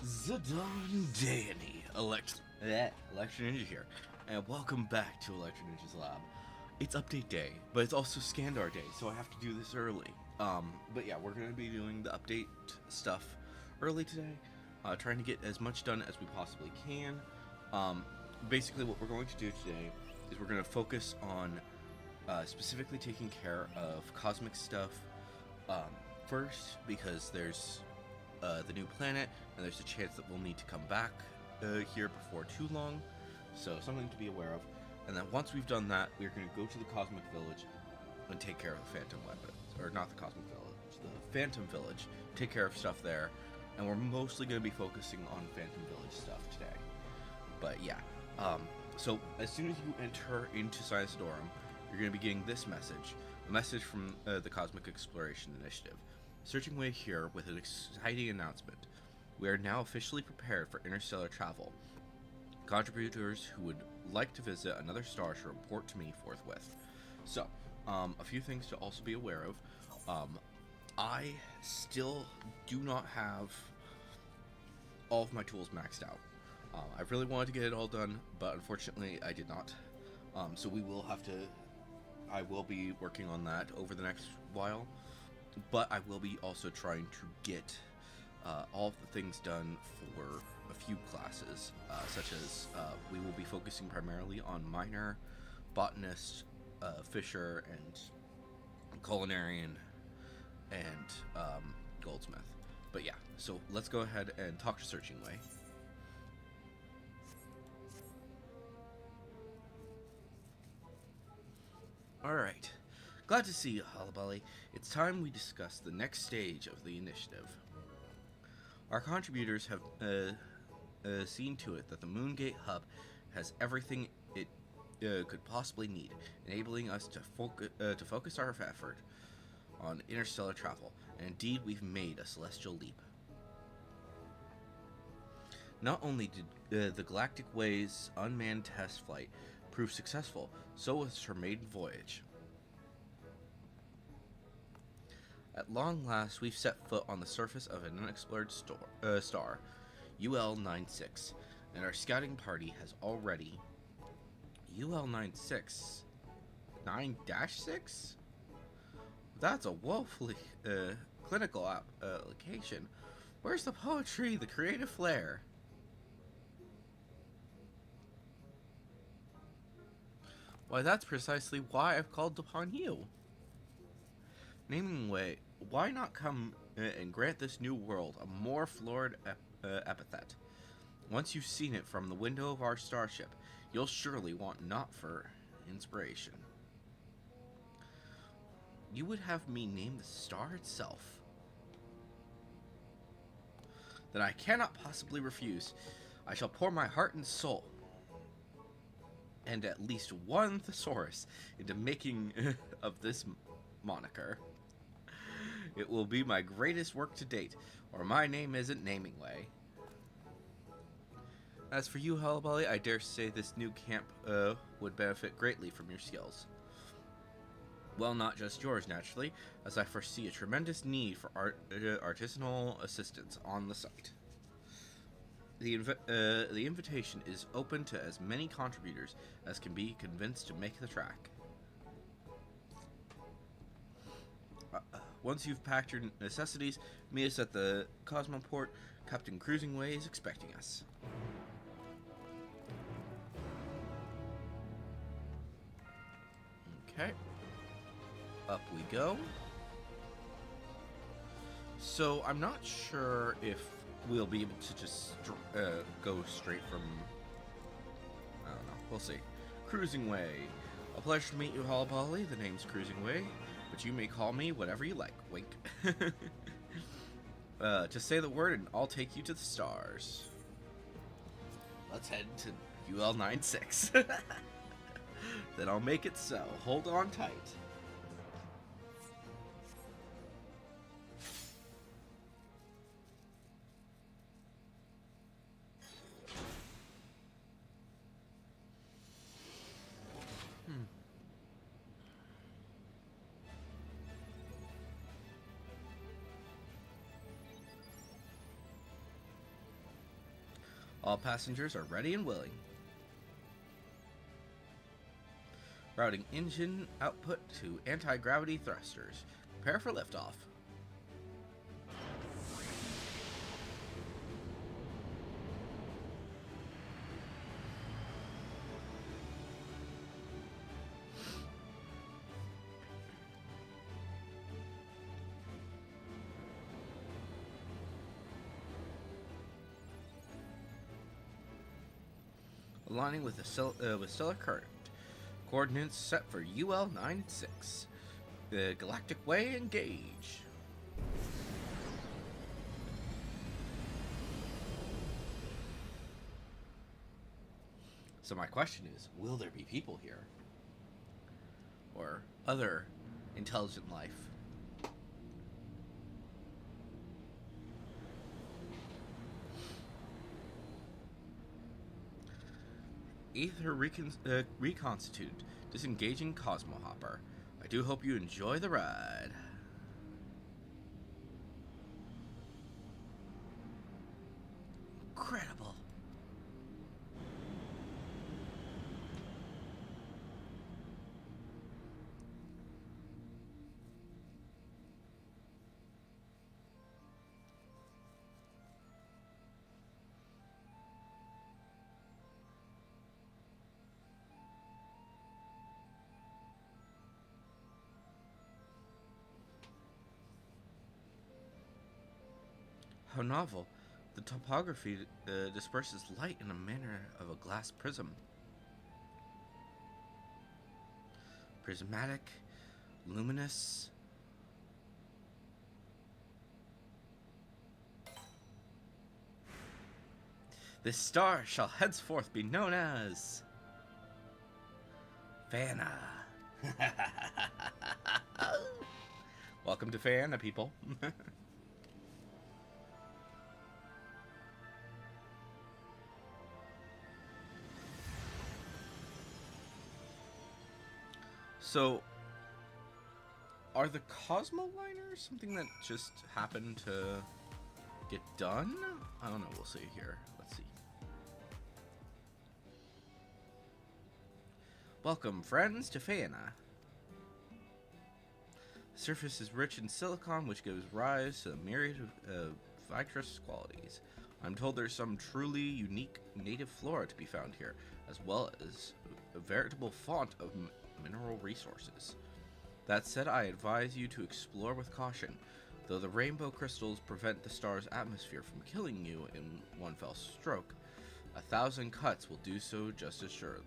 Zidane Danny, Election Ninja here, and welcome back to Electro Ninja's Lab. It's update day, but it's also Scandar day, so I have to do this early. But yeah, we're going to be doing the update stuff early today, trying to get as much done as we possibly can. Basically what we're going to do today is we're going to focus on specifically taking care of cosmic stuff first, because there's the new planet, and there's a chance that we'll need to come back here before too long, so something to be aware of. And then once we've done that, we're going to go to the Cosmic Village and take care of the Phantom weapons, or not the Cosmic Village, the Phantom Village, take care of stuff there, and we're mostly going to be focusing on Phantom Village stuff today. But yeah, so as soon as you enter into Science Dorum, you're going to be getting this message, a message from the Cosmic Exploration Initiative. Searching Way here with an exciting announcement. We are now officially prepared for interstellar travel. Contributors who would like to visit another star should report to me forthwith. So, a few things to also be aware of. I still do not have all of my tools maxed out. I really wanted to get it all done, but unfortunately I did not. So we will have to, I will be working on that over the next while. But I will be also trying to get all of the things done for a few classes, such as we will be focusing primarily on miner, botanist, fisher, and culinarian, and goldsmith. But yeah, so let's go ahead and talk to Searching Way. Alright. Glad to see you, Hullaballi. It's time we discuss the next stage of the initiative. Our contributors have seen to it that the Moongate Hub has everything it could possibly need, enabling us to focus our effort on interstellar travel, and indeed we've made a celestial leap. Not only did the Galactic Way's unmanned test flight prove successful, so was her maiden voyage. At long last, we've set foot on the surface of an unexplored star, UL-96, and our scouting party has already... UL-96? 9-6? That's a woefully clinical application. Where's the poetry, the creative flair? Why, that's precisely why I've called upon you. Naming Way, why not come and grant this new world a more florid epithet? Once you've seen it from the window of our starship, you'll surely want naught for inspiration. You would have me name the star itself? Then I cannot possibly refuse. I shall pour my heart and soul, and at least one thesaurus, into making of this moniker. It will be my greatest work to date, or my name isn't Naming Way. As for you, Hullaballi, I dare say this new camp would benefit greatly from your skills. Well, not just yours, naturally, as I foresee a tremendous need for artisanal assistance on the site. The invitation is open to as many contributors as can be convinced to make the track. Once you've packed your necessities, meet us at the Cosmoport. Captain Cruising Way is expecting us. Okay. Up we go. So, I'm not sure if we'll be able to just go straight from... I don't know. We'll see. Cruising Way. A pleasure to meet you, Hullaballi. The name's Cruising Way, but you may call me whatever you like. Wink. Just say the word and I'll take you to the stars. Let's head to UL-96. Then I'll make it so. Hold on tight. All passengers are ready and willing. Routing engine output to anti-gravity thrusters. Prepare for liftoff. Aligning with stellar current. Coordinates set for UL-96. The Galactic Way, engage. So my question is, will there be people here? Or other intelligent life? Aether reconstituted, disengaging Cosmo Hopper. I do hope you enjoy the ride. Incredible. How novel. The topography disperses light in a manner of a glass prism. Prismatic, luminous. This star shall henceforth be known as Fana. Welcome to Fana, people. So, are the Cosmo liners something that just happened to get done? I don't know, we'll see here. Let's see. Welcome, friends, to Fana. The surface is rich in silicon, which gives rise to a myriad of vitreous qualities. I'm told there's some truly unique native flora to be found here, as well as a veritable font of mineral resources. That said, I advise you to explore with caution. Though the rainbow crystals prevent the star's atmosphere from killing you in one fell stroke, 1,000 cuts will do so just as surely.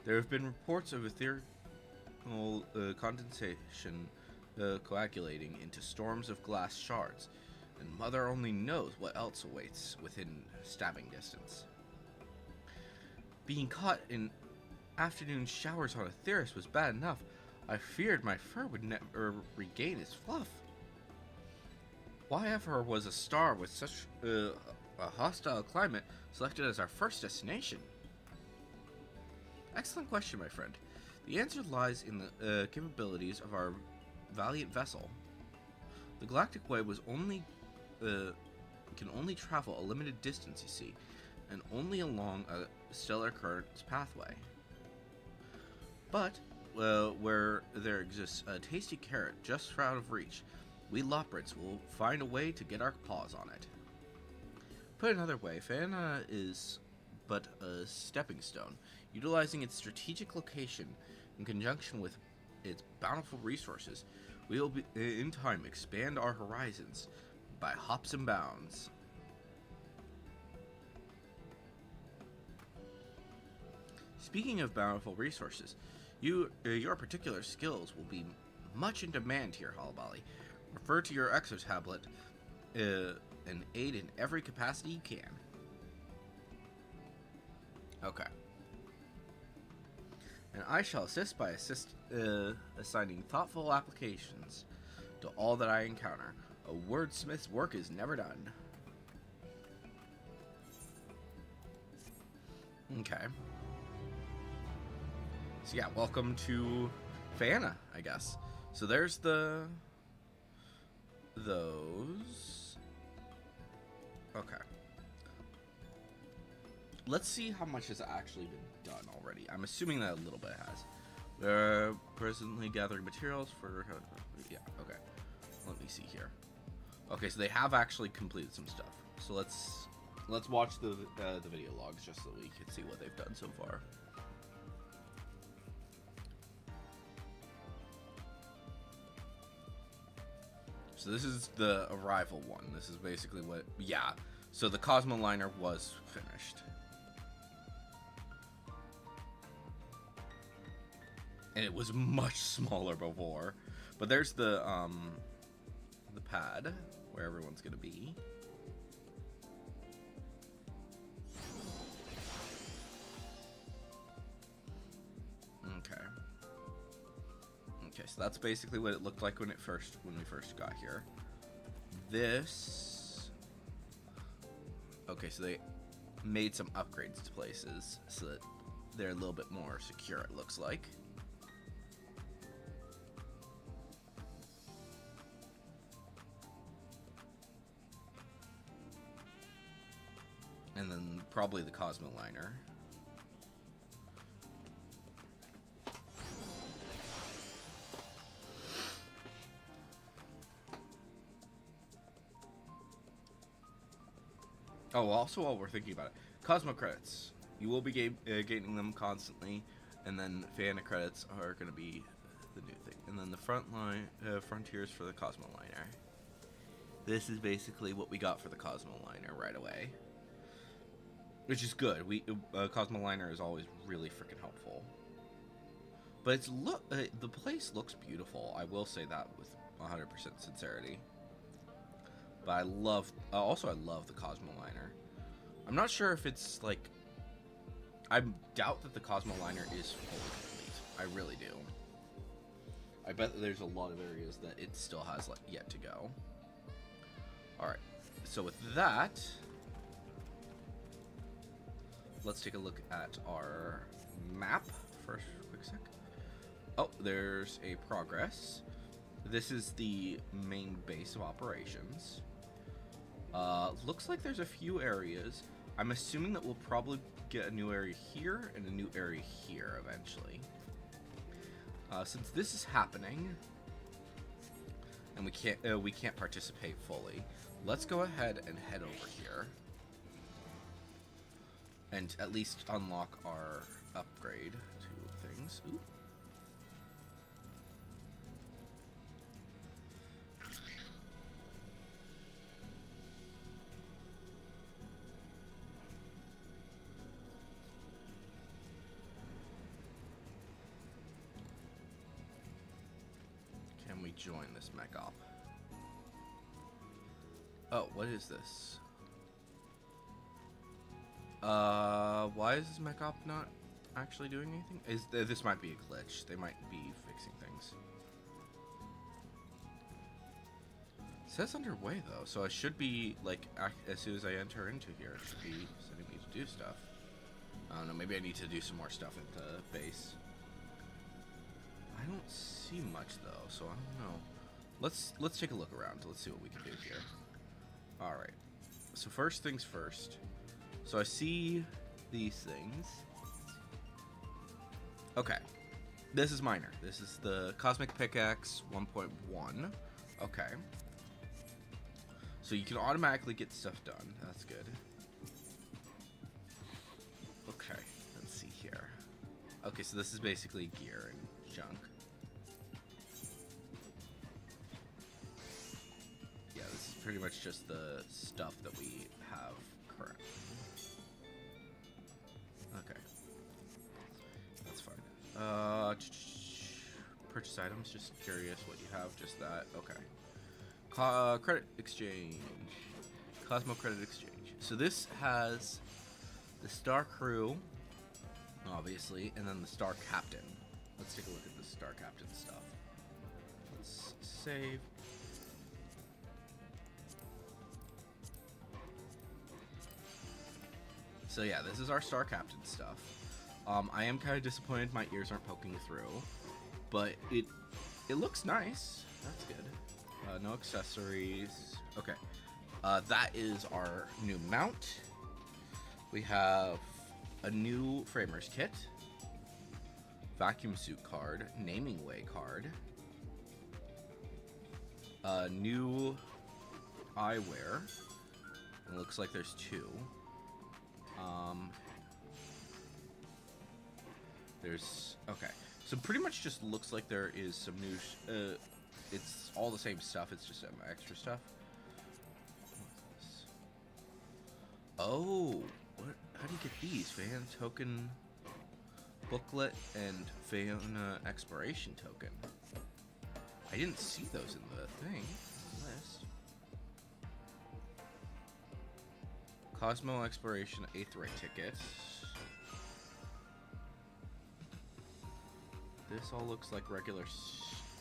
There have been reports of ethereal condensation coagulating into storms of glass shards, and Mother only knows what else awaits within stabbing distance. Being caught in afternoon showers on Aetheris was bad enough. I feared my fur would never regain its fluff. Why ever was a star with such a hostile climate selected as our first destination? Excellent question, my friend. The answer lies in the capabilities of our valiant vessel. The Galactic Way was can only travel a limited distance, you see, and only along a stellar current's pathway. But where there exists a tasty carrot just out of reach, we Loprits will find a way to get our paws on it. Put another way, Fana is but a stepping stone. Utilizing its strategic location in conjunction with its bountiful resources, we will in time expand our horizons by hops and bounds. Speaking of bountiful resources, your particular skills will be much in demand here, Halabali. Refer to your exotablet and aid in every capacity you can. Okay. And I shall assist by assigning thoughtful applications to all that I encounter. A wordsmith's work is never done. Okay. So yeah, welcome to Fana, I guess. So there's those. Okay. Let's see how much has actually been done already. I'm assuming that a little bit has. They're presently gathering materials for... Yeah, okay. Let me see here. Okay, so they have actually completed some stuff. So let's watch the video logs just so we can see what they've done so far. So this is the arrival one. This is basically what... Yeah. So the Cosmo Liner was finished. And it was much smaller before. But there's the pad where everyone's gonna be. Okay, so that's basically what it looked like when we first got here. This... Okay, so they made some upgrades to places so that they're a little bit more secure, it looks like. And then probably the Cosmo Liner. Oh, also while we're thinking about it, Cosmo credits. You will be gaining them constantly, and then Fana credits are going to be the new thing. And then the frontiers for the Cosmo Liner. This is basically what we got for the Cosmo Liner right away, which is good. Cosmo Liner is always really freaking helpful. But the place looks beautiful. I will say that with 100% sincerity. But I love the Cosmo Liner. I'm not sure if it's like... I doubt that the Cosmo Liner is fully complete. I really do. I bet that there's a lot of areas that it still has yet to go. Alright, so with that, let's take a look at our map for a quick sec. Oh, there's a progress. This is the main base of operations. Looks like there's a few areas. I'm assuming that we'll probably get a new area here and a new area here eventually. Since this is happening, and we can't participate fully, let's go ahead and head over here and at least unlock our upgrade to things. Ooh. Join this mech op. Oh, what is this? Why is this mech op not actually doing anything? This might be a glitch. They might be fixing things. It says underway though, so I should be like as soon as I enter into here, it should be sending me to do stuff. I don't know. Maybe I need to do some more stuff into base. I don't see much though, so I don't know. Let's take a look around. Let's see what we can do here. All right. So first things first. So I see these things. Okay. This is minor. This is the Cosmic Pickaxe 1.1. Okay. So you can automatically get stuff done. That's good. Okay. Let's see here. Okay, so this is basically gear and junk. Pretty much just the stuff that we have currently. Okay. That's fine. Purchase items, just curious what you have, just that. Okay. Credit exchange. Cosmo credit exchange. So this has the Star Crew, obviously, and then the Star Captain. Let's take a look at the Star Captain stuff. Let's save. So yeah, this is our Star Captain stuff. I am kind of disappointed my ears aren't poking through, but it looks nice. That's good. No accessories. Okay. That is our new mount. We have a new framers kit, vacuum suit card, naming way card, a new eyewear. It looks like there's two. There's okay. So pretty much just looks like there is some new. It's all the same stuff. It's just some extra stuff. Oh, what? How do you get these? Fan token booklet and fan exploration token. I didn't see those in the thing list. Cosmo exploration 8th rate tickets. This all looks like regular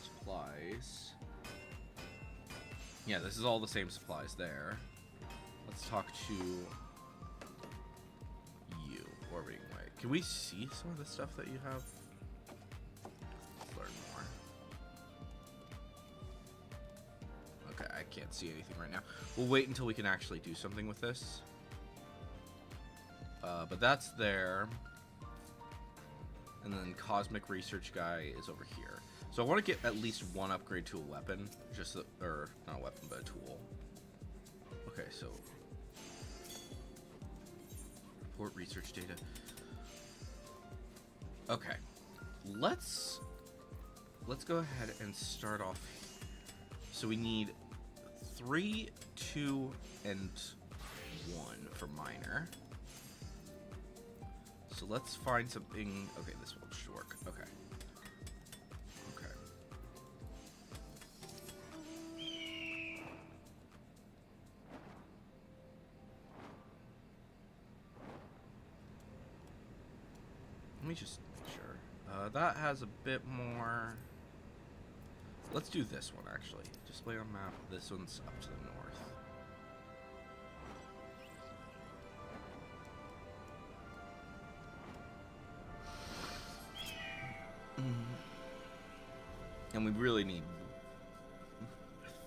supplies. Yeah, this is all the same supplies there. Let's talk to you, orbiting way. Can we see some of the stuff that you have? Let's learn more. Okay, I can't see anything right now. We'll wait until we can actually do something with this. But that's there. And then Cosmic Research Guy is over here. So I want to get at least one upgrade to a weapon. Or not a weapon, but a tool. Okay, so report research data. Okay. Let's go ahead and start off. So we need 3, 2, and 1 for minor. So let's find something. Okay, this won't work. Okay. Okay. Let me just make sure. That has a bit more. Let's do this one actually. Display on map. This one's up to the north. And we really need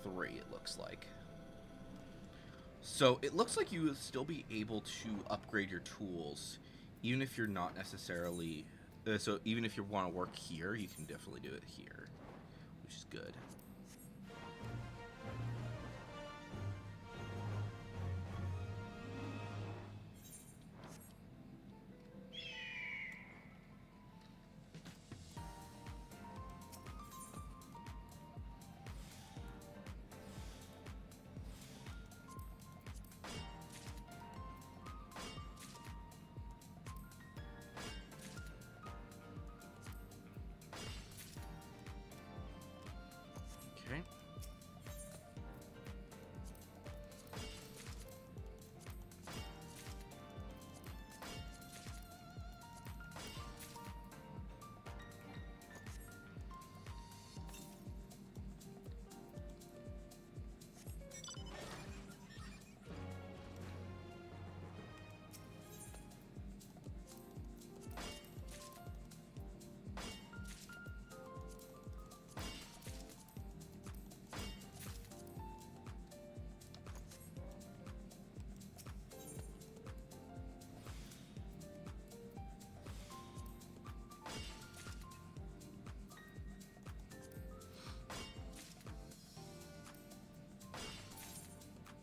3, it looks like. So it looks like you will still be able to upgrade your tools, even if you're not necessarily... so even if you want to work here, you can definitely do it here, which is good. Okay.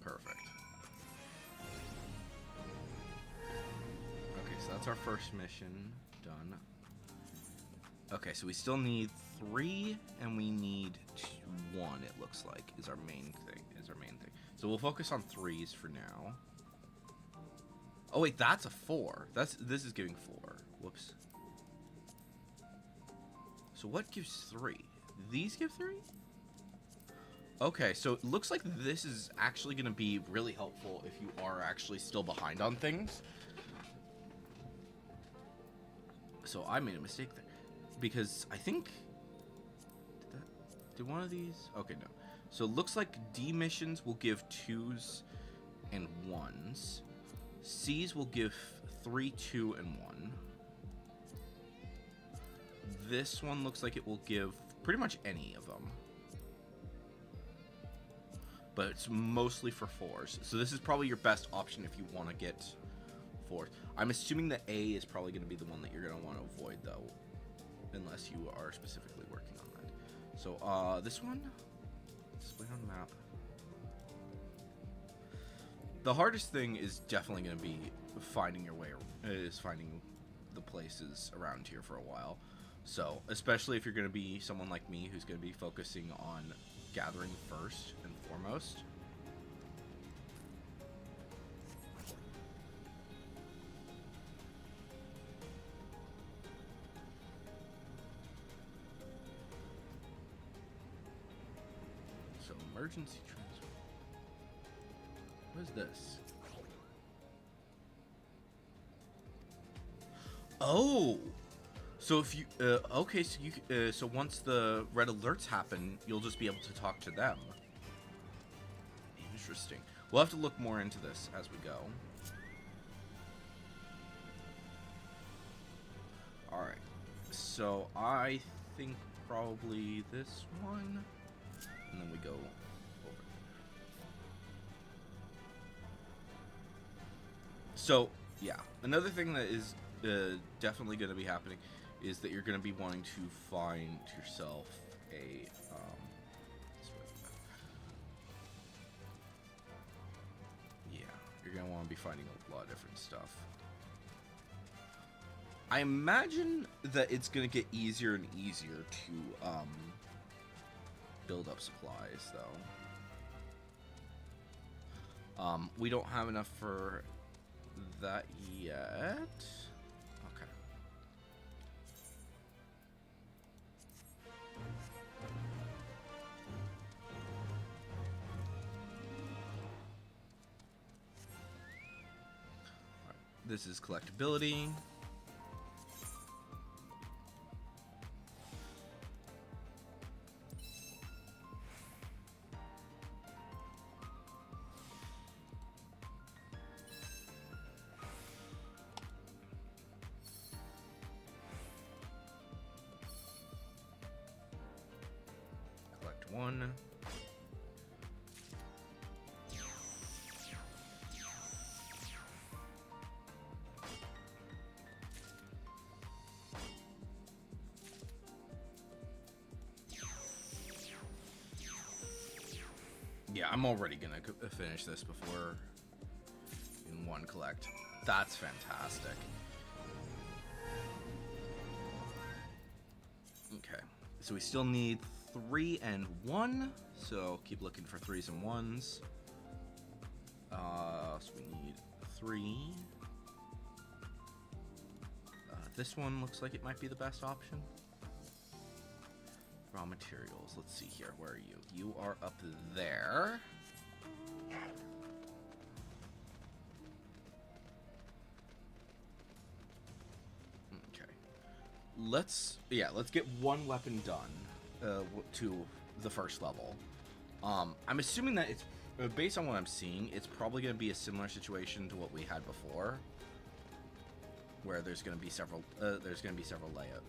Perfect. Okay, so that's our first mission done. Okay, so we still need 3, and we need 1. It looks like is our main thing. So we'll focus on 3s for now. Oh wait, that's a 4. This is giving 4. Whoops. So what gives 3? These give 3? Okay, so it looks like this is actually going to be really helpful if you are actually still behind on things. So I made a mistake there. Because I think... Did one of these... Okay, no. So it looks like D missions will give 2s and 1s. C's will give 3, 2, and 1. This one looks like it will give pretty much any of them. but it's mostly for 4s. So this is probably your best option if you want to get 4s. I'm assuming that A is probably going to be the one that you're going to want to avoid, though, unless you are specifically working on that. So this one, display on the map. The hardest thing is definitely going to be finding your way, finding the places around here for a while. So, especially if you're going to be someone like me who's going to be focusing on gathering first and foremost. So, emergency transfer. What is this? Oh! So if you, okay, so you, so once the red alerts happen, you'll just be able to talk to them. Interesting. We'll have to look more into this as we go. Alright. So I think probably this one, and then we go over. So, yeah. Another thing that is definitely going to be happening is that you're going to be wanting to find yourself a, yeah, you're going to want to be finding a lot of different stuff. I imagine that it's going to get easier and easier to, build up supplies, though. We don't have enough for that yet. This is collectability. Collect one. Yeah, I'm already gonna finish this before in one collect. That's fantastic. Okay, so we still need 3 and 1. So keep looking for 3s and 1s. So we need 3. This one looks like it might be the best option. Raw materials. Let's see here. Where are you? You are up there. Okay. Let's get one weapon done to the first level. I'm assuming that it's based on what I'm seeing, it's probably going to be a similar situation to what we had before, where there's going to be several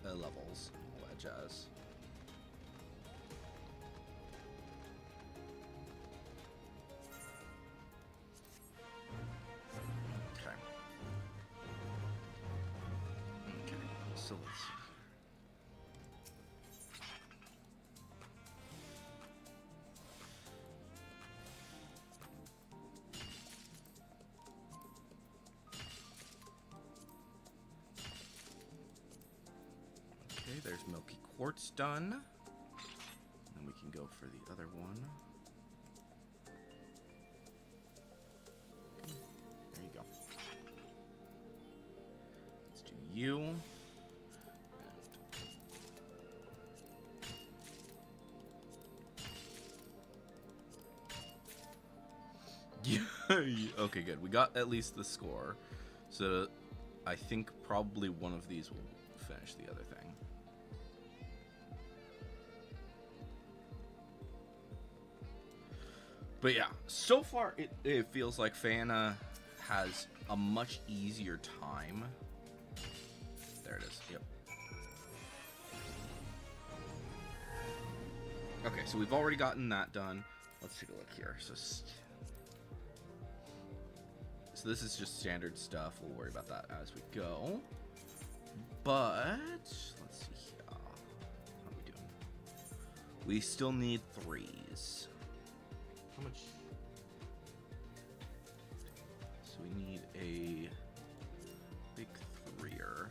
levels, all that jazz. So let's see. Okay, there's Milky Quartz done. And we can go for the other one. Okay, there you go. Let's do you. Okay, good. We got at least the score. So I think probably one of these will finish the other thing. But yeah, so far it feels like Fana has a much easier time. There it is. Yep. Okay, so we've already gotten that done. let's take a look here. So this is just standard stuff. We'll worry about that as we go. But let's see here. How are we doing? We still need 3s. How much? So we need a big 3er.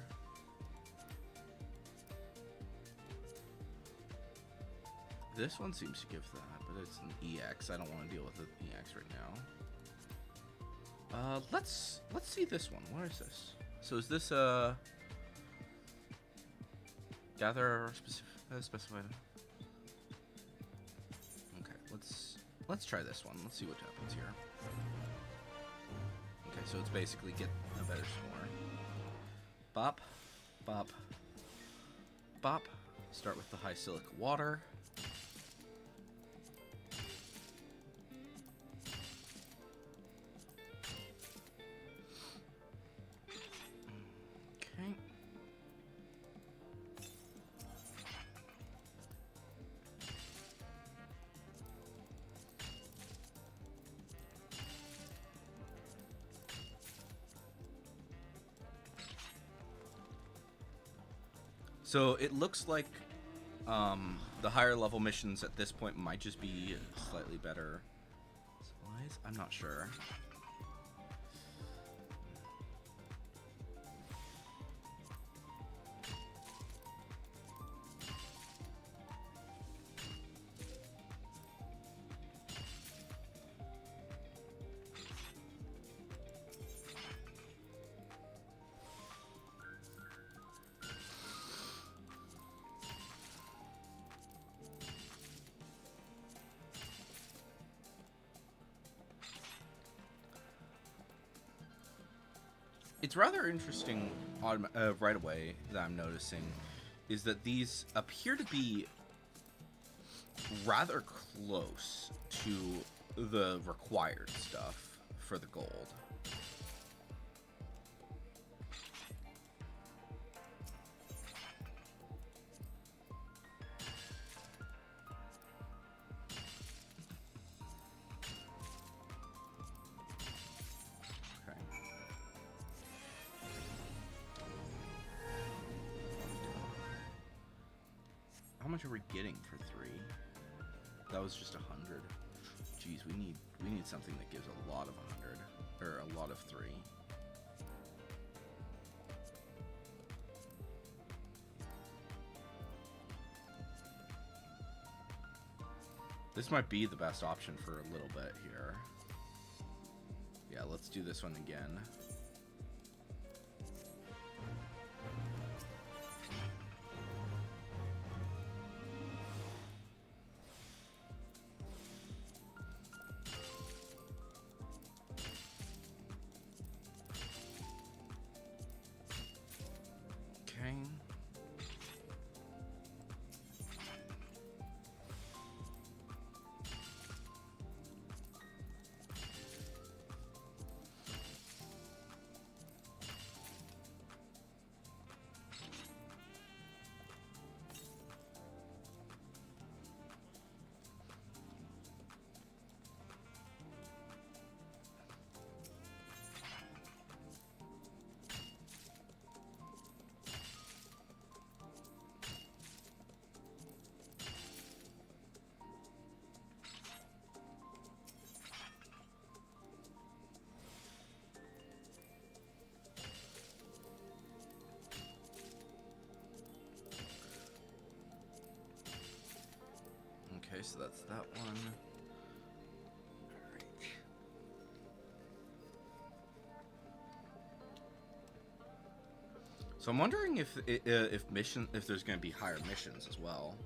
This one seems to give that, but it's an EX. I don't want to deal with an EX right now. Let's see this one. What is this? So is this gather specified? Okay, let's try this one. Let's see what happens here. Okay, so it's basically get a better score. Bop, bop, bop. Start with the high silica water. Okay. So it looks like the higher level missions at this point might just be slightly better supplies. I'm not sure. It's rather interesting right away that I'm noticing is that these appear to be rather close to the required stuff for the gold. How much are we getting for 3? That was just 100. Jeez, we need something that gives a lot of 100 or a lot of 3. This might be the best option for a little bit here. Yeah, let's do this one again. Okay. Okay, so that's that one. Alright. So I'm wondering if there's going to be higher missions as well.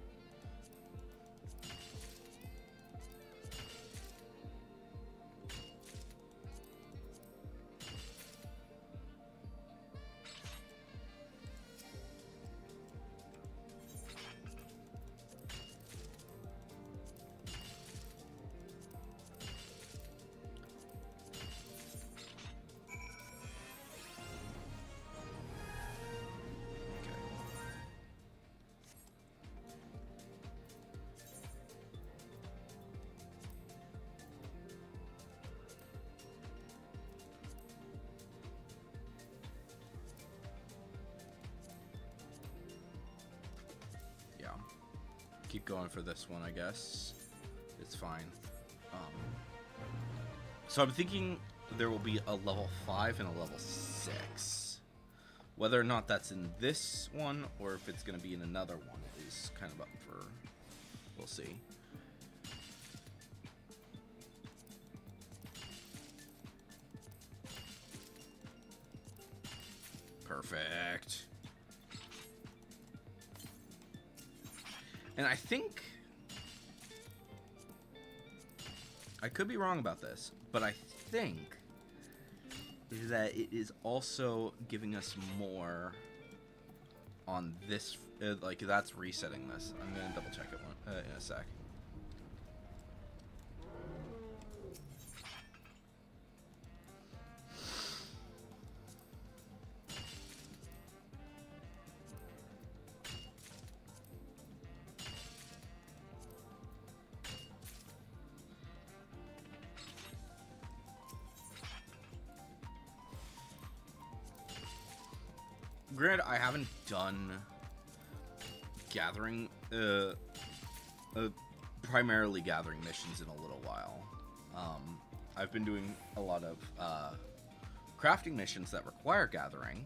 keep going for this one, I guess. It's fine. So I'm thinking there will be a level 5 and a level 6. Whether or not that's in this one or if it's going to be in another one is kind of up for... we'll see. Perfect. And I think... I could be wrong about this, but I think that it is also giving us more on this, like that's resetting this. I'm gonna double check it in a sec. Granted, I haven't done gathering, primarily gathering missions in a little while. I've been doing a lot of crafting missions that require gathering.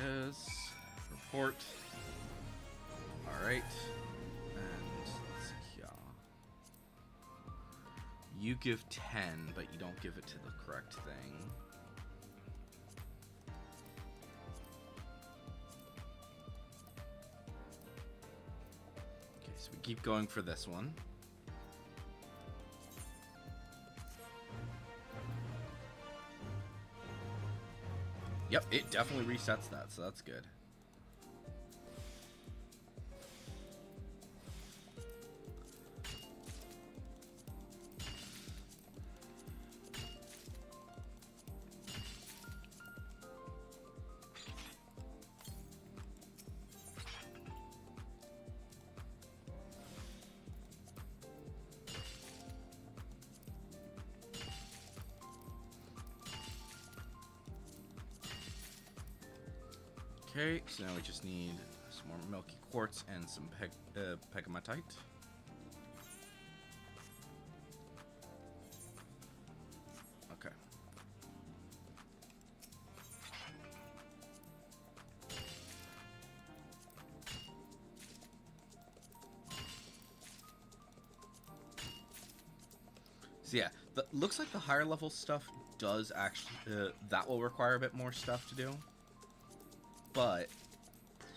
Is report. Alright. And let's see here. You give 10, but you don't give it to the correct thing. Okay, so we keep going for this one. Yep, it definitely resets that, so that's good. Okay, so now we just need some more milky quartz and some pegmatite. Okay. So yeah, looks like the higher level stuff does actually, that will require a bit more stuff to do. But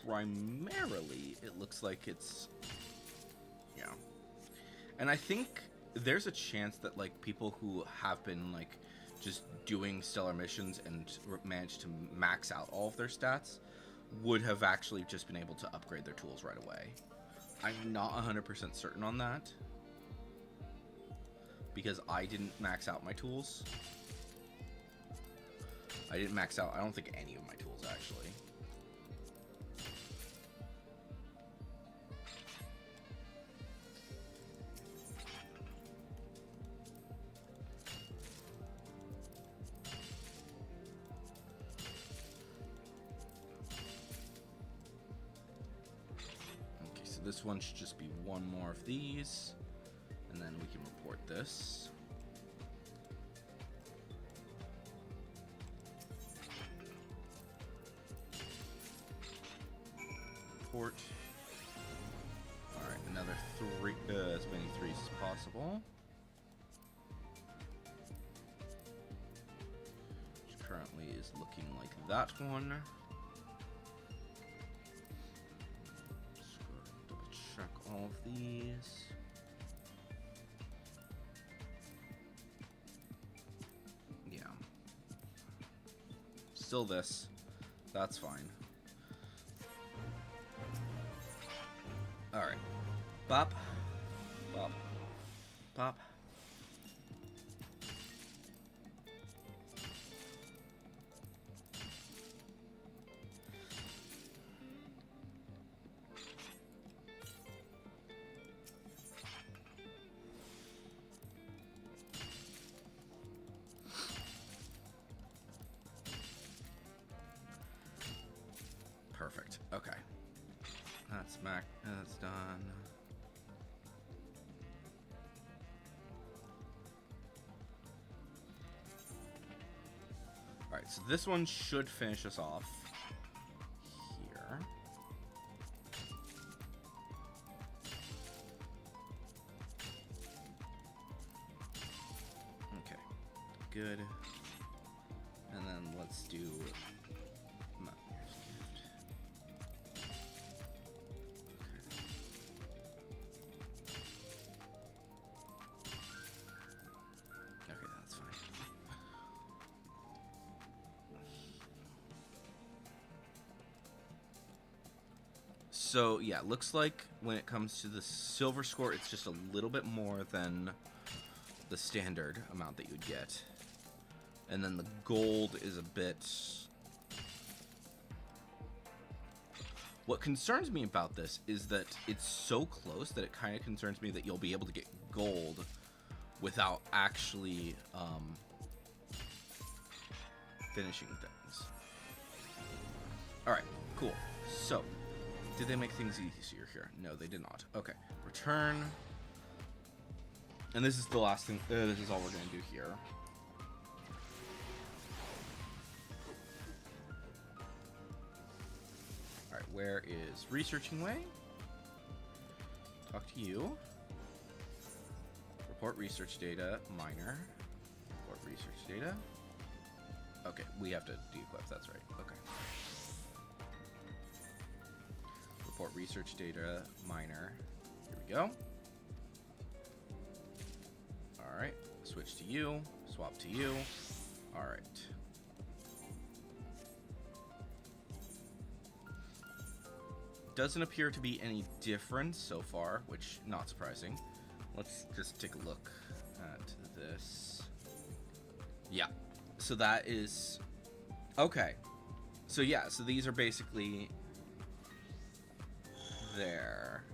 primarily, it looks like it's, yeah. And I think there's a chance that like people who have been like just doing stellar missions and managed to max out all of their stats would have actually just been able to upgrade their tools right away. I'm not 100% certain on that because I didn't max out my tools. I didn't max out, I don't think any of my tools actually. This one should just be one more of these, and then we can report this. Report. All right, another three, as many threes as possible. Which currently is looking like that one. all of these. Yeah. Still this. That's fine. Alright. Bop. Bop. Pop. Perfect. Okay. That's that's done. Alright, so this one should finish us off here. Okay. Good. And then let's do Mountaineer's Gift. Okay, that's fine. So yeah, looks like when it comes to the silver score, it's just a little bit more than the standard amount that you'd get. And then the gold is a bit... What concerns me about this is that it's so close that it kind of concerns me that you'll be able to get gold without actually finishing things. Alright, cool. So, did they make things easier here? No, they did not. Okay, return. And this is the last thing, this is all we're going to do here. Alright, where is Researching Way? Talk to you. Report research data, minor. Report research data. Okay, we have to de-equip, that's right. Okay. Report research data, minor. Here we go. Alright, switch to you. Swap to you. Alright. Doesn't appear to be any difference so far, which not surprising. Let's just take a look at this. Yeah, so that is okay. So yeah, so these are basically there.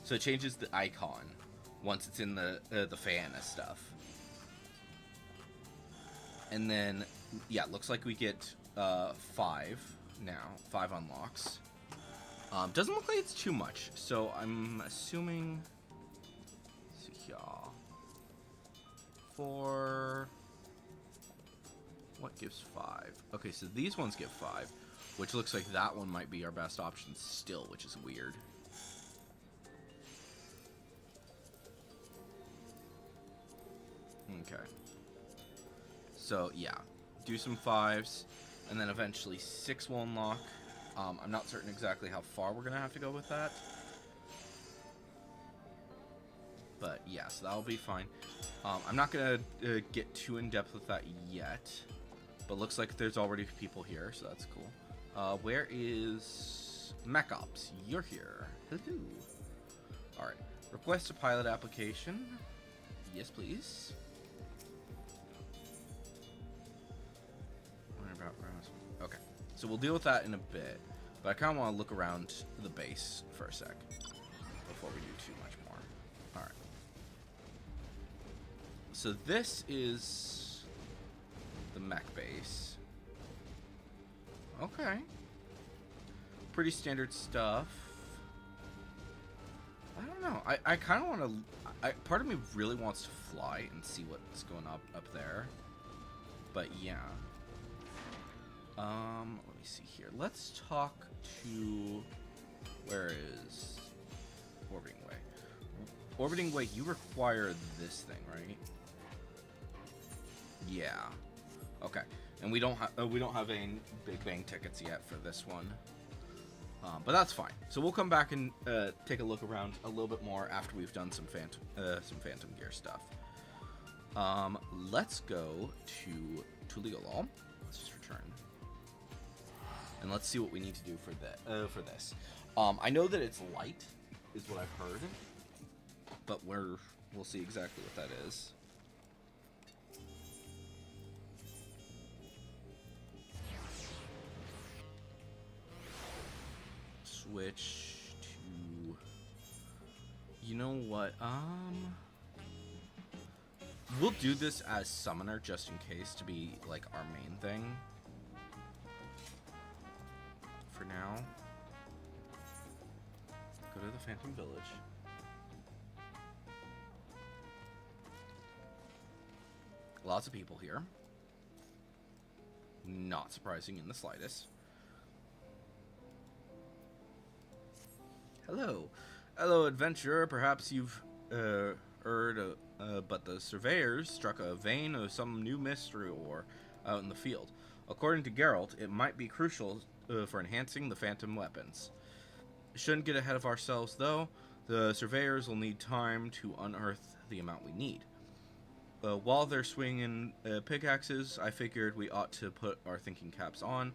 So it changes the icon once it's in the fan and stuff. And then yeah, it looks like we get 5 now, 5 unlocks. Doesn't look like it's too much, so I'm assuming. Let's see here. For what gives 5? Okay, so these ones give 5, which looks like that one might be our best option still, which is weird. Okay. So yeah, do some 5s, and then eventually 6 will unlock. I'm not certain exactly how far we're gonna have to go with that, but yeah, so that'll be fine. I'm not gonna get too in depth with that yet, but looks like there's already people here, so that's cool. Where is MacOps? You're here. Hello. All right. Request a pilot application. Yes, please. Okay, so we'll deal with that in a bit, but I kind of want to look around the base for a sec before we do too much more. Alright. So this is the mech base. Okay. Pretty standard stuff. I don't know. I kind of want to... part of me really wants to fly and see what's going up there. But yeah. Let me see here. Let's talk to... Where is Orbiting Way? Orbiting Way, you require this thing, right? Yeah. Okay. And we don't have any Big Bang tickets yet for this one. But that's fine. So we'll come back and take a look around a little bit more after we've done some Phantom Gear stuff. Let's go to Tuliolol. Let's just return. And let's see what we need to do for this. I know that it's light, is what I've heard. But we'll see exactly what that is. Switch to... You know what? We'll do this as Summoner just in case to be, like, our main thing. For now. Go to the Phantom Village. Lots of people here. Not surprising in the slightest. Hello. Hello, adventurer. Perhaps you've heard, but the surveyors struck a vein of some new mystery ore out in the field. According to Geralt, it might be crucial for enhancing the phantom weapons. Shouldn't get ahead of ourselves, though. The surveyors will need time to unearth the amount we need. While they're swinging pickaxes, I figured we ought to put our thinking caps on.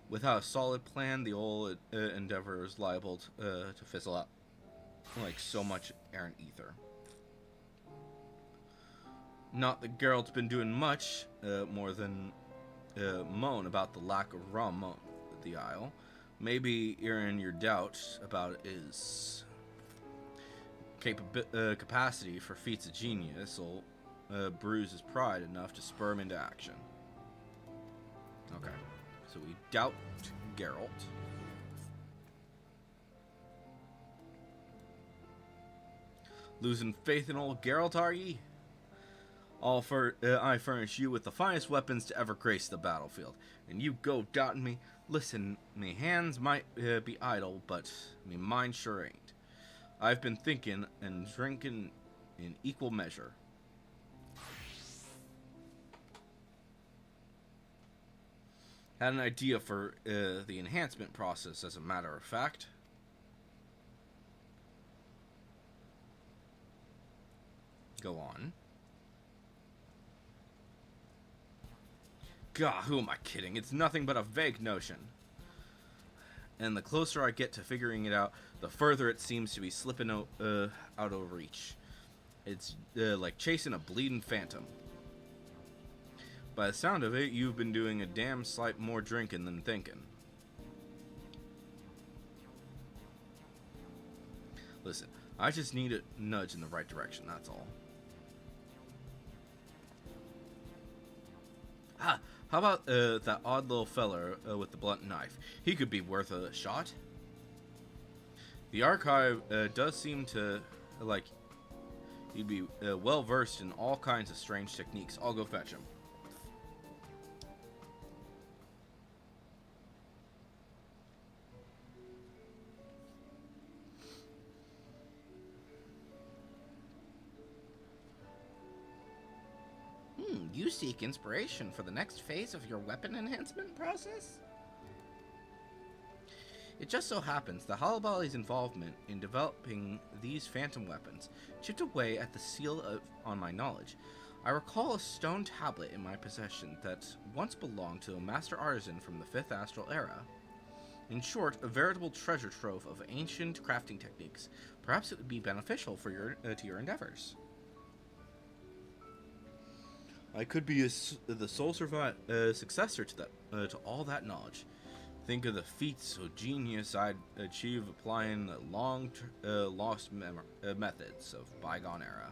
Without a solid plan, the old endeavor is liable to fizzle out like so much errant ether. Not that Geralt's been doing much more than moan about the lack of rum on the Isle. Maybe in your doubts about his capacity for feats of genius will bruise his pride enough to spur him into action. Okay, so we doubt Geralt. Losing faith in old Geralt, are ye? I furnish you with the finest weapons to ever grace the battlefield, and you go doubting me. Listen, me hands might be idle, but me mind sure ain't. I've been thinking and drinking in equal measure. Had an idea for the enhancement process, as a matter of fact. Go on. God, who am I kidding? It's nothing but a vague notion. And the closer I get to figuring it out, the further it seems to be slipping out of reach. It's like chasing a bleeding phantom. By the sound of it, you've been doing a damn sight more drinking than thinking. Listen, I just need a nudge in the right direction, that's all. Ah, how about that odd little feller with the blunt knife? He could be worth a shot. The archive does seem to, like, he'd be well versed in all kinds of strange techniques. I'll go fetch him. You seek inspiration for the next phase of your weapon enhancement process? It just so happens that Hallaballi's involvement in developing these phantom weapons chipped away at the seal on my knowledge. I recall a stone tablet in my possession that once belonged to a master artisan from the 5th Astral Era. In short, a veritable treasure trove of ancient crafting techniques. Perhaps it would be beneficial for to your endeavors. I could be the sole successor to that, to all that knowledge. Think of the feats of genius I'd achieve applying the long lost methods of bygone era.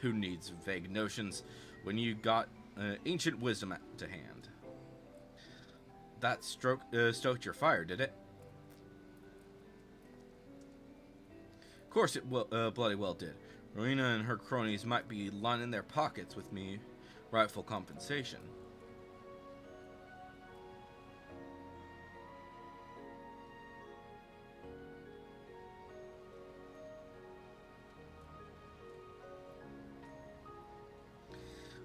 Who needs vague notions when you got ancient wisdom to hand? That stoked your fire, did it? Of course it bloody well did. Rowena and her cronies might be lining their pockets with me rightful compensation.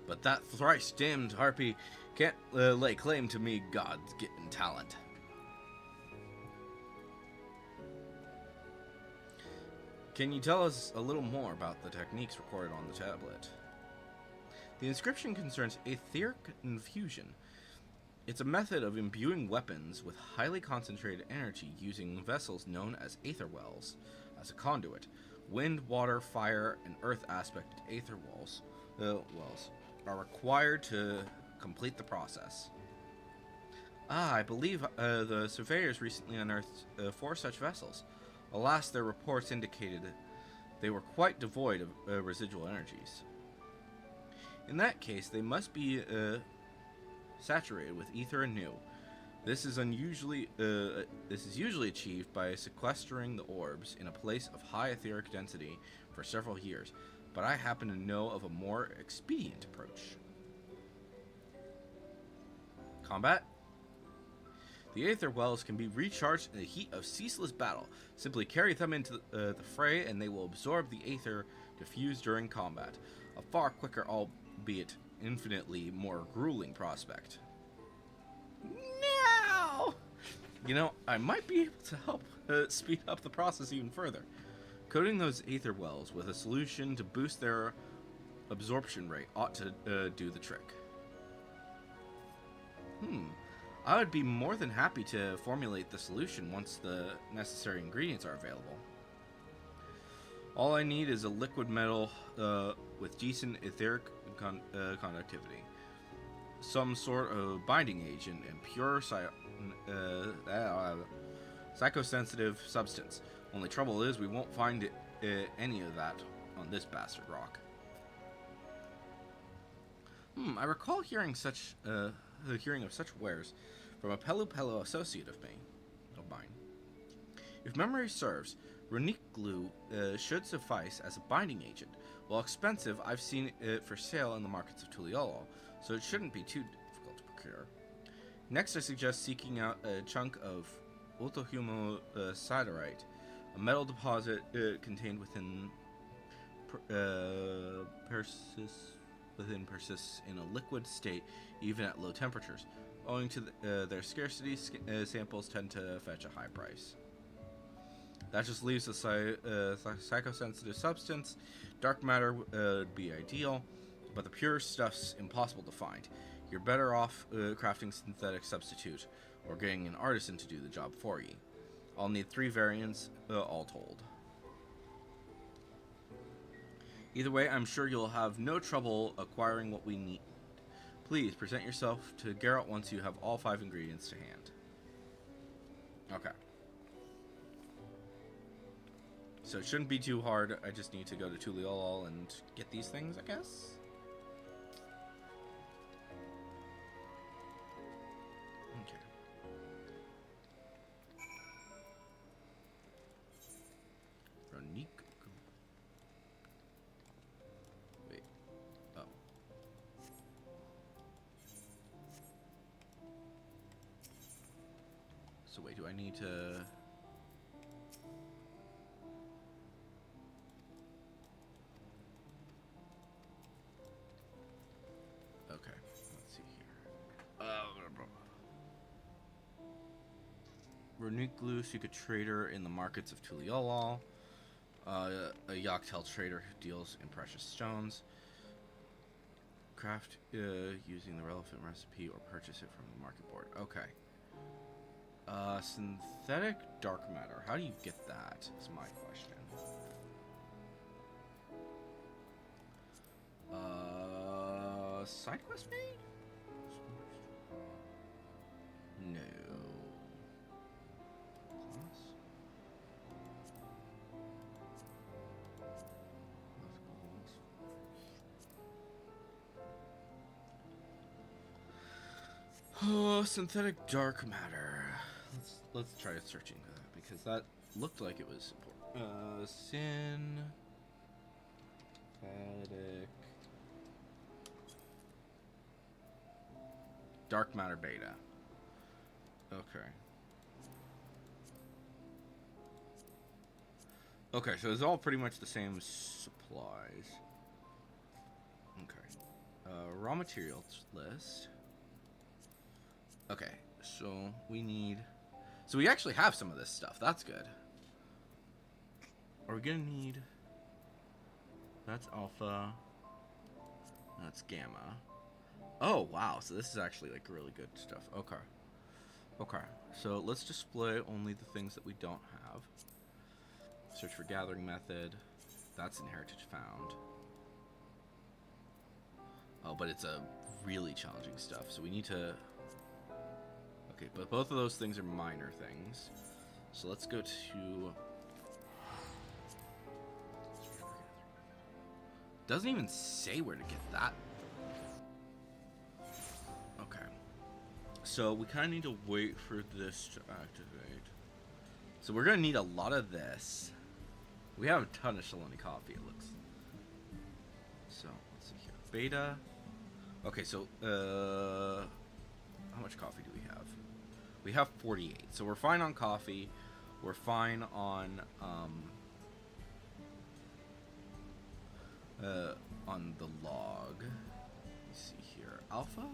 But that thrice-damned harpy can't lay claim to me God's getting talent. Can you tell us a little more about the techniques recorded on the tablet? The inscription concerns etheric infusion. It's a method of imbuing weapons with highly concentrated energy using vessels known as aether wells as a conduit. Wind, water, fire, and earth aspect aether wells are required to complete the process. I believe the surveyors recently unearthed 4 such vessels. Alas, their reports indicated they were quite devoid of residual energies. In that case, they must be saturated with ether anew. This is usually achieved by sequestering the orbs in a place of high etheric density for several years, but I happen to know of a more expedient approach. Combat? The aether wells can be recharged in the heat of ceaseless battle. Simply carry them into the fray and they will absorb the aether diffused during combat. A far quicker, albeit infinitely more grueling prospect. No! You know, I might be able to help speed up the process even further. Coating those aether wells with a solution to boost their absorption rate ought to do the trick. I would be more than happy to formulate the solution once the necessary ingredients are available. All I need is a liquid metal with decent etheric conductivity, some sort of binding agent, and pure psychosensitive substance. Only trouble is we won't find any of that on this bastard rock. I recall hearing of such wares from a Pelu associate of mine. If memory serves, runic glue should suffice as a binding agent. While expensive, I've seen it for sale in the markets of Tuliolo, so it shouldn't be too difficult to procure. Next, I suggest seeking out a chunk of ulthumo-siderite, a metal deposit contained within persists in a liquid state even at low temperatures. Owing to their scarcity, samples tend to fetch a high price. That just leaves a psychosensitive substance. Dark matter would be ideal, but the pure stuff's impossible to find. You're better off crafting synthetic substitute or getting an artisan to do the job for you. I'll need 3 variants, all told. Either way, I'm sure you'll have no trouble acquiring what we need. Please present yourself to Geralt once you have all 5 ingredients to hand. Okay. So it shouldn't be too hard. I just need to go to Tuliolo and get these things, I guess. Okay. Ronique. Wait. Oh. So wait, do I need to... Okay, let's see here. Runic glue, seek a trader in the markets of Tuliolo. A Yoctel trader who deals in precious stones. Craft using the relevant recipe or purchase it from the market board. Okay. Synthetic dark matter. How do you get that? Is my question. Side quest maybe? No. Oh, synthetic dark matter. Let's try searching that because that looked like it was important. Synthetic dark matter beta. Okay. Okay, so it's all pretty much the same supplies. Okay. Raw materials list. Okay, so we need... So we actually have some of this stuff. That's good. are we gonna need... That's alpha. That's gamma. Oh, wow. So this is actually, like, really good stuff. Okay. Okay. So let's display only the things that we don't have. Search for gathering method. That's in heritage found. Oh, but it's a really challenging stuff. So we need to... Okay, but both of those things are minor things. So let's go to... Doesn't even say where to get that. Okay. So we kind of need to wait for this to activate. So we're going to need a lot of this. We have a ton of Shalani coffee, it looks. So, let's see here. Beta. Okay, so, how much coffee do we have? We have 48. So we're fine on coffee. We're fine on the log. Let's see here. Alpha?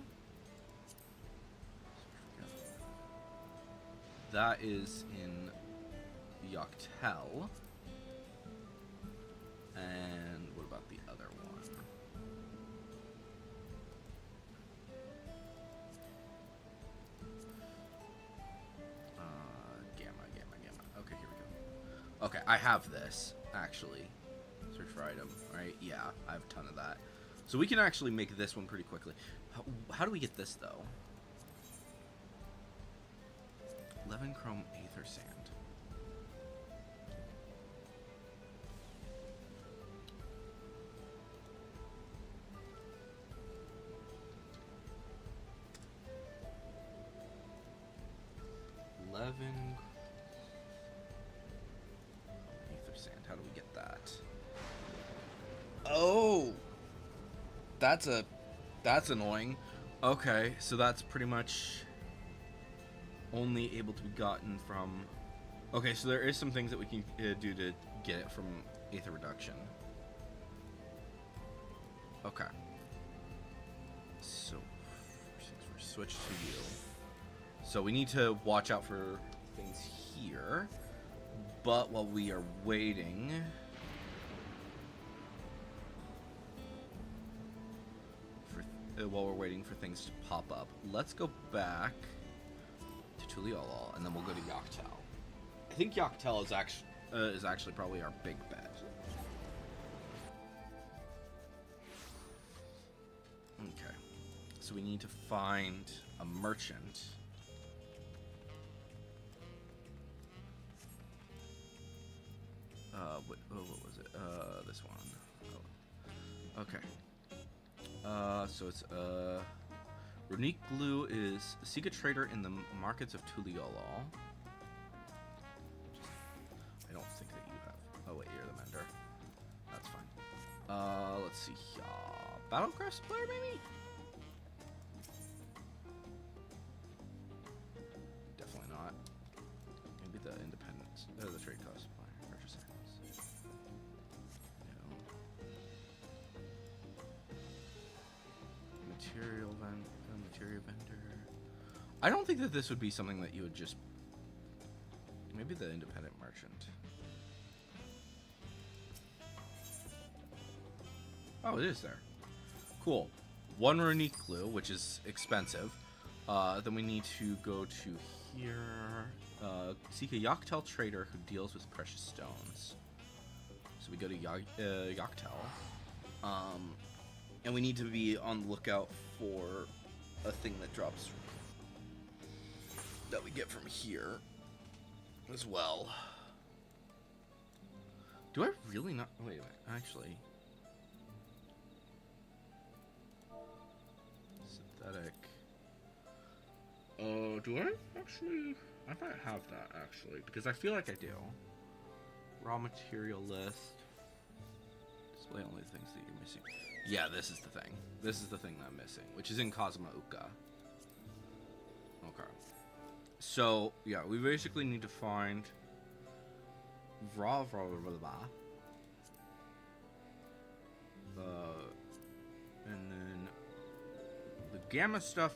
That is in Yoctel. And what about the other one? Gamma. Okay, here we go. Okay, I have this, actually. Search for item, right? Yeah, I have a ton of that. So we can actually make this one pretty quickly. How do we get this, though? 11 chrome aether sand. Aether sand. How do we get that? Oh, that's annoying. Okay, so that's pretty much only able to be gotten from... Okay, so there is some things that we can do to get it from aether reduction. Okay. So, switch to you. So we need to watch out for things here. But while we are waiting... While we're waiting for things to pop up, let's go back to Tuliolol, and then we'll go to Yoctel. I think Yoctel is actually probably our big bet. Okay, so we need to find a merchant. What was it? This one. Oh. Okay. So it's, Runique Glue is seek a trader in the markets of Tuliolol. I don't think that you have. Oh wait, you're the mender. That's fine. Let's see. Battlecrest player, maybe? Definitely not. Maybe the independence. The trade cost supplier. Purchase items. No. Material vendor. I don't think that this would be something that you would just... Maybe the independent merchant. Oh, it is there. Cool. One Runique Glue, which is expensive. Then we need to go to here. Seek a Yoctel trader who deals with precious stones. So we go to Yoctel. And we need to be on the lookout for a thing that drops that we get from here as well. Do I really not? Wait a minute, actually. Synthetic. Oh, do I actually? I might have that actually because I feel like I do. Raw material list. Display only things that you're missing. Yeah, this is the thing. This is the thing that I'm missing, which is in Cosmouka. Okay. So, yeah, we basically need to find and then the gamma stuff.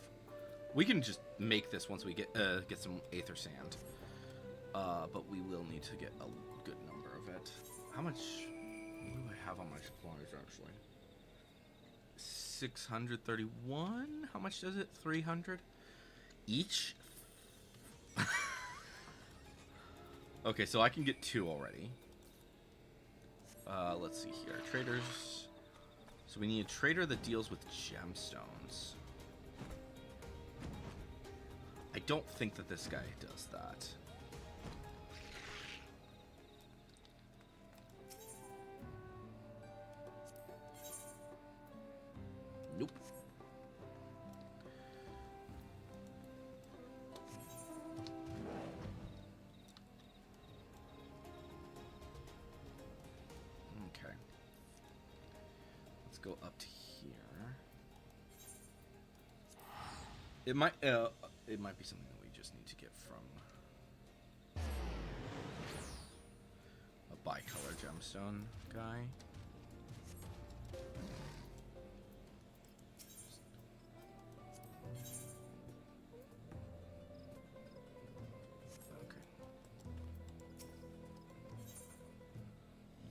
We can just make this once we get some aether sand. But we will need to get a good number of it. How much? What do I have on my supplies actually? 631. How much does it? 300 each. Okay, so I can get 2 already. Let's see here. Traders. So we need a trader that deals with gemstones. I don't think that this guy does that. Nope. Okay. Let's go up to here. It might be something that we just need to get from a bicolor gemstone guy. Okay.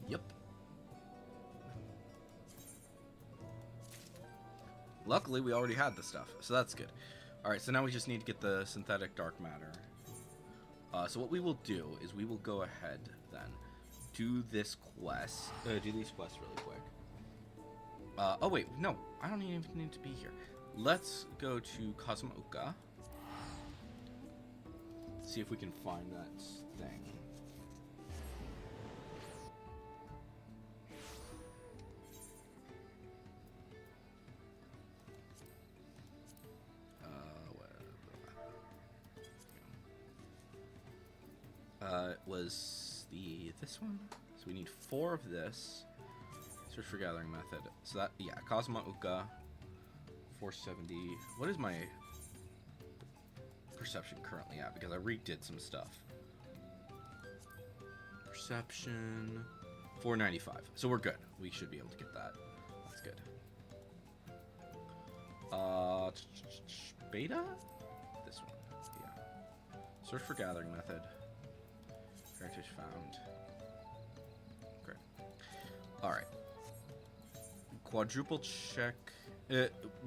Yep. Luckily, we already had the stuff, so that's good. Alright, so now we just need to get the synthetic dark matter. So what we will do is we will go ahead then, do this quest, do these quests really quick. Oh wait, no, I don't even need to be here. Let's go to Cosmouka. See if we can find that thing. It was this one. So we need 4 of this. Search for gathering method. So that, yeah, Cosmouka 470. What is my perception currently at? Because I redid some stuff. Perception 495. So we're good. We should be able to get that. That's good. Beta? This one. Yeah. Search for gathering method. Heritage found. Great. Alright. Quadruple check.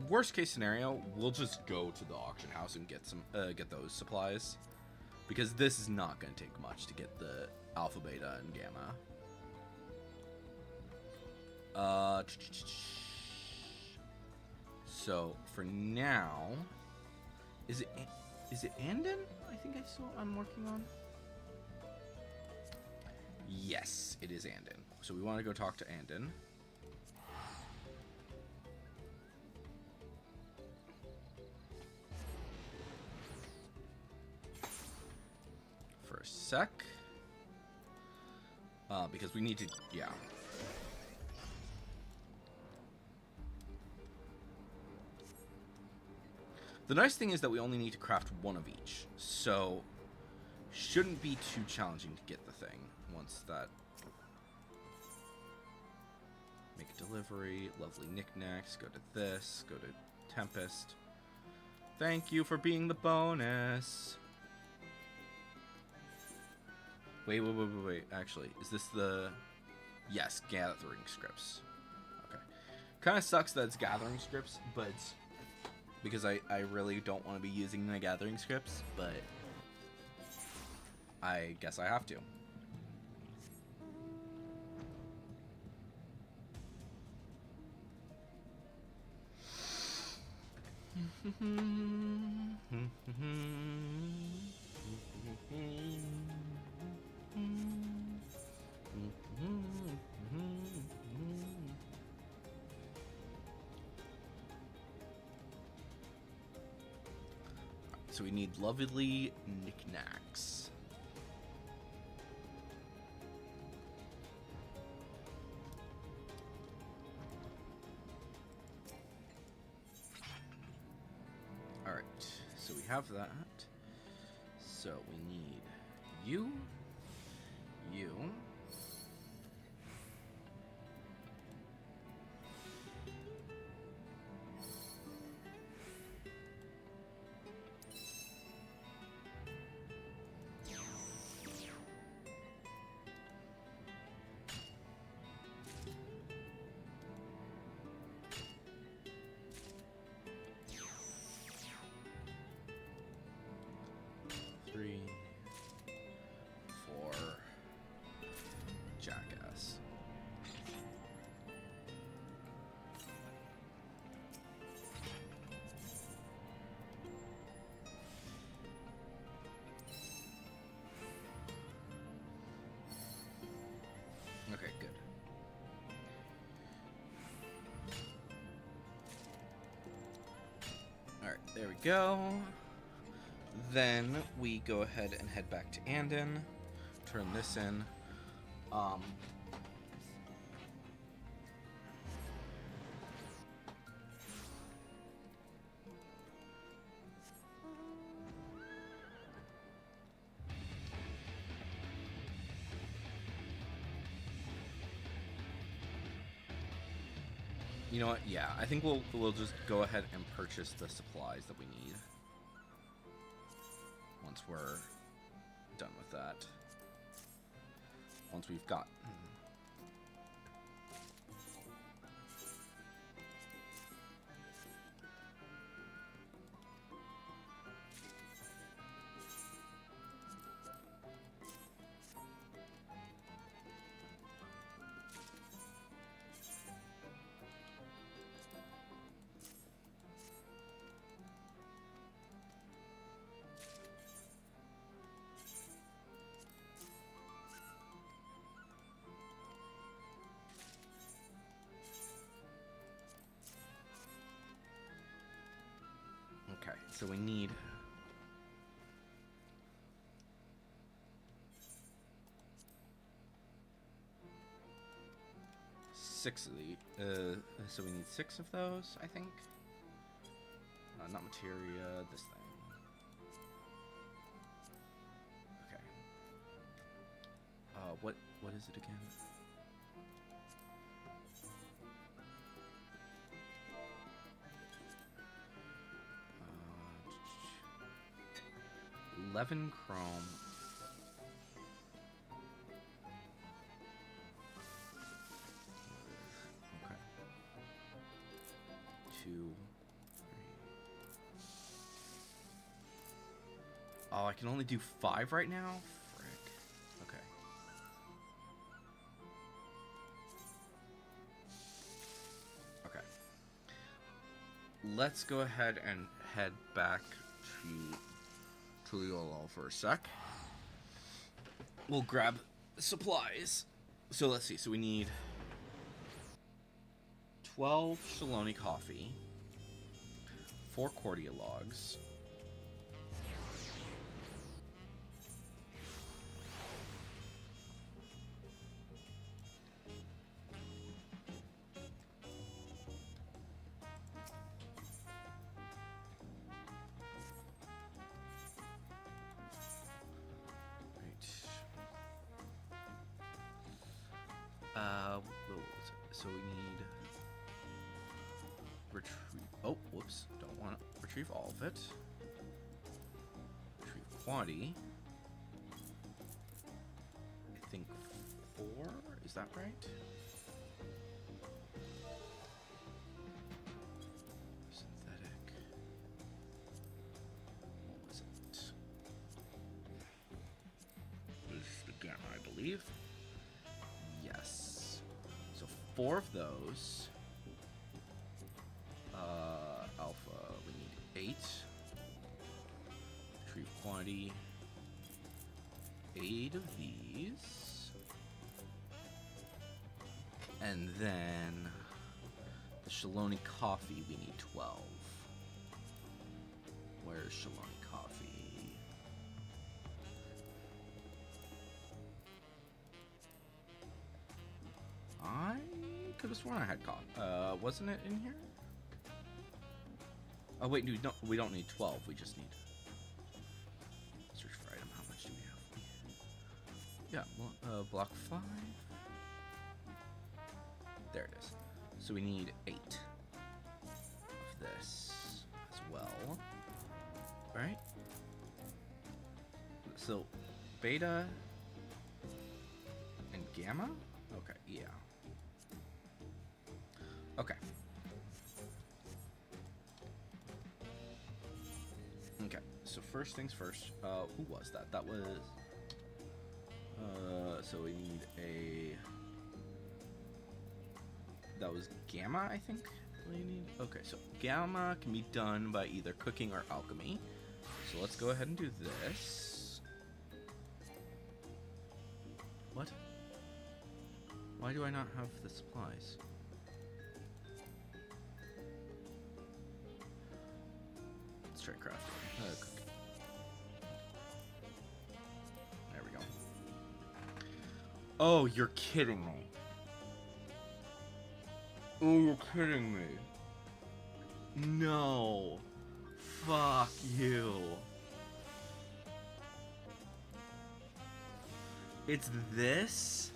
Worst case scenario, we'll just go to the auction house and get some get those supplies. Because this is not going to take much to get the alpha, beta, and gamma. So for now, is it Andon? I think I'm working on. Yes, it is Andon. So we want to go talk to Andon. For a sec. Because we need to, yeah. The nice thing is that we only need to craft 1 of each. So, shouldn't be too challenging to get the thing. Once that, make a delivery, lovely knickknacks, go to this, go to Tempest. Thank you for being the bonus. Wait, actually, is this the, yes, gathering scripts. Okay. Kind of sucks that it's gathering scripts, but, because I really don't want to be using the gathering scripts, but I guess I have to. So we need lovely knickknacks. Alright, so we have that. So we need you. There we go. Then we go ahead and head back to Andon. Turn this in. You know what? Yeah, I think we'll just go ahead and purchase the supplies that we need once we're done with that. Once we've got. Okay, so we need. Six of the. So we need 6 of those, I think. Not materia. This thing. Okay. What is it again? Eleven chrome. Okay. 2, 3. Oh, I can only do 5 right now? Frick. Okay. Okay. Let's go ahead and head back to Tuliolol for a sec. We'll grab supplies. So let's see. So we need 12 Shaloni coffee, 4 Cordia logs, what was it? So we need retrieve. Oh, whoops! Don't want to retrieve all of it. Retrieve quantity. I think 4. Is that right? Synthetic. What was it? This again, I believe. 4 of those. Alpha, we need 8. Retrieve quantity. 8 of these. And then the Shaloni coffee, we need 12. Where's Shaloni coffee? I could have sworn I had coffee. Wasn't it in here? Oh wait, no, we don't need 12. We just need. Search for item. How much do we have? Yeah, block 5. There it is. So we need 8 of this as well. Right? So beta and gamma? Okay, yeah. Okay. Okay, so first things first. Who was that? That was... so we need a... That was gamma, I think? We need... Okay, so gamma can be done by either cooking or alchemy. So let's go ahead and do this. What? Why do I not have the supplies? let's try crafting. There we go. Oh, you're kidding me. Oh, you're kidding me. No. Fuck you. It's this?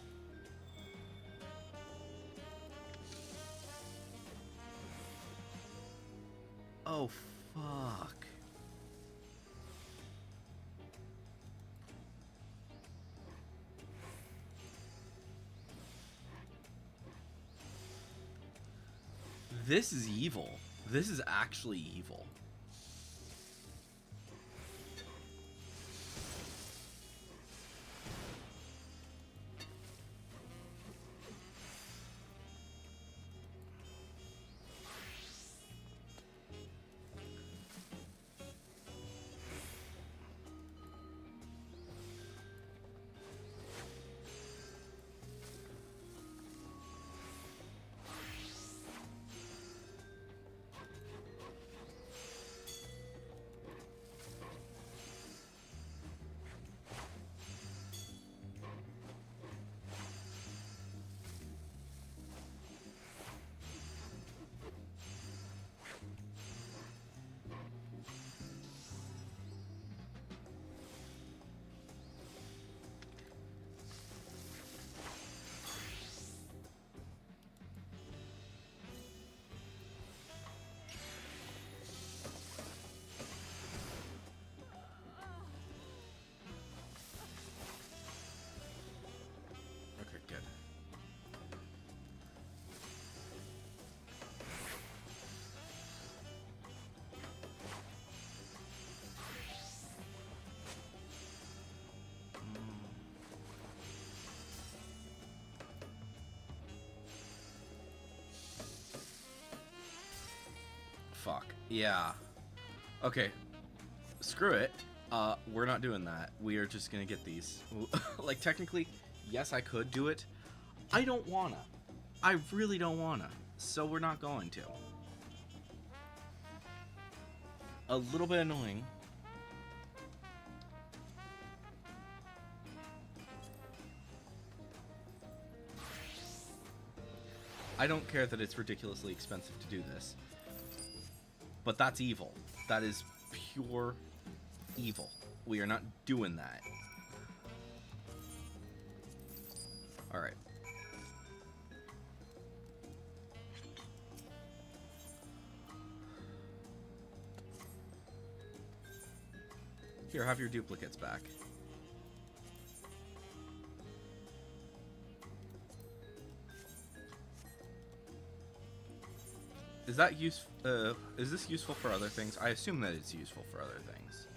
Oh, fuck. This is evil. This is actually evil. Okay, good. Fuck. Yeah. Okay. Screw it. We're not doing that. We are just gonna get these. Like, technically, yes, I could do it. I don't wanna. I really don't wanna. So we're not going to. A little bit annoying. I don't care that it's ridiculously expensive to do this. But that's evil. That is pure evil. We are not doing that. Alright. Here, have your duplicates back. Is that is this useful for other things? I assume that it's useful for other things.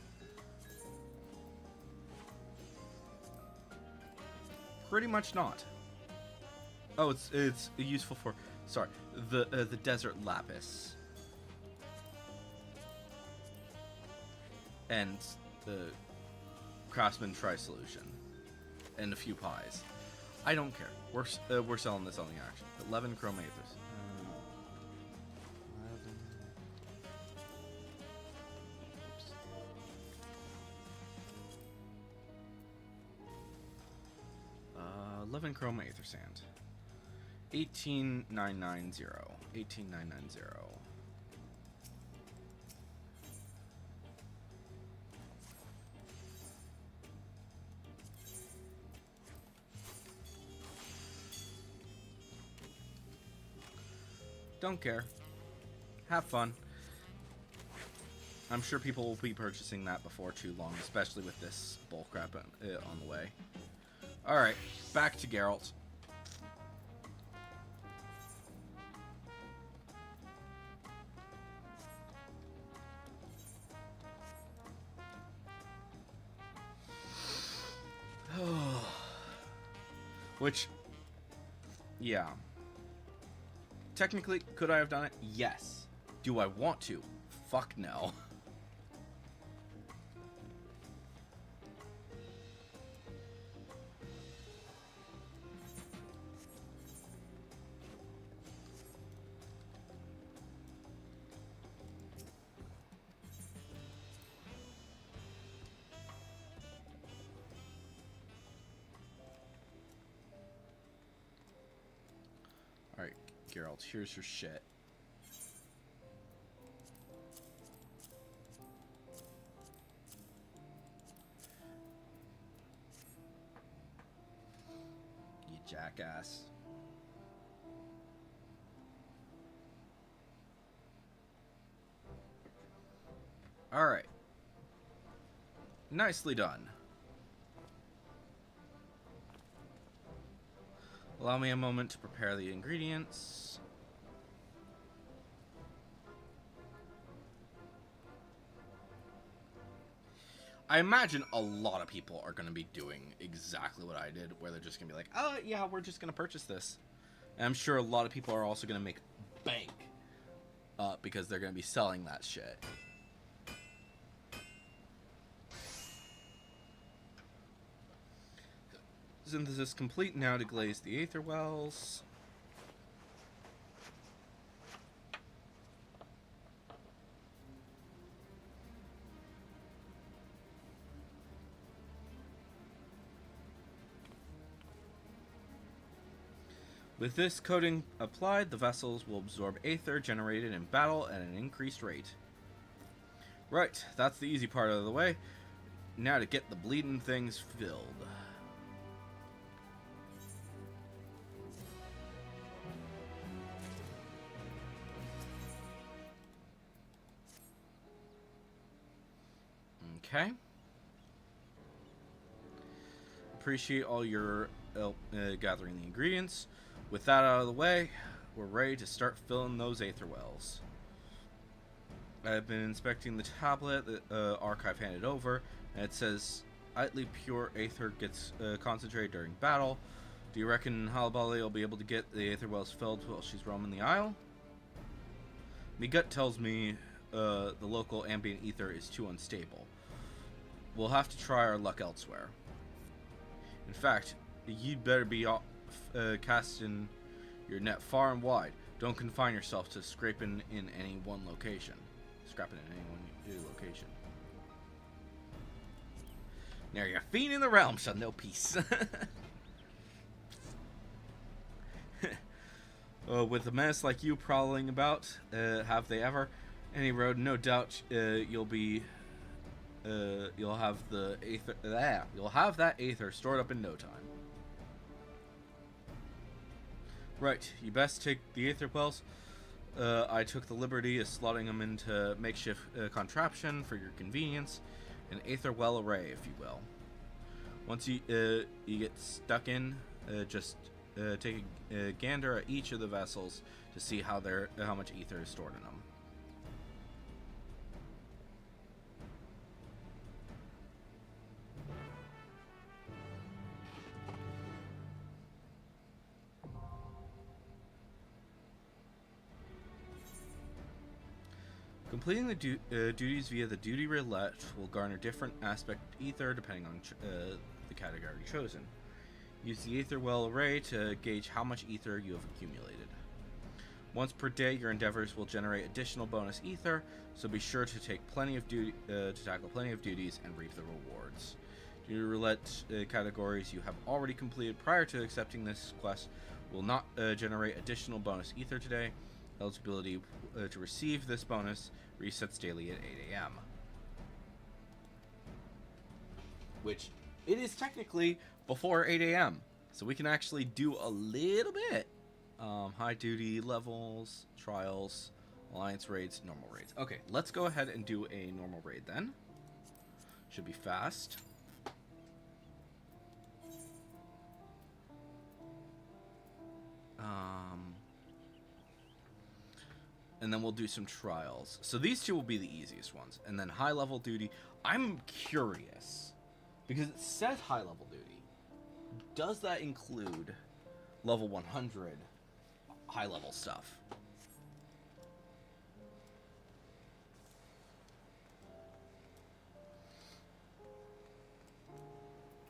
Pretty much not. Oh, it's useful for, sorry, the desert lapis. And the craftsman tri-solution. And a few pies. I don't care. We're selling this on the action. 11 chrome aethers. Oops. 11 chrome aether sand. 18990. 18990. Don't care. Have fun. I'm sure people will be purchasing that before too long, especially with this bullcrap on the way. Alright, back to Geralt. Which, yeah. Technically, could I have done it? Yes. Do I want to? Fuck no. Geralt, here's your shit. You jackass. Alright. Nicely done. Allow me a moment to prepare the ingredients. I imagine a lot of people are going to be doing exactly what I did, where they're just going to be like, oh, yeah, we're just going to purchase this. And I'm sure a lot of people are also going to make bank because they're going to be selling that shit. Synthesis complete. Now to glaze the aether wells. With this coating applied, the vessels will absorb aether generated in battle at an increased rate. Right, that's the easy part out of the way. Now to get the bleeding things filled. Okay. Appreciate all your help gathering the ingredients. With that out of the way, we're ready to start filling those aether wells. I've been inspecting the tablet that Archive handed over, and it says, "Idly pure aether gets concentrated during battle. Do you reckon Halabali will be able to get the aether wells filled while she's roaming the Isle?" My gut tells me the local ambient ether is too unstable. We'll have to try our luck elsewhere. In fact, you'd better be casting your net far and wide. Don't confine yourself to scraping in any one location. Now your feet in the realm shall know peace. With a menace like you prowling about, have they ever? Any road, no doubt you'll have the aether. You'll have that aether stored up in no time. Right, you best take the aether wells. I took the liberty of slotting them into makeshift contraption for your convenience, an aether well array, if you will. Once you get stuck in, just take a gander at each of the vessels to see how much ether is stored in them. Completing the duties via the duty roulette will garner different aspect ether depending on the category chosen. Use the aether well array to gauge how much ether you have accumulated. Once per day, your endeavors will generate additional bonus ether, so be sure to take plenty of tackle plenty of duties and reap the rewards. Duty roulette categories you have already completed prior to accepting this quest will not generate additional bonus ether today. Eligibility to receive this bonus resets daily at 8 a.m. Which, it is technically before 8 a.m. So we can actually do a little bit. High duty levels, trials, alliance raids, normal raids. Okay, let's go ahead and do a normal raid then. Should be fast. And then we'll do some trials. So these two will be the easiest ones. And then high level duty. I'm curious, because it says high level duty. Does that include level 100 high level stuff?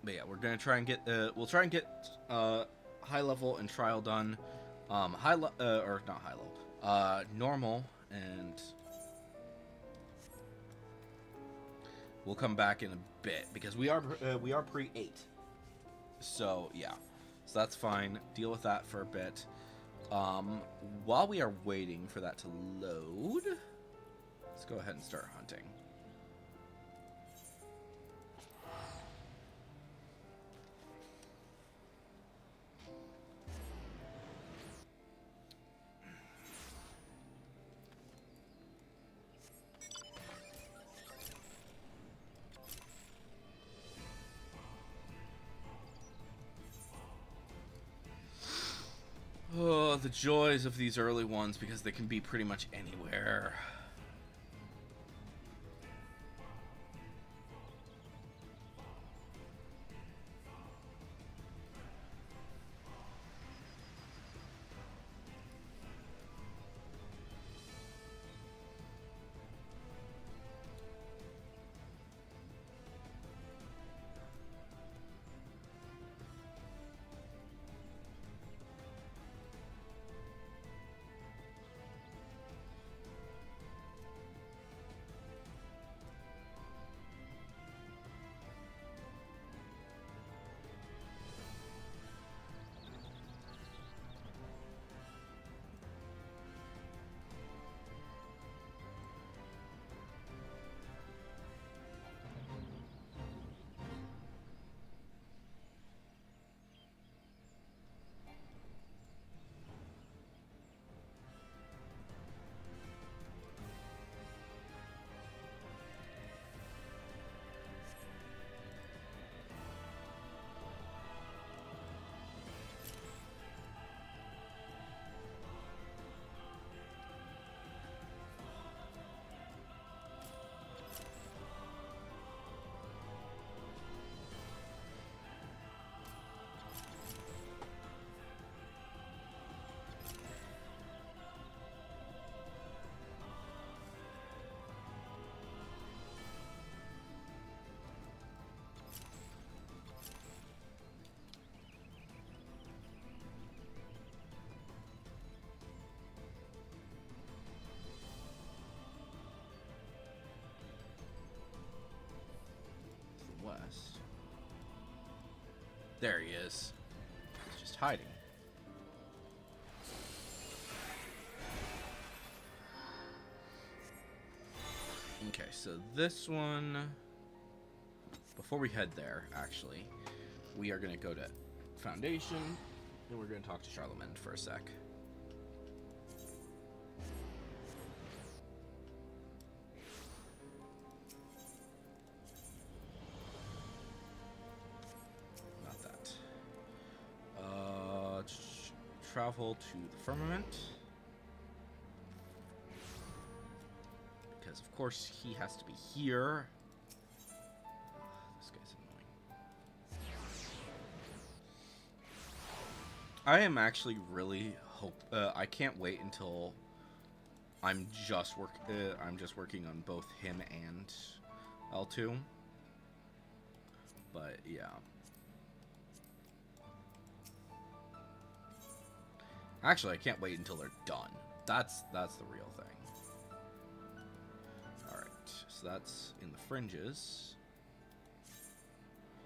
But yeah, we're gonna try and get we'll try and get high level and trial done. Or not high level. Normal, and we'll come back in a bit because we are pre-8. So yeah, so that's fine. Deal with that for a bit. Um, while we are waiting for that to load, let's go ahead and start hunting. Oh, the joys of these early ones, because they can be pretty much anywhere. West. There he is. He's just hiding. Okay, so this one... Before we head there, actually, we are going to go to Foundation, and we're going to talk to Charlemagne for a sec. Travel to the Firmament, because of course he has to be here. This guy's annoying. I am actually really I can't wait until I'm just working on both him and L2. But yeah. Actually, I can't wait until they're done. That's the real thing. Alright, so that's in the fringes.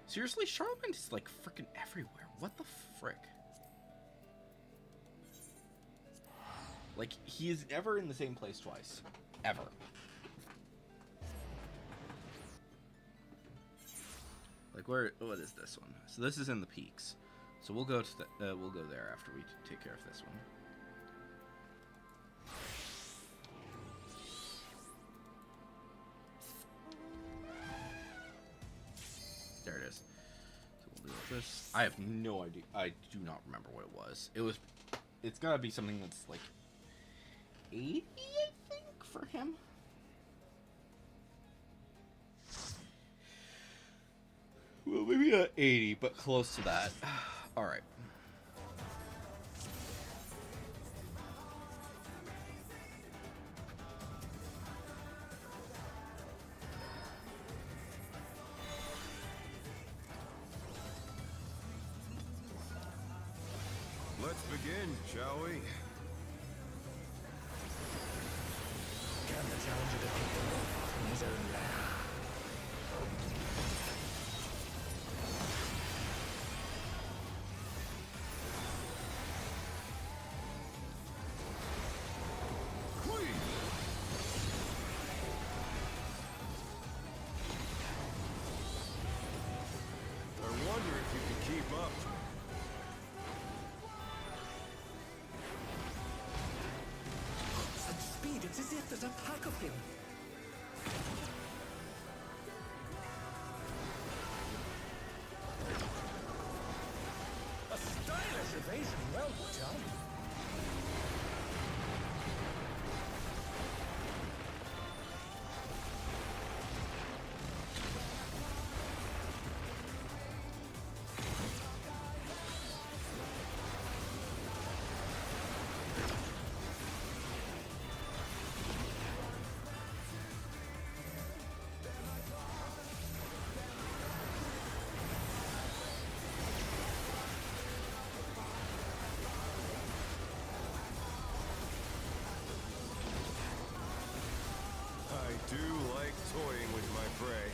Seriously, Charlemagne is like freaking everywhere. What the frick? Like, he is never in the same place twice. Ever. Like, what is this one? So this is in the peaks. So we'll go to we'll go there after we take care of this one. There it is. So we'll do this. I have no idea. I do not remember what it was. It's gotta be something that's like 80, I think, for him. Well, maybe not 80, but close to that. All right. Let's begin, shall we? Can the challenge of the people in his own land? There's a pack of him. A stylish evasion, well done. I do like toying with my prey.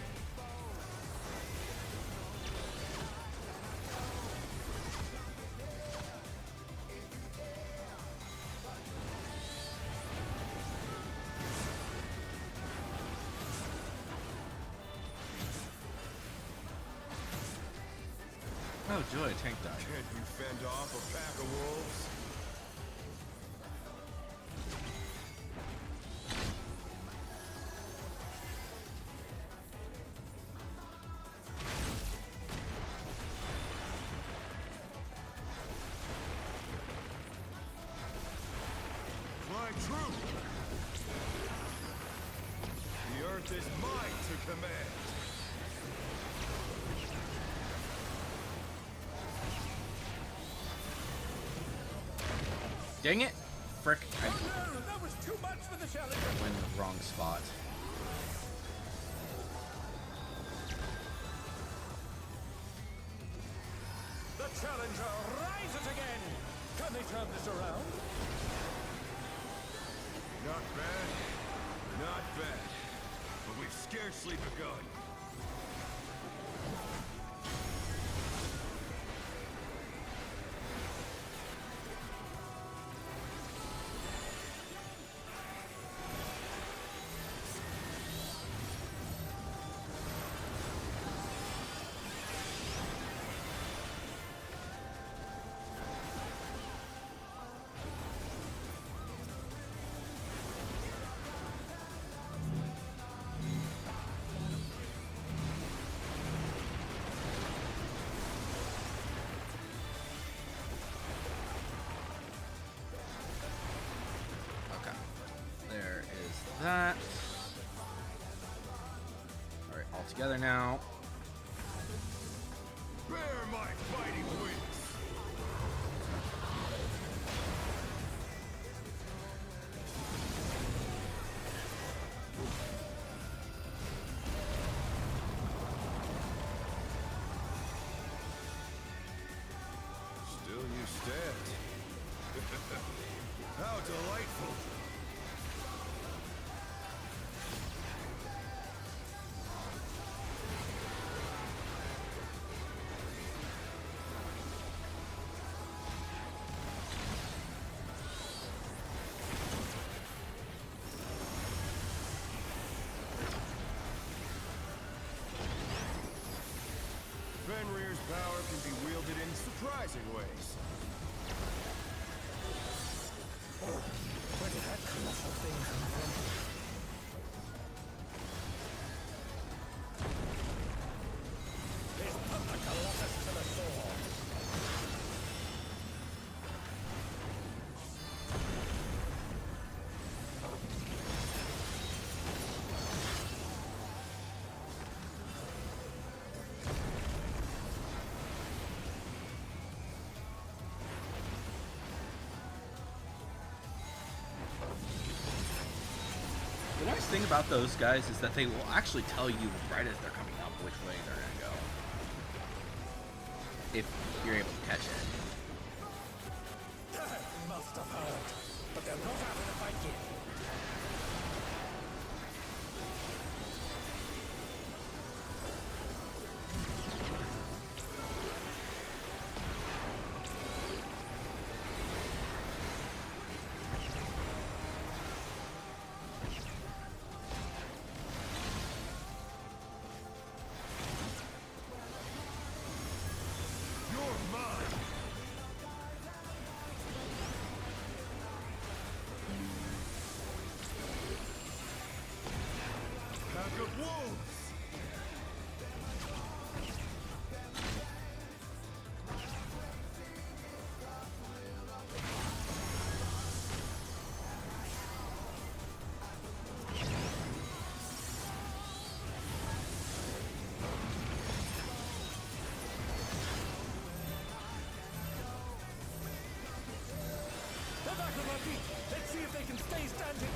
Oh, joy, tank died. Can't you fend off a pack of wolves? My troop! The earth is mine to command! Dang it! Frick, I Oh no, that was too much for the challenger. went in the wrong spot. The challenger rises again. Can they turn this around? Not bad. Not bad. But we've scarcely begun. Okay. There is that. Alright, all together now. Bear my fighting wings! Still you stand. How delightful! Fenrir's power can be wielded in surprising ways. Where did that colossal thing come from? He's put the Colossus to the sword. The nice thing about those guys is that they will actually tell you right as they're coming up which way they're gonna go. If you're able to catch it. Must have hurt. But they're not out of the fight yet. You're mine! of wolves! They're back on their feet. Let's see if they can stay standing.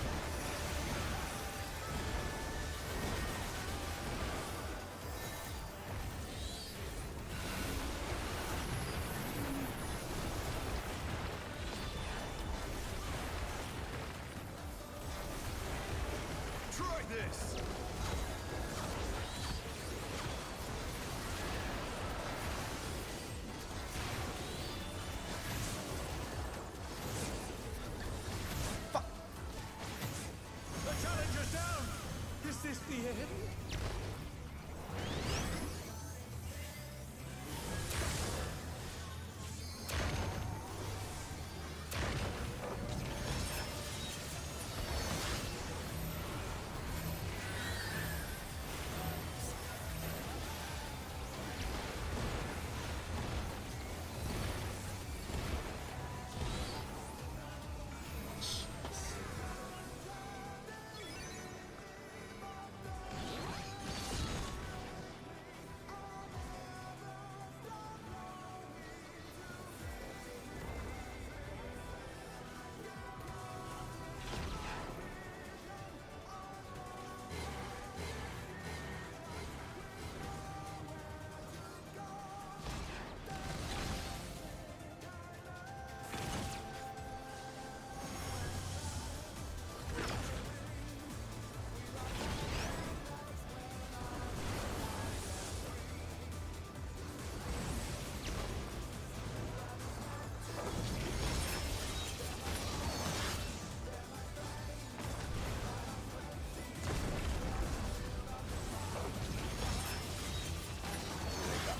Try this! The challenger's down! Is this the end?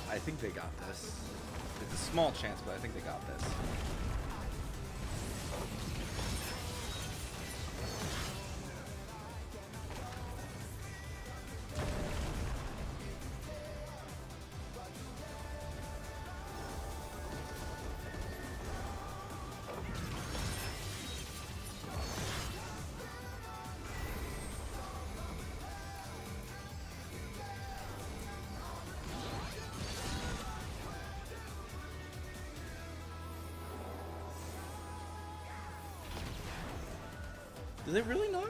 I think they got this. It's a small chance, but I think they got this. Did they really not?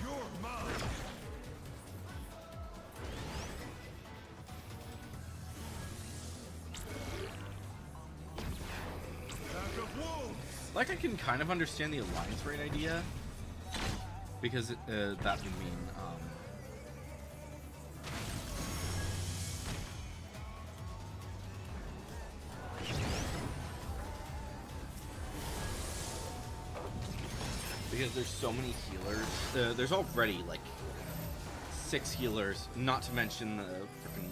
You're mine! Pack of wolves! Like, I can kind of understand the alliance raid idea, because that would mean, because there's so many healers. There's already, like, 6 healers, not to mention the freaking...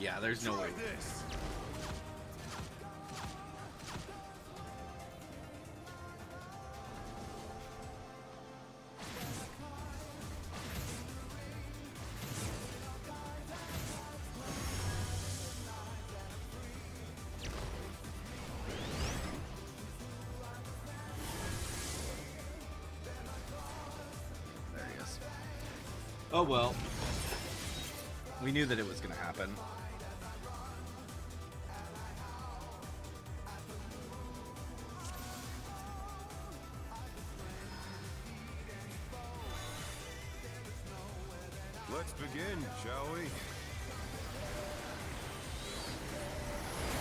Yeah, there's no Try way. this! There he is. Oh well. We knew that it was gonna happen. Let's begin, shall we? Can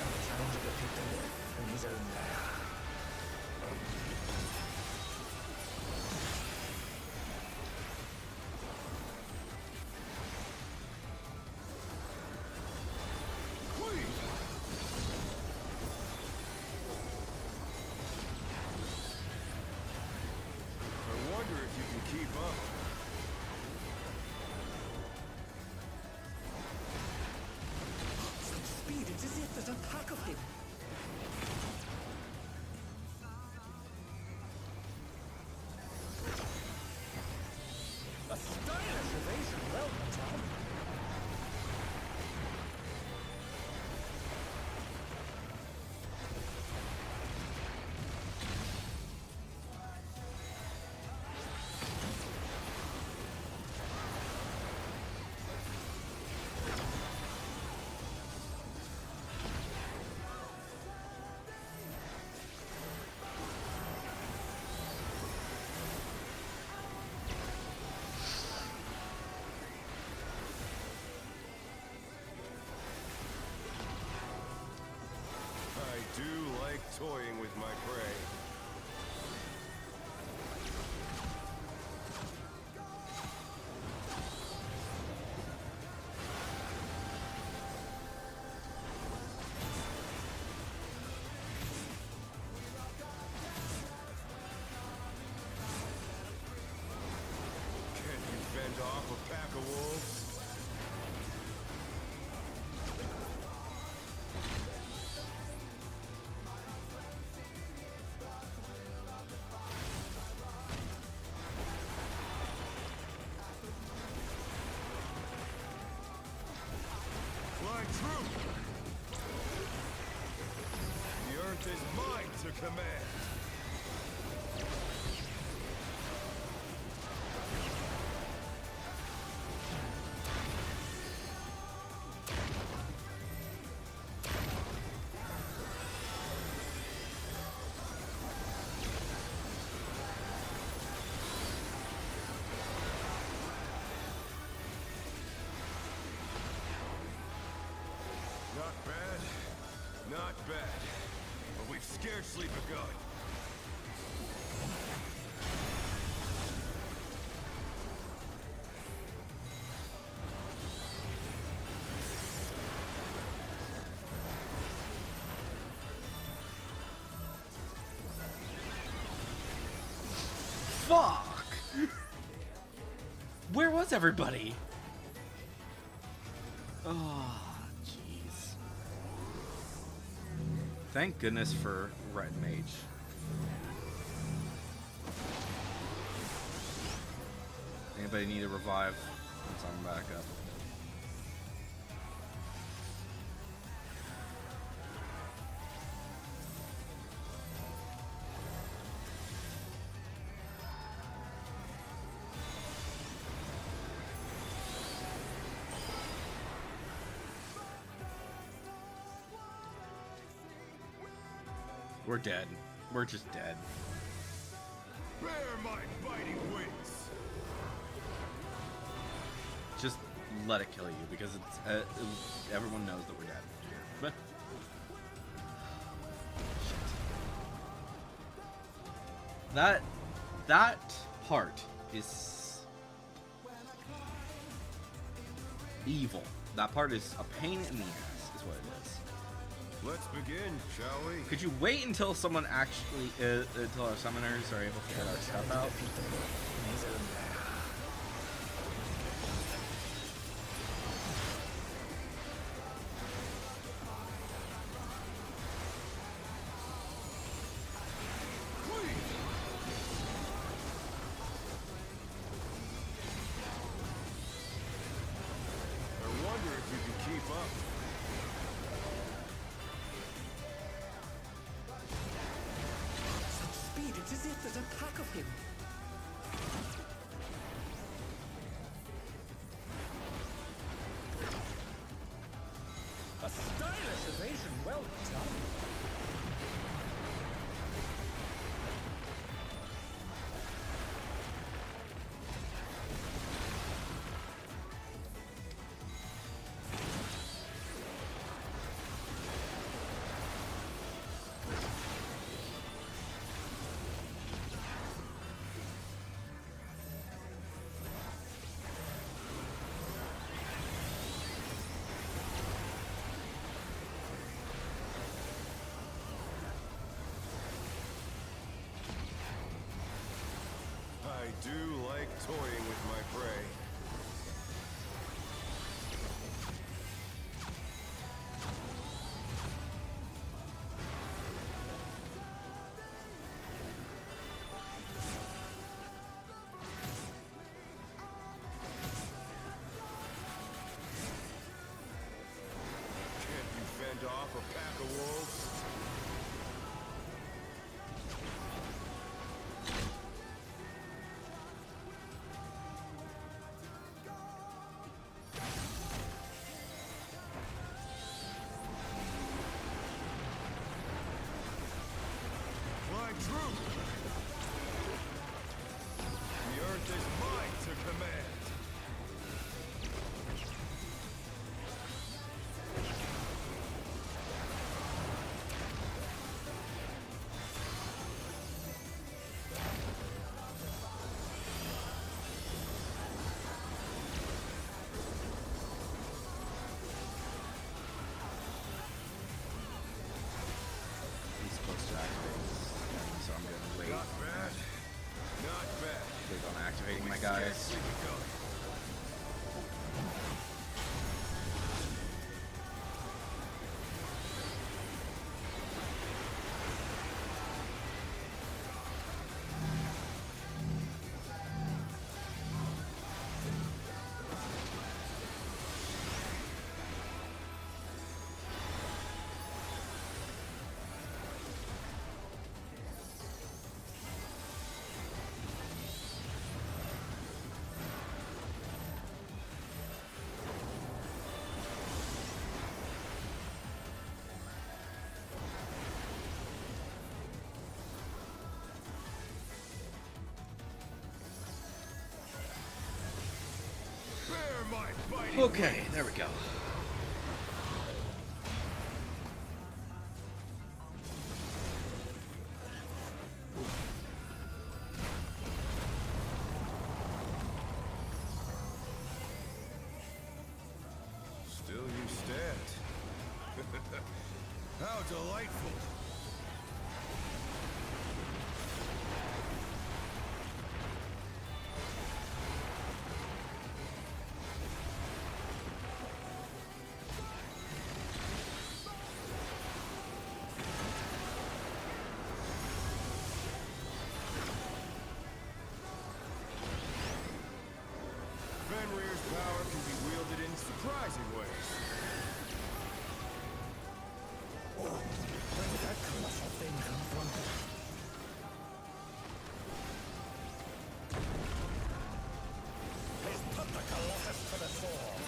the challenger defeat the wolf in his own lair? toying with my prey. Can you fend off a pack of wolves? Fly true! The earth is mine to command! Not bad, not bad. But we've scarcely begun. Fuck! Where was everybody? Oh, jeez. Thank goodness for Red Mage. Anybody need a revive once I'm back up? We're dead. We're just dead. Bear my biting wings! Just let it kill you because it's everyone knows that we're dead here. But shit. That part is evil. That part is a pain in the ass, is what it is. Let's begin, shall we? Could you wait until someone actually, until our summoners are able to get our stuff out? Defeat the wolf in his own lair. I wonder if you can keep up. Such speed, it's as if there's a pack of him. A stylish evasion, well done. I do like toying with my prey. Can't you fend off a pack of wolves? Fly true! The earth is mine to command! Let's sleep it going. Bear my fighting. Okay, there we go. Still you stand. How delightful. Fenrir's power can be wielded in surprising ways. Where did that colossal thing come from? He's put the Colossus to the sword.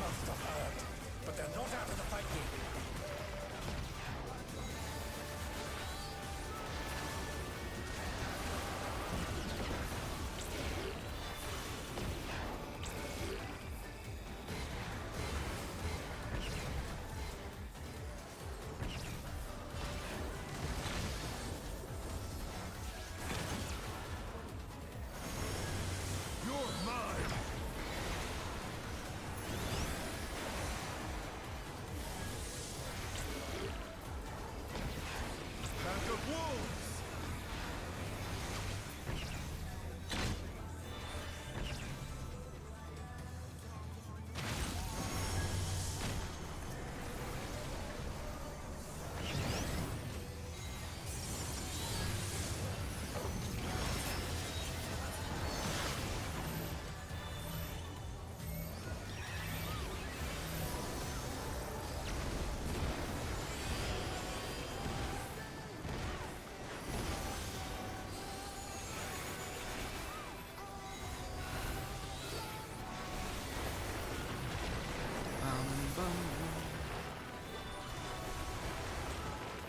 Must have hurt, but they're not out of the fight yet. You're mine. Pack of wolves.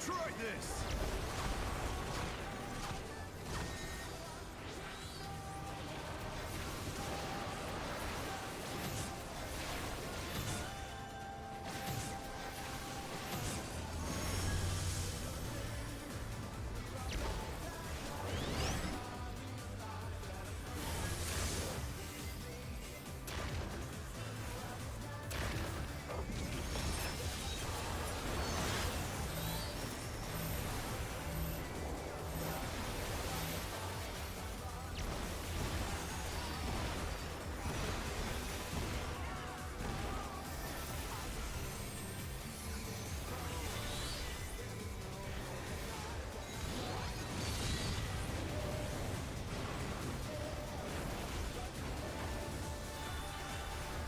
Try this.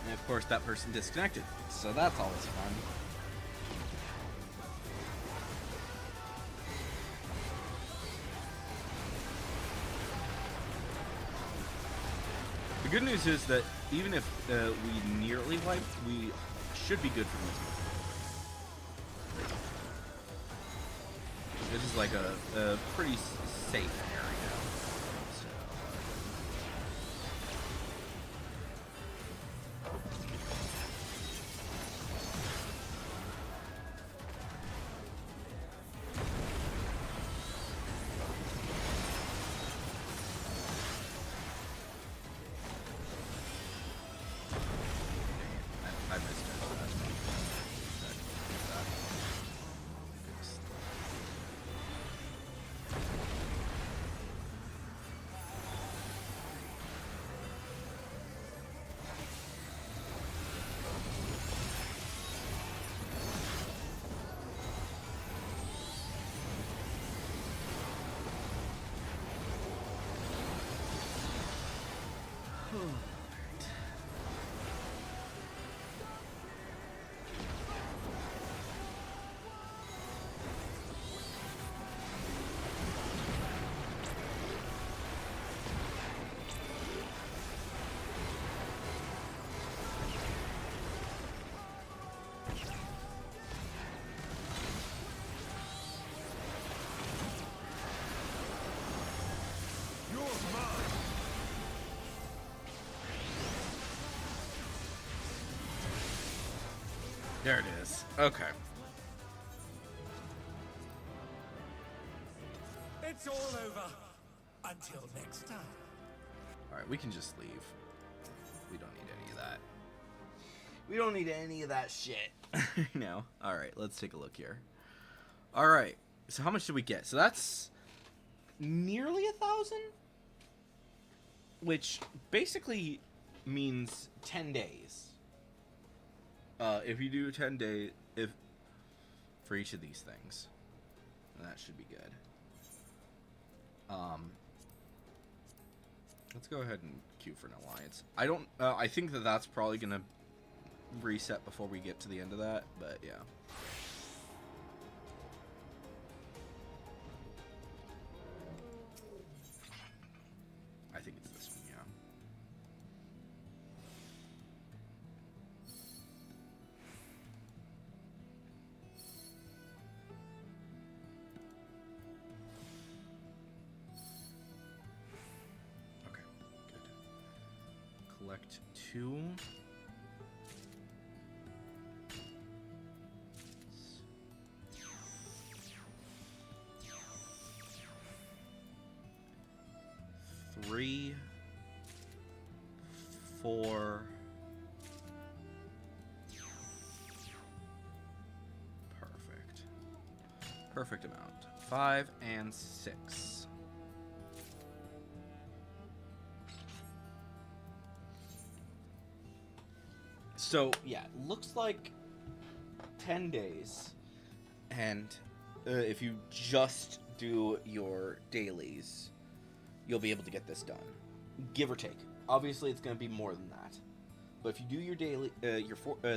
And of course, that person disconnected, so that's always fun. The good news is that even if we nearly wiped, we should be good for this. This is like a pretty safe area. There it is. Okay. It's all over. Until next time. Alright, we can just leave. We don't need any of that. We don't need any of that shit. No. Alright, let's take a look here. Alright, so how much did we get? So that's nearly 1,000? Which basically means 10 days. If you do 10 days, for each of these things, that should be good. Let's go ahead and queue for an alliance. I think that that's probably gonna reset before we get to the end of that, but yeah. I think it's this one, yeah. Okay, good. Collect 2. Three, 4. Perfect. Perfect amount. 5 and 6. So, yeah, looks like 10 days. And if you just do your dailies, you'll be able to get this done, give or take. Obviously, it's going to be more than that. But if you do your daily,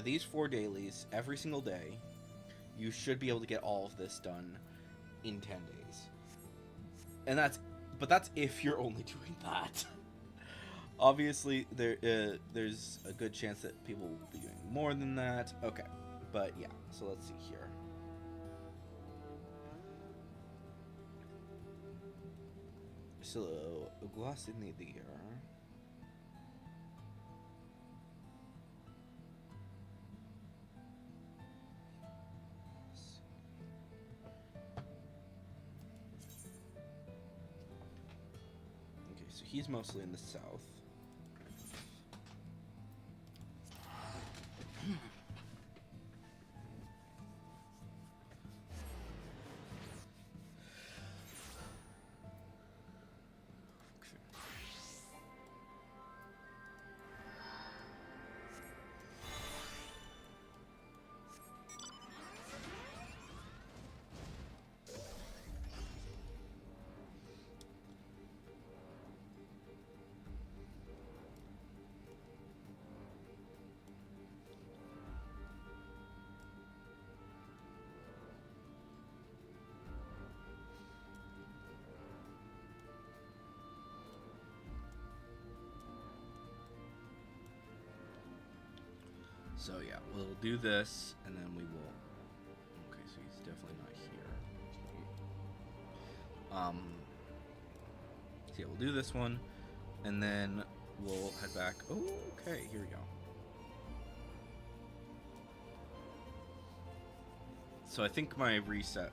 these 4 dailies every single day, you should be able to get all of this done in 10 days. And that's if you're only doing that. Obviously, there's a good chance that people will be doing more than that. Okay, but yeah. So let's see here. So, glass in the air. Okay, so he's mostly in the south. So yeah, we'll do this, and then we will... Okay, so he's definitely not here. So yeah, we'll do this one, and then we'll head back. Oh, okay, here we go. So I think my reset...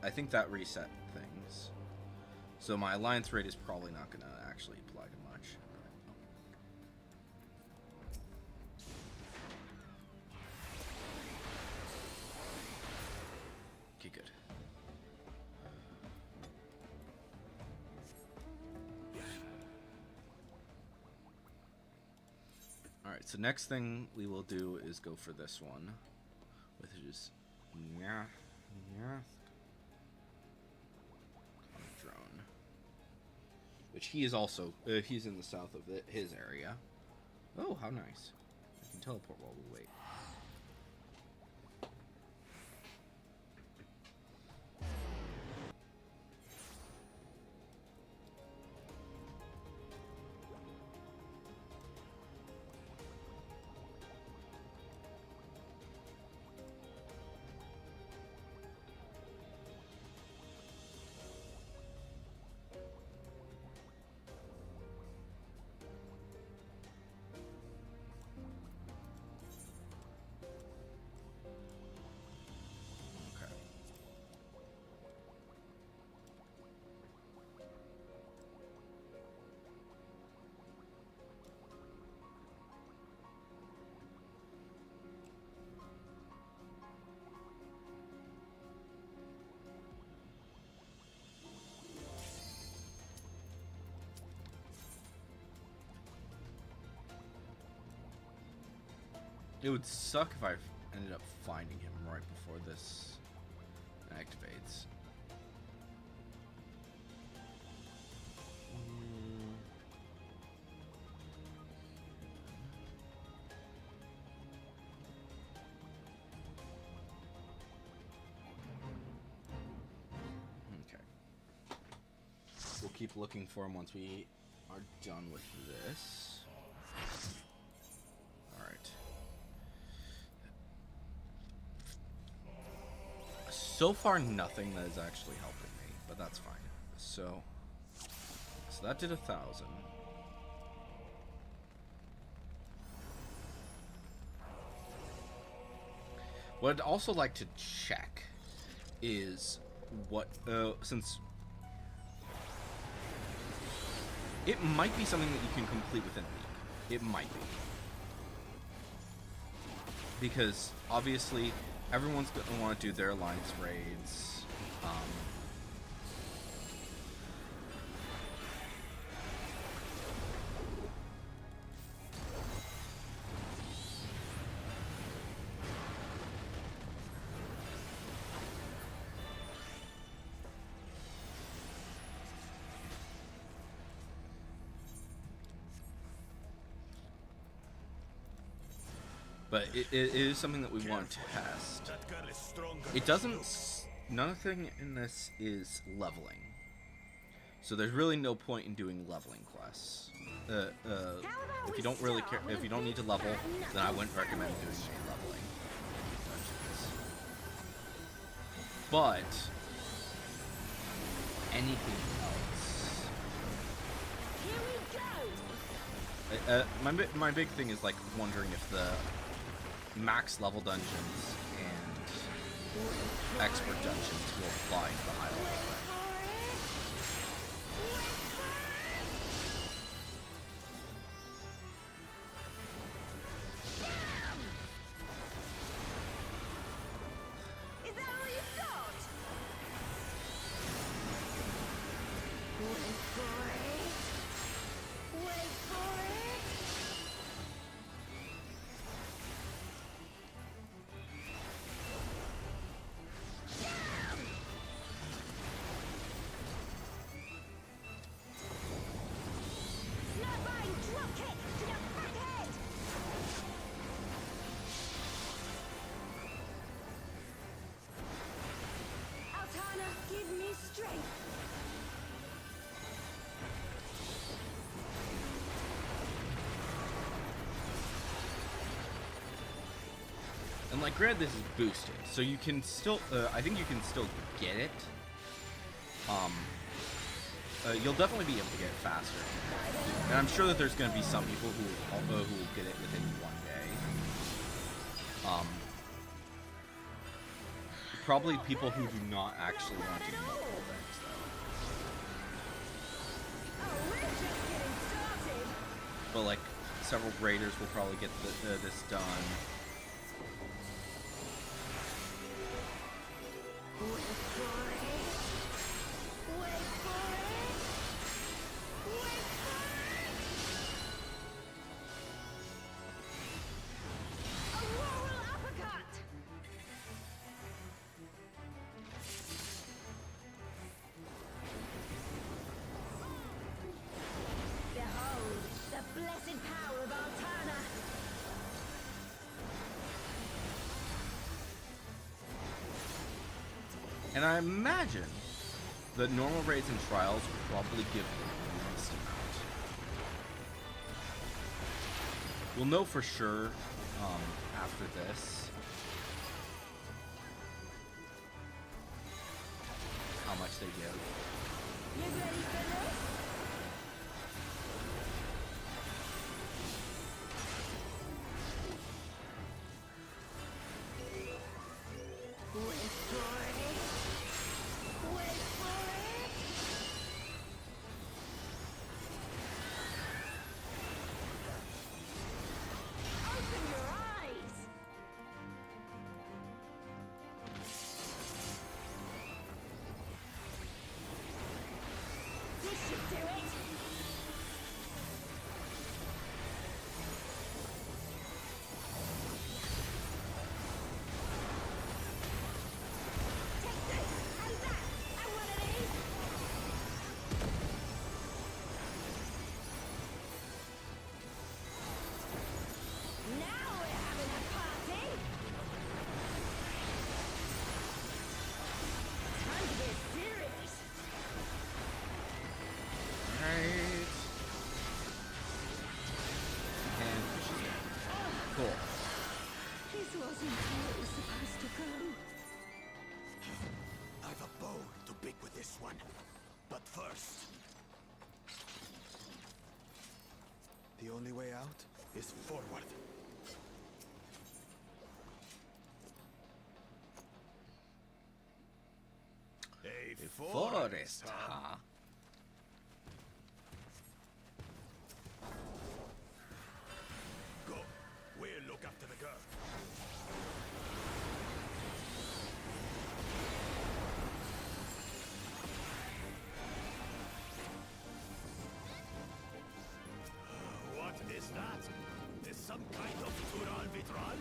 I think that reset things. So my alliance rate is probably not going to actually apply to much. Okay, good. Alright, so next thing we will do is go for this one, which is drone. Which he is also, he's in the south of his area. Oh, how nice. I can teleport while we wait. It would suck if I ended up finding him right before this activates. Okay. We'll keep looking for him once we are done with this. Alright. So far, nothing that is actually helping me, but that's fine. So that did 1,000. What I'd also like to check is what, since it might be something that you can complete within a week. It might be. Because, obviously, everyone's going to want to do their alliance raids. But it is something that we want to test. That girl is stronger. It doesn't. Nothing in this is leveling, so there's really no point in doing leveling quests. If you don't really care, if you don't need to level, then I wouldn't recommend doing any leveling dungeons. But anything else? Here we go. My big thing is like wondering if the max level dungeons and expert dungeons will apply to the high level thing. Is that all you've got? Wait for it. Wait for it. Snapvine drop kick to the back head. Altana, give me strength. And like, granted, this is boosted, so you can still, I think you can still get it. You'll definitely be able to get it faster. And I'm sure that there's going to be some people who will get it within one day. Probably people who do not actually want to do multiple things, though. Oh, we're just getting started. But like, several raiders will probably get this done. Wait for it. Wait for it. Wait for it. Auroral uppercut. Behold the blessed power of Altana. And I imagine that normal raids and trials will probably give the least amount. We'll know for sure after this how much they give. You ready for this? Wait for it. Wait for it. Open your eyes. This should do big with this one. But first... The only way out is forward. A Forest, huh? Go. We'll look after the girl. What is that? Is some kind of Tural Vitral?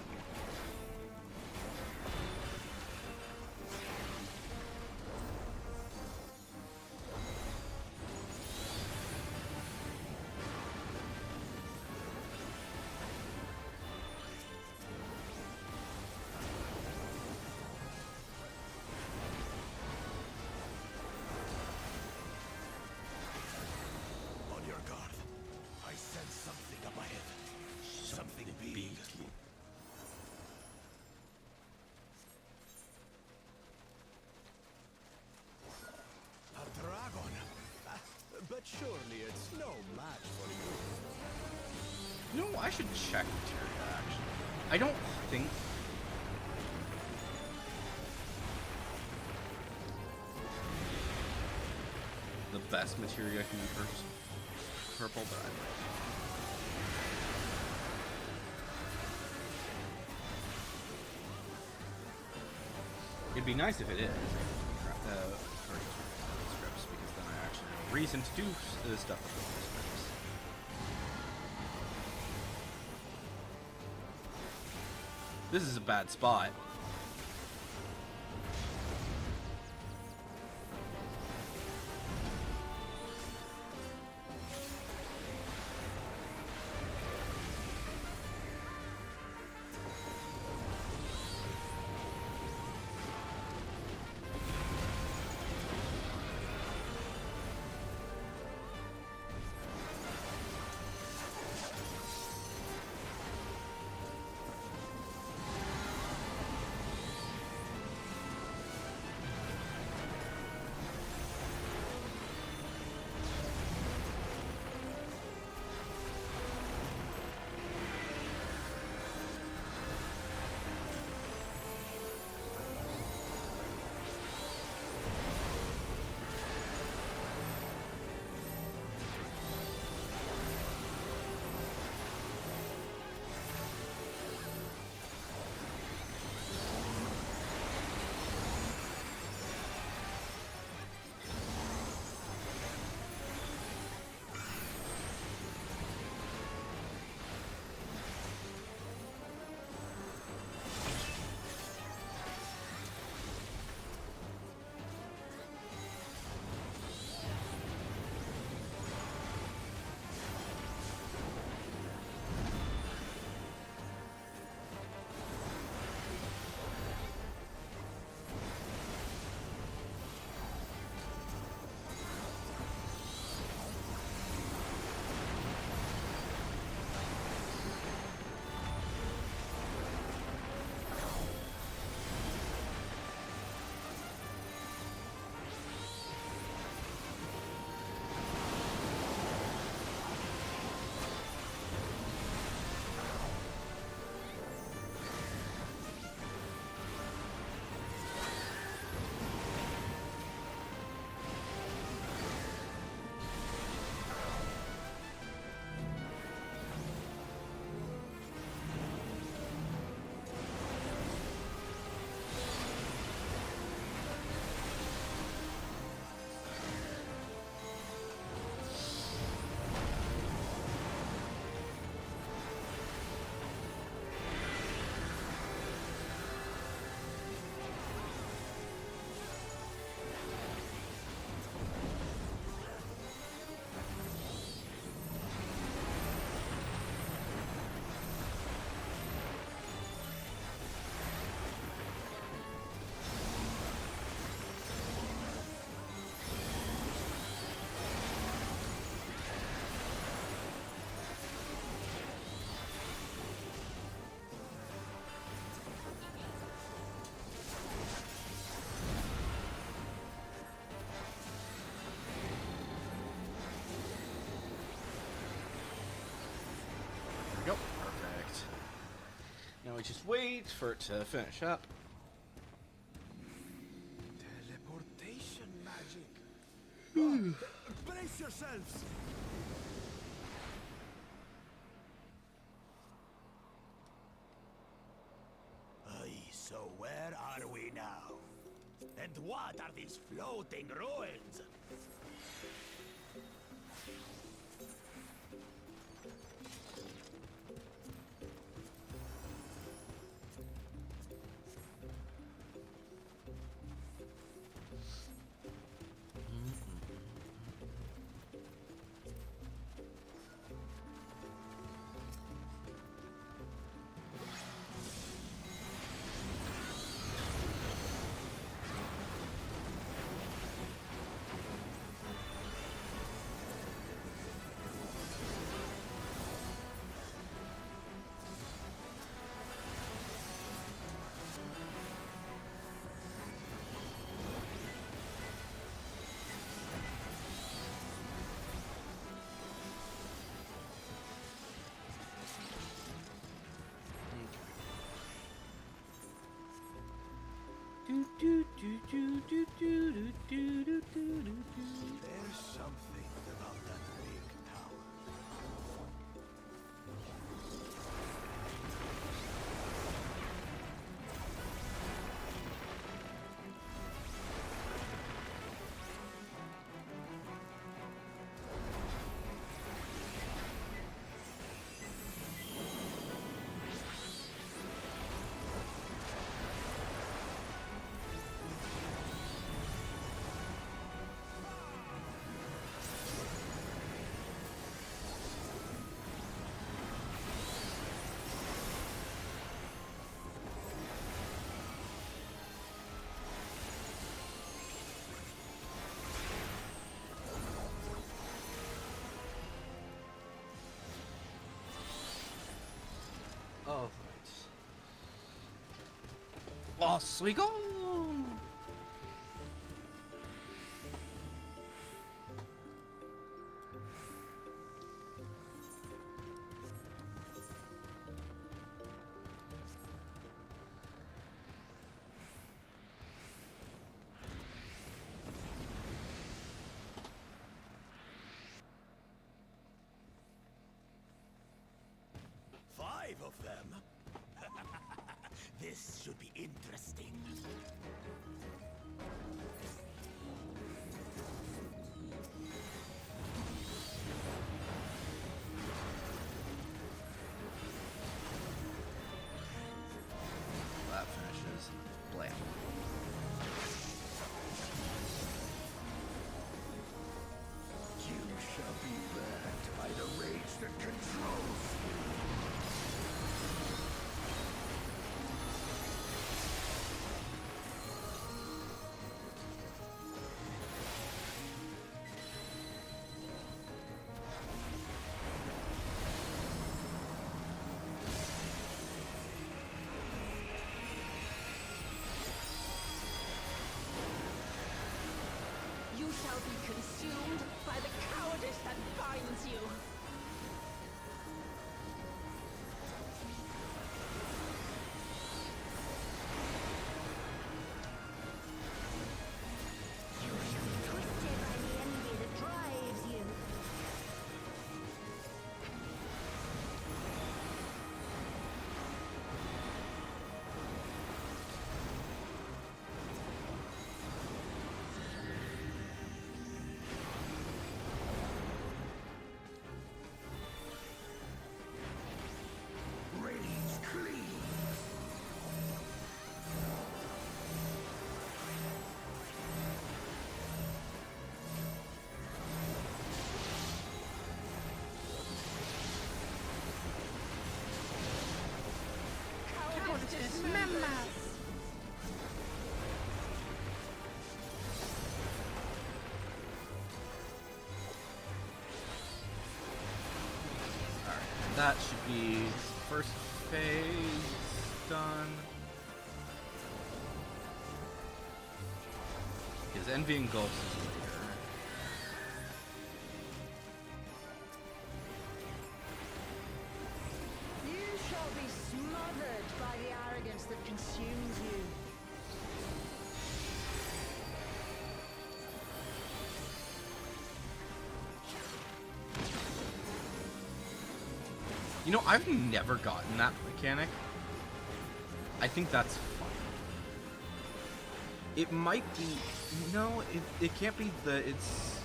On your guard. I sense something up ahead. Something big. A dragon. But surely it's no match for you. You know, I should check materia, actually. I don't think... the best materia can be purple, but I might. It'd be nice if it is. Scripts, because then I actually have a reason to do stuff with those scripts. This is a bad spot. just wait for it to finish up. Teleportation magic. Brace yourselves. Aye, so where are we now? And what are these floating ruins? There's something about that big tower. All right. Off we go. Five of them? This should be interesting. That finishes. Blam. You shall be led by the rage that controls you. You shall be consumed by the cowardice that binds you. Twisted by the envy that drives you. Rage clean. Cowardice members. Alright, that should be first phase done. Because Envy and Ghost is later. You shall be smothered by You know, I've never gotten that mechanic. I think that's fun. It might be... No, it can't be it's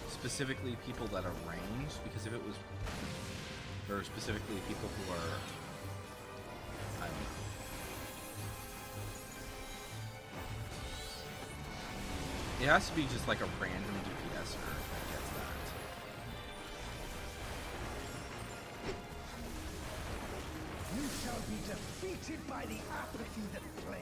specifically people that are ranged, because if it was... Or specifically people who are... I don't know. It has to be just like a random DPSer that gets that. You shall be defeated by the apathy that plays.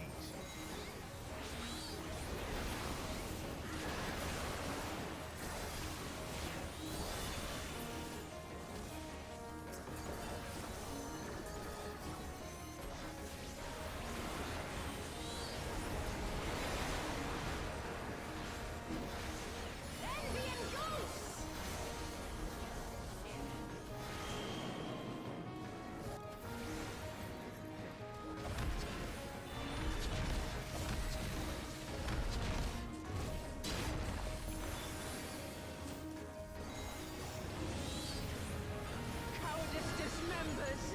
Cowardice dismembers.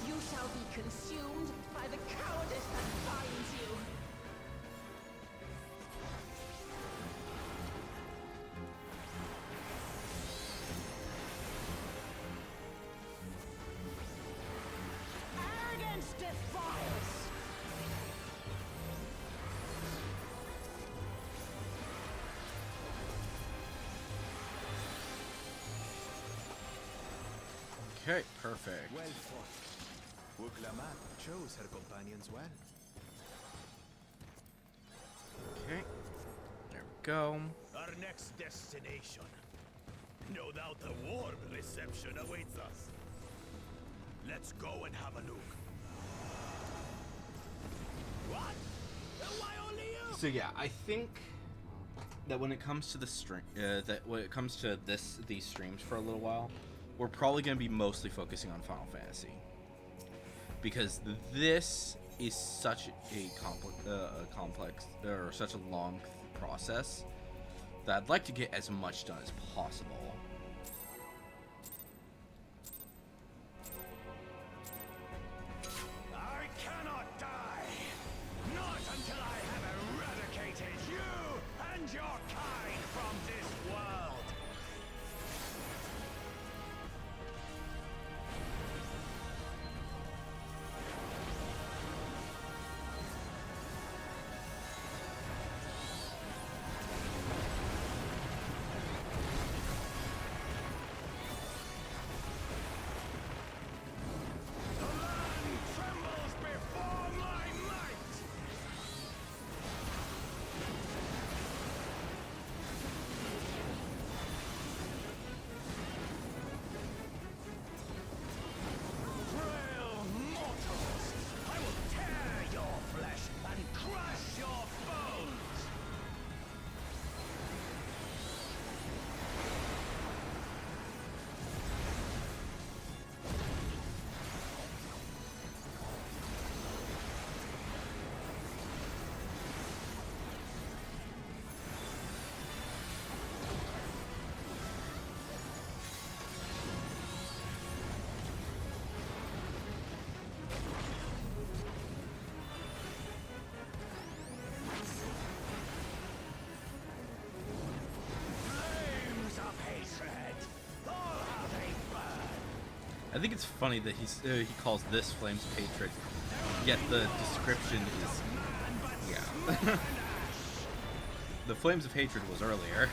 You shall be consumed by the cowardice that binds you. Arrogance defiles. Okay, perfect. Well fought. Wuklamat chose her companions well. Okay. There we go. Our next destination. No doubt a warm reception awaits us. Let's go and have a look. What? Why only you? So yeah, I think that when it comes to the these streams for a little while, we're probably going to be mostly focusing on Final Fantasy, because this is such a complex or such a long process that I'd like to get as much done as possible. I cannot die! Not until I have eradicated you and your kind from this world! The land trembles before my might! Frail mortals! I will tear your flesh and crush your bones! Flames of hatred! All how they burn! I think it's funny that he calls this Flames of Hatred, yet the description is... Yeah. The Flames of Hatred was earlier.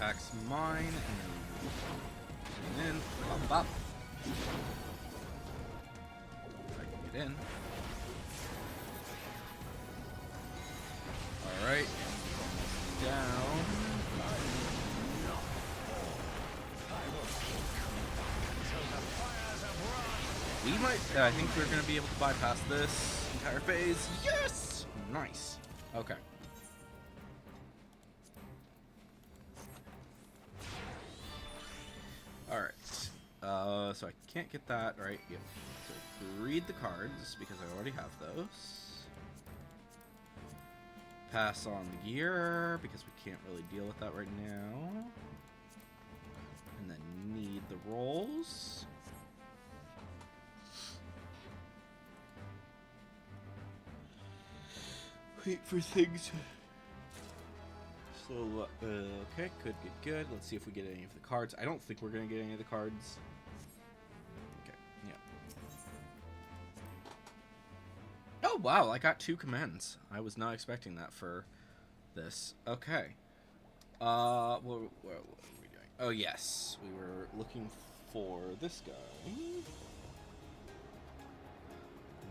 attacks mine, and then bop bop. If I can get in. Alright, down. We might, I think we're going to be able to bypass this entire phase. Yes! Nice. Okay. Alright. So I can't get that, right? Yep. So read the cards, because I already have those. Pass on the gear, because we can't really deal with that right now. And then need the rolls. Wait for things. So, okay, good. Let's see if we get any of the cards. I don't think we're gonna get any of the cards. Okay, yeah. Oh, wow, I got 2 commands. I was not expecting that for this. Okay. What were we doing? Oh, yes. We were looking for this guy.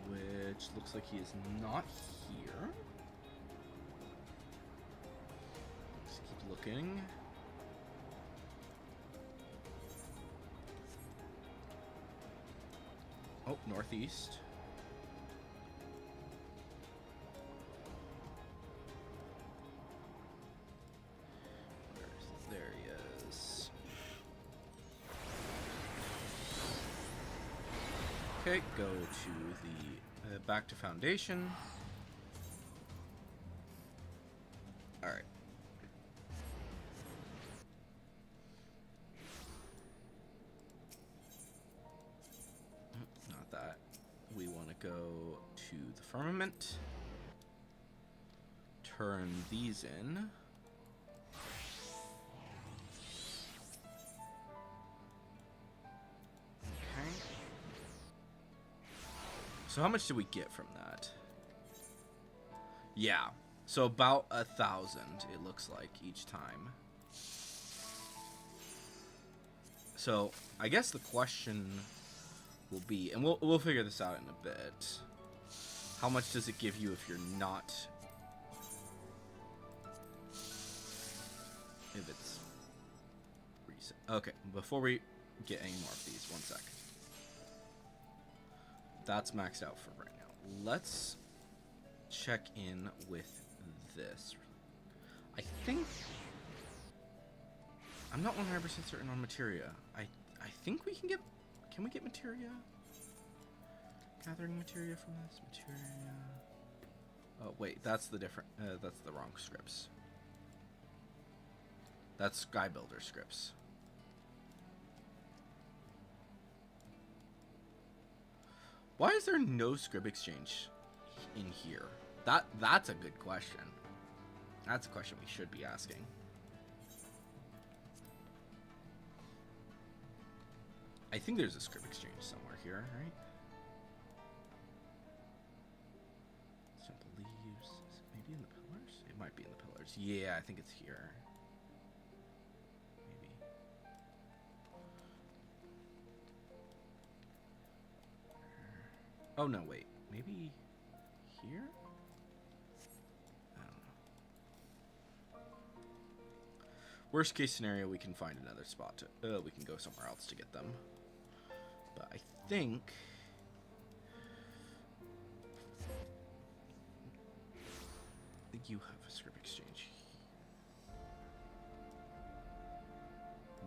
Which looks like he is not here. Let's keep looking. Oh, northeast. There he is. Okay, go to the back to Foundation. All right. Not that. We want to go to the Firmament. Turn these in. Okay. So how much do we get from that? Yeah. So about 1,000, it looks like, each time. So I guess the question will be, and we'll figure this out in a bit. How much does it give you if you're not? If it's reset. Okay, before we get any more of these, one sec. That's maxed out for right now. Let's check in with this. I think I'm not 100% certain on materia. I think we can get. Can we get materia? Gathering materia from this materia. Oh wait, that's the different. That's the wrong scripts. That's Skybuilder scripts. Why is there no script exchange in here? That's a good question. That's a question we should be asking. I think there's a script exchange somewhere here, right? Simple leaves. Is it maybe in the pillars? It might be in the pillars. Yeah, I think it's here. Maybe. Oh no, wait. Maybe here? I don't know. Worst case scenario, we can find another spot to. We can go somewhere else to get them. But I think you have a script exchange.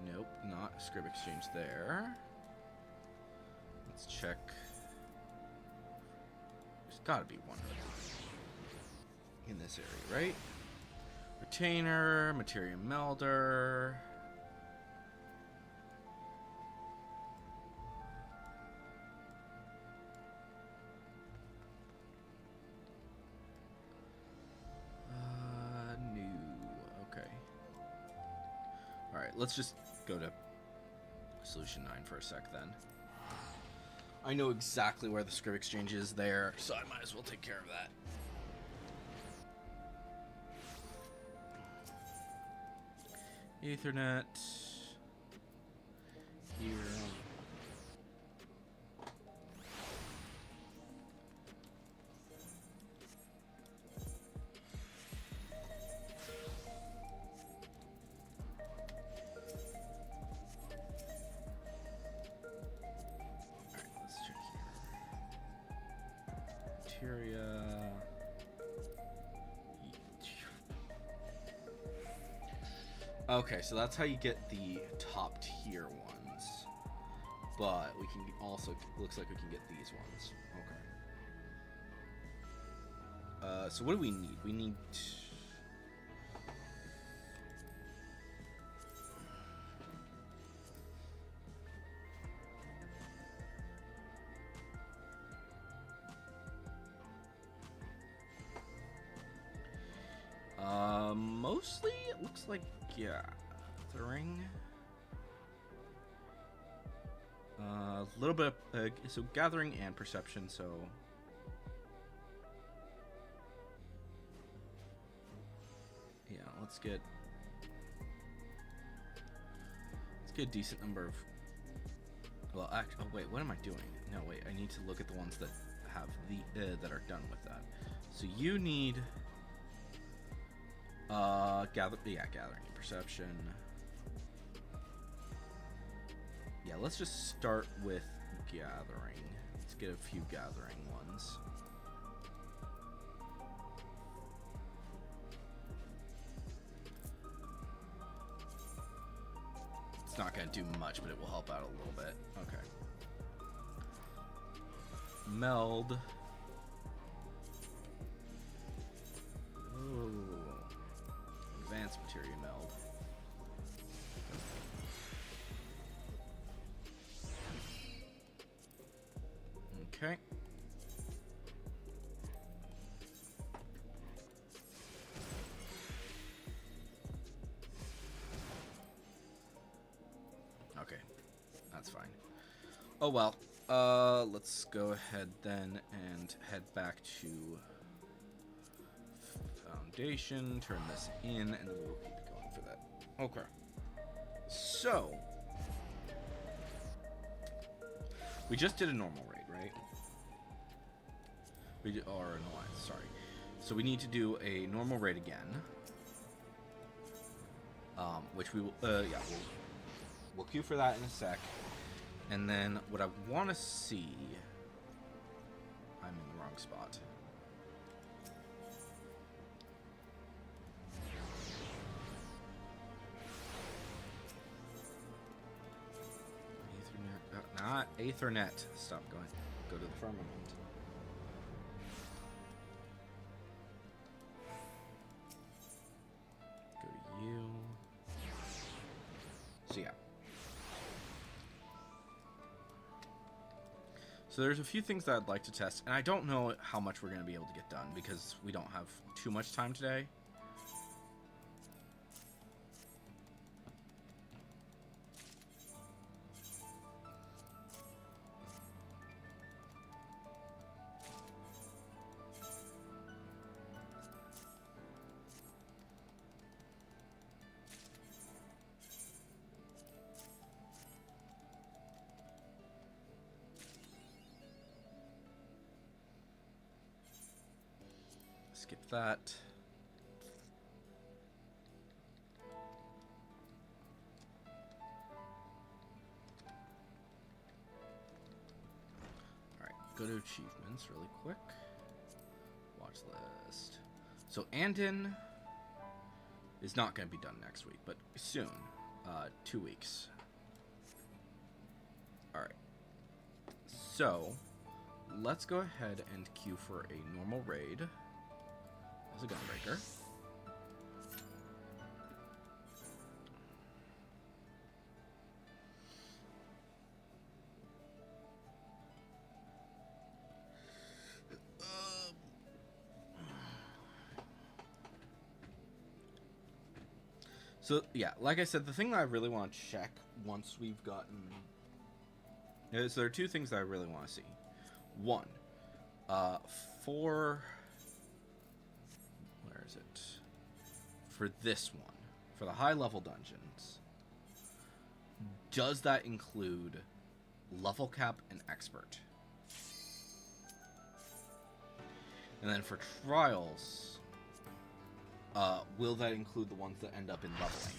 Nope, not a script exchange there. Let's check. There's gotta be one in this area, right? Retainer, Materia Melder. New. Okay. Alright, let's just go to Solution 9 for a sec then. I know exactly where the script exchange is there, so I might as well take care of that. Ethernet. Here. Alright, let's check here. Materia. Okay, so that's how you get the top tier ones. But we can also, looks like we can get these ones. Okay. So what do we need? We need... mostly it looks like gathering. A little bit of, so gathering and perception, so yeah, let's get a decent number of, well, actually, oh wait, what am I doing? No, wait, I need to look at the ones that have the that are done with that. So you need gathering and perception. Yeah, let's just start with gathering. Let's get a few gathering ones. It's not gonna do much, but it will help out a little bit. Okay. Meld. Ooh. Advanced materia meld. Okay. Okay. That's fine. Oh well. Let's go ahead then and head back to foundation, turn this in, and we'll keep going for that. Okay. So, we just did a normal raid, right? We did, or no, sorry. So we need to do a normal raid again, which we will. Yeah, we'll queue for that in a sec. And then what I want to see, I'm in the wrong spot. Ethernet, not Ethernet. Stop going. Go to the firmament. Go to you. So yeah. So there's a few things that I'd like to test, and I don't know how much we're going to be able to get done because we don't have too much time today. Skip that. Alright, go to achievements really quick. Watch list. So Andon is not going to be done next week, but soon. 2 weeks. Alright. So, let's go ahead and queue for a normal raid. There's a Gunbreaker. So, yeah, like I said, the thing that I really want to check once we've gotten... is there are two things that I really want to see. One, for... where is it? For this one. for the high level dungeons, does that include level cap and expert? And then for trials, will that include the ones that end up in leveling?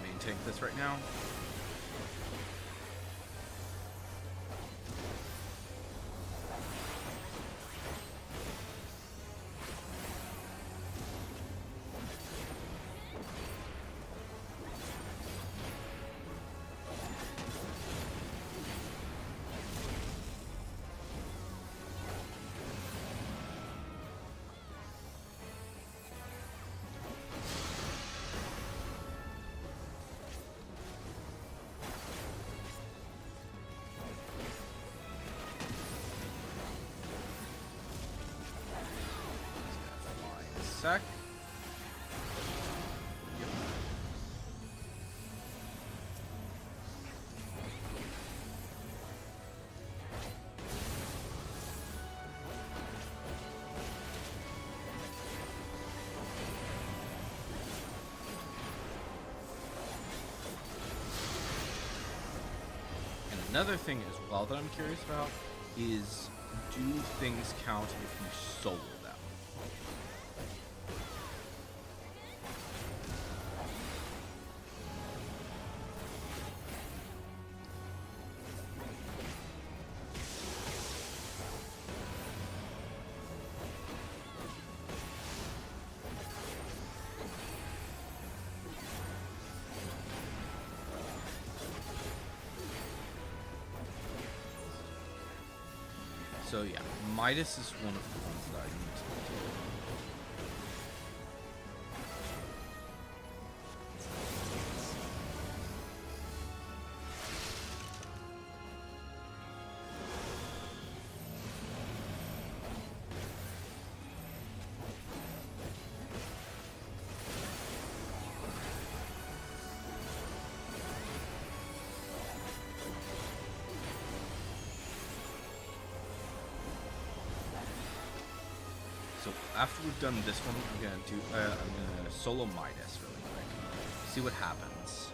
Main tank this right now. Sec. And another thing as well that I'm curious about is, do things count if you solo them? So yeah, Midas is one of the ones that I need to do. So after we've done this one, I'm gonna solo Midas really quick. See what happens.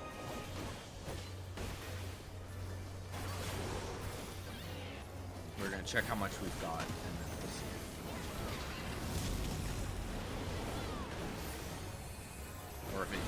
We're gonna check how much we've got, and then we'll see. Or if it.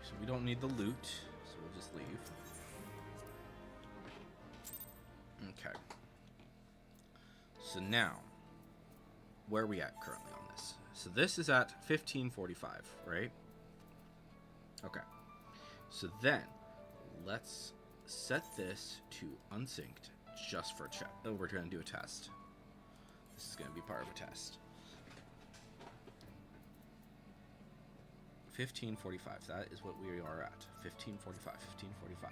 So we don't need the loot, so we'll just leave. Okay. So now, where are we at currently on this? So this is at 1545, right? Okay. So then, let's set this to unsynced just for check. Oh, we're going to do a test. This is going to be part of a test. 1545. That is what we are at. 1545. 1545.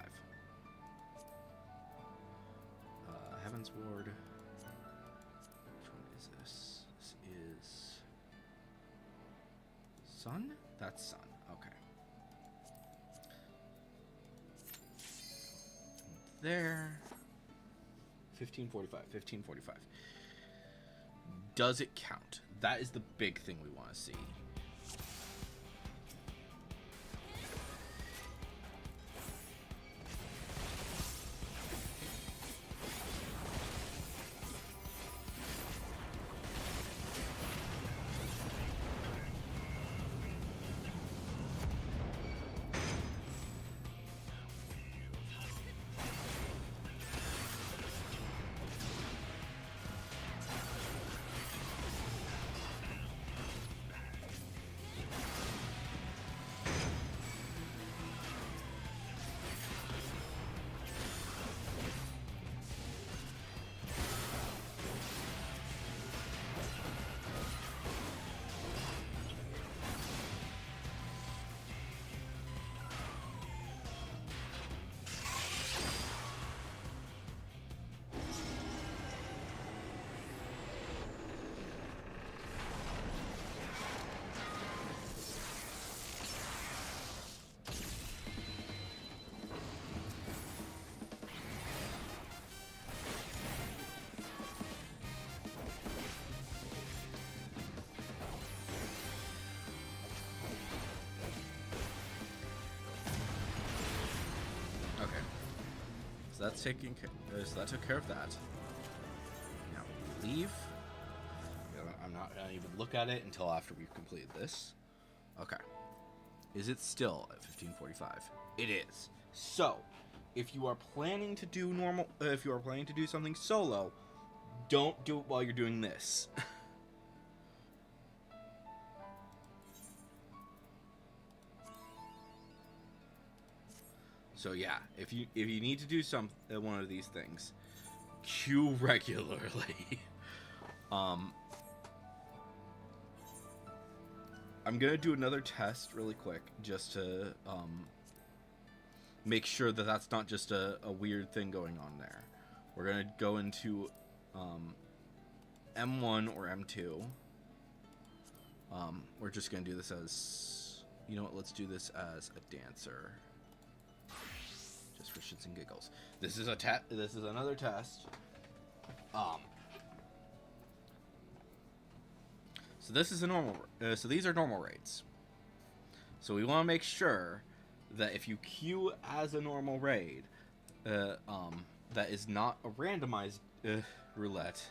Heaven's Ward. Which one is this? This is Sun? That's Sun. Okay. There. 1545. 1545. Does it count? That is the big thing we want to see. So that's taking. So that took care of that. Now leave. I'm not gonna even look at it until after we've completed this. Okay. Is it still at 1545? It is. So, if you are planning to do normal, if you are planning to do something solo, don't do it while you're doing this. So yeah, if you need to do one of these things, queue regularly. I'm gonna do another test really quick just to make sure that that's not just a weird thing going on there. We're gonna go into M1 or M2. We're just gonna do this as, you know what? Let's do this as a dancer. Just for shits and giggles. This is another test. So this is a normal. So these are normal raids. So we want to make sure that if you queue as a normal raid, that is not a randomized roulette.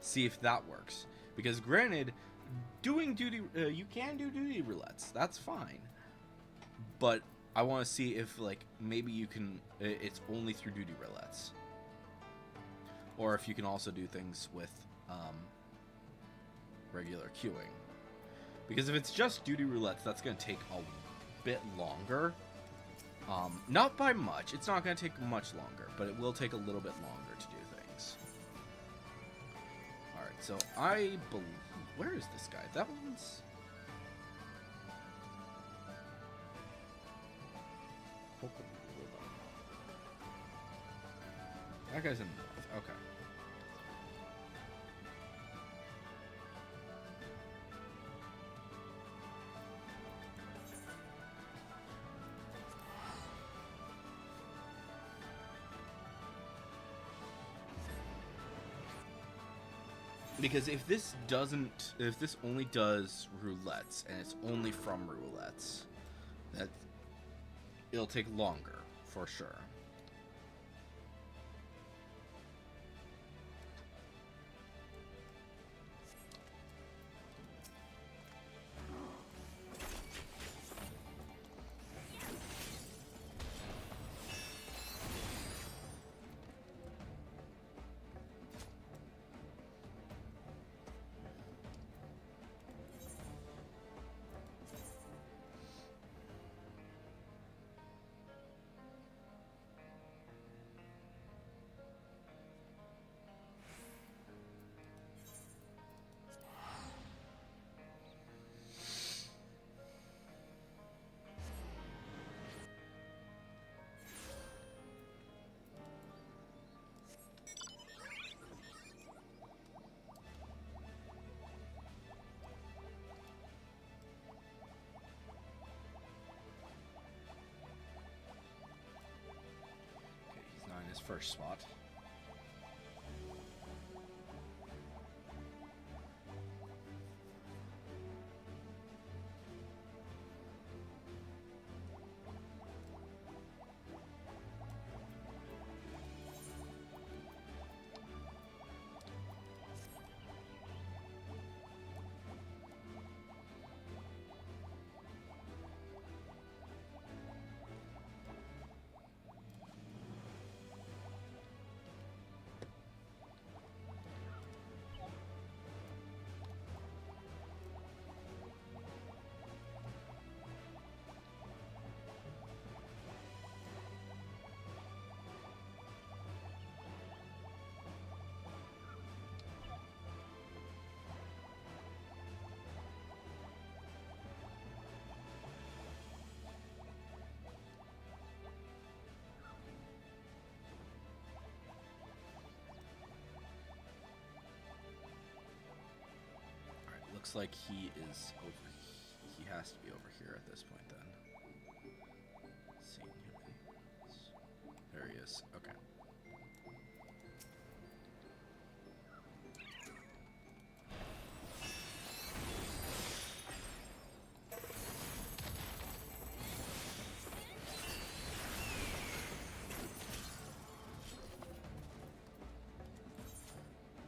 See if that works. Because granted, doing duty, you can do duty roulettes. That's fine. But I want to see if, like, maybe you can, it's only through duty roulettes. Or if you can also do things with regular queuing. Because if it's just duty roulettes, that's going to take a bit longer. Not by much. It's not going to take much longer, but it will take a little bit longer to do things. Alright, so I believe... Where is this guy? That one's... That guy's in the north. Okay. Because if this only does roulettes and it's only from roulettes, that it'll take longer for sure. first spot. Looks like he is over. He has to be over here at this point then. Seeing him. There he is. Okay.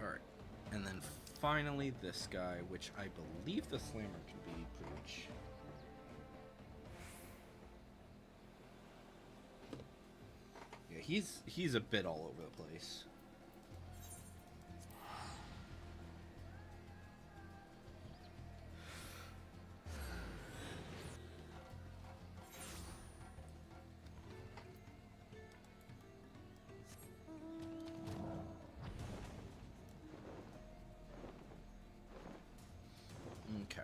Alright. And then finally, this guy, which I believe the slammer can be Breach. Yeah, he's a bit all over the place. Okay.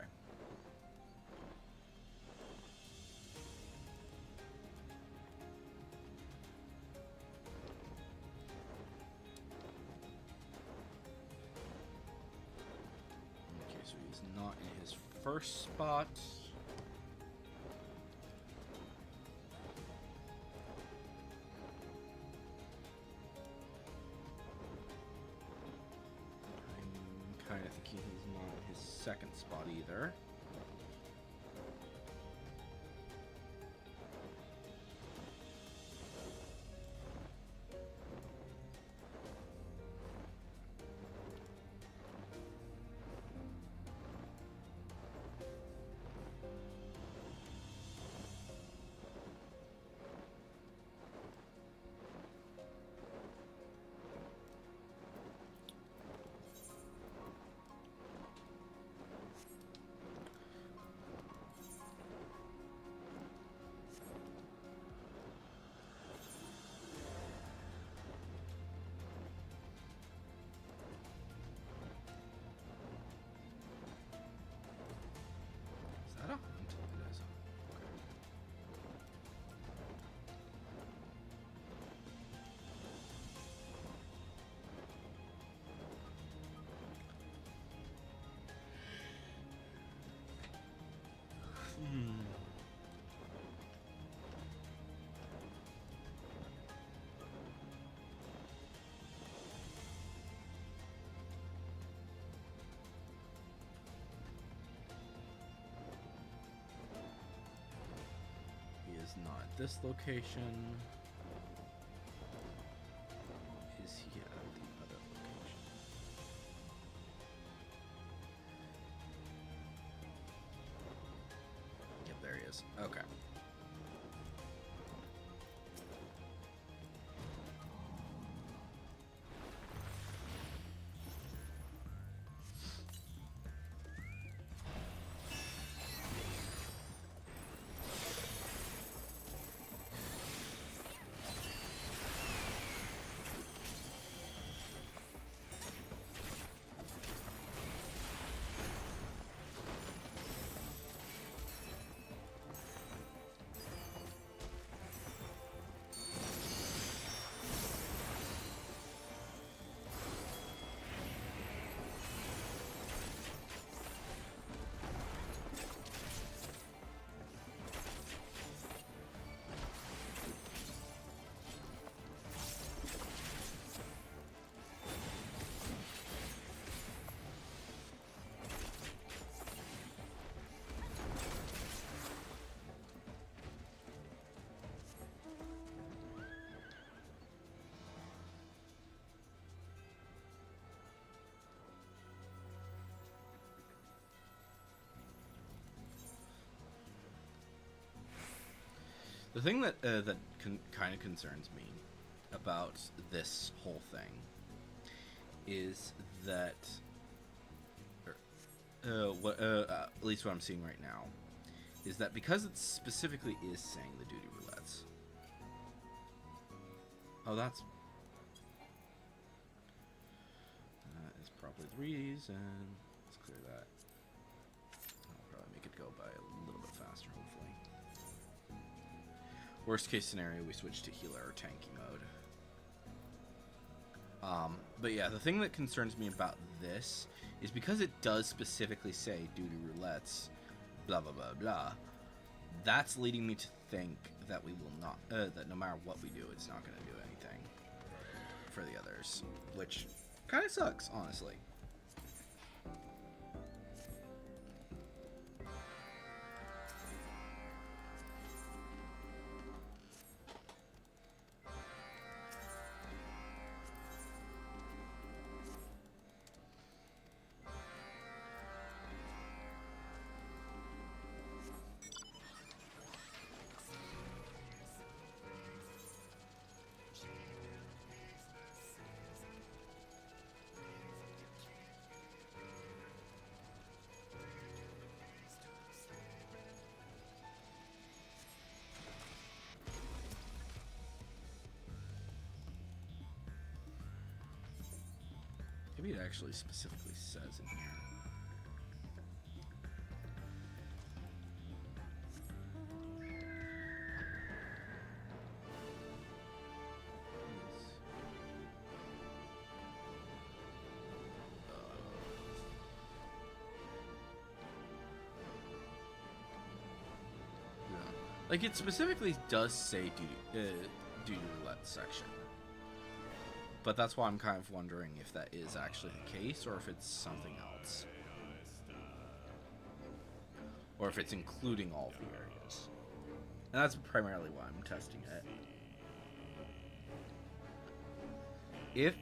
Okay, so he's not in his first spot. I'm kind of thinking he's not in his second spot either. Is that a hunt? It is. Okay. He is not at this location. Is he at the other location? Yep, there he is. Okay. The thing that kind of concerns me about this whole thing is that, at least what I'm seeing right now, is that because it specifically is saying the duty roulettes. Oh, that's is probably the reason. Let's clear that. I'll probably make it go by a little bit faster, hopefully. Worst case scenario, we switch to healer or tanky mode. But yeah, the thing that concerns me about this is because it does specifically say duty roulettes, blah blah blah blah. That's leading me to think that we will not, that no matter what we do, it's not going to do anything for the others, which kind of sucks, honestly. Maybe it actually specifically says in here. Yeah. Like, it specifically does say duty roulette section. But that's why I'm kind of wondering if that is actually the case, or if it's something else. Or if it's including all the areas. And that's primarily why I'm testing it. If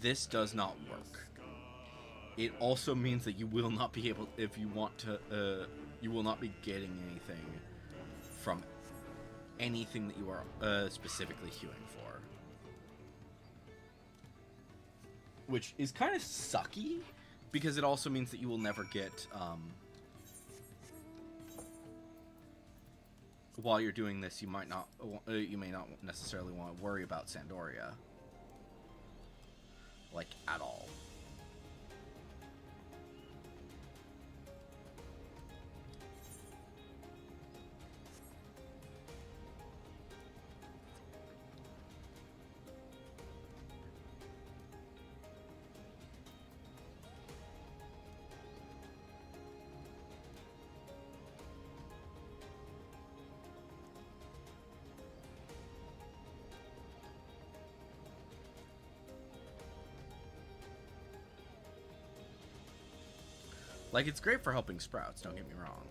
this does not work, it also means that you will not be able, if you want to, you will not be getting anything from anything that you are specifically queuing for. Which is kind of sucky, because it also means that you will never get, while you're doing this, you may not necessarily want to worry about Sandoria, like, at all. Like, it's great for helping sprouts, don't get me wrong.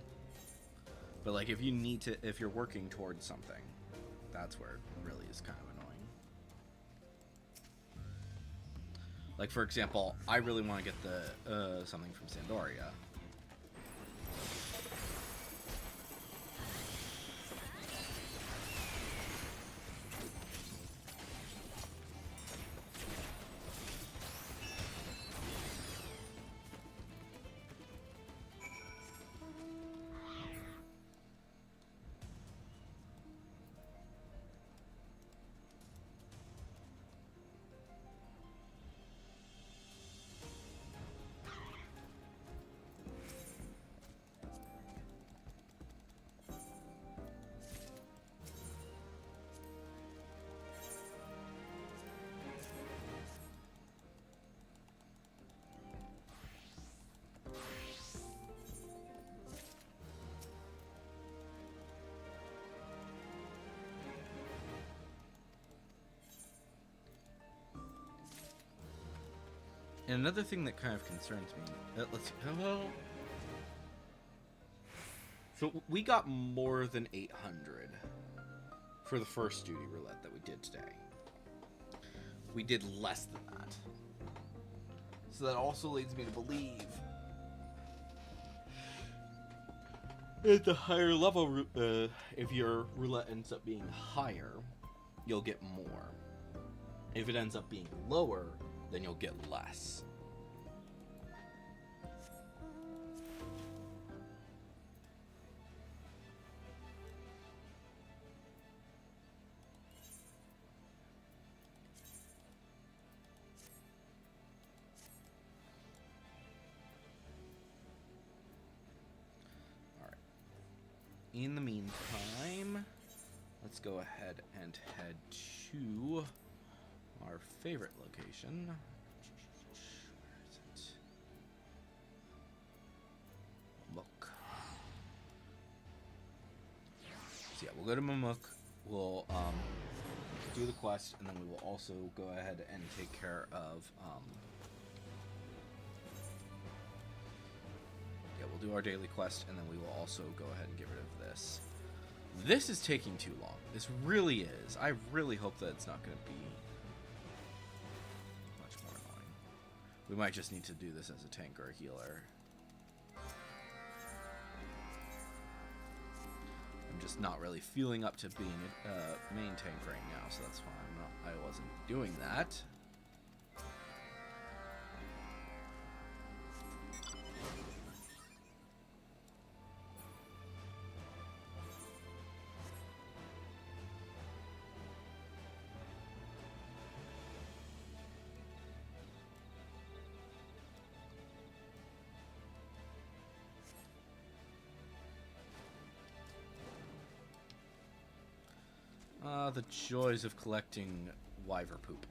But, like, if you need to, if you're working towards something, that's where it really is kind of annoying. Like, for example, I really want to get the, something from Sandoria. And another thing that kind of concerns me, so we got more than 800 for the first duty roulette that we did today. We did less than that. So that also leads me to believe At the higher level, if your roulette ends up being higher, you'll get more. If it ends up being lower, then you'll get less. In the meantime, let's go ahead and head to our favorite location. Where is it? Mamuk. So yeah, we'll go to Mamuk. We'll do the quest, and then we will also go ahead and take care of we'll do our daily quest, and then we will also go ahead and get rid of this. This is taking too long. This really is. I really hope that it's not going to be much more annoying. We might just need to do this as a tank or a healer. I'm just not really feeling up to being a main tank right now, so that's why I wasn't doing that. The joys of collecting wyver poop.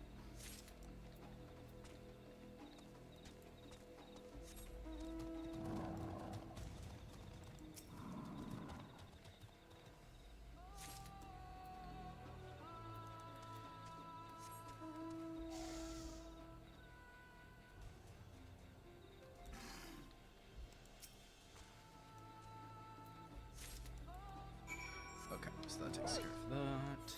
Okay, so that takes care of that.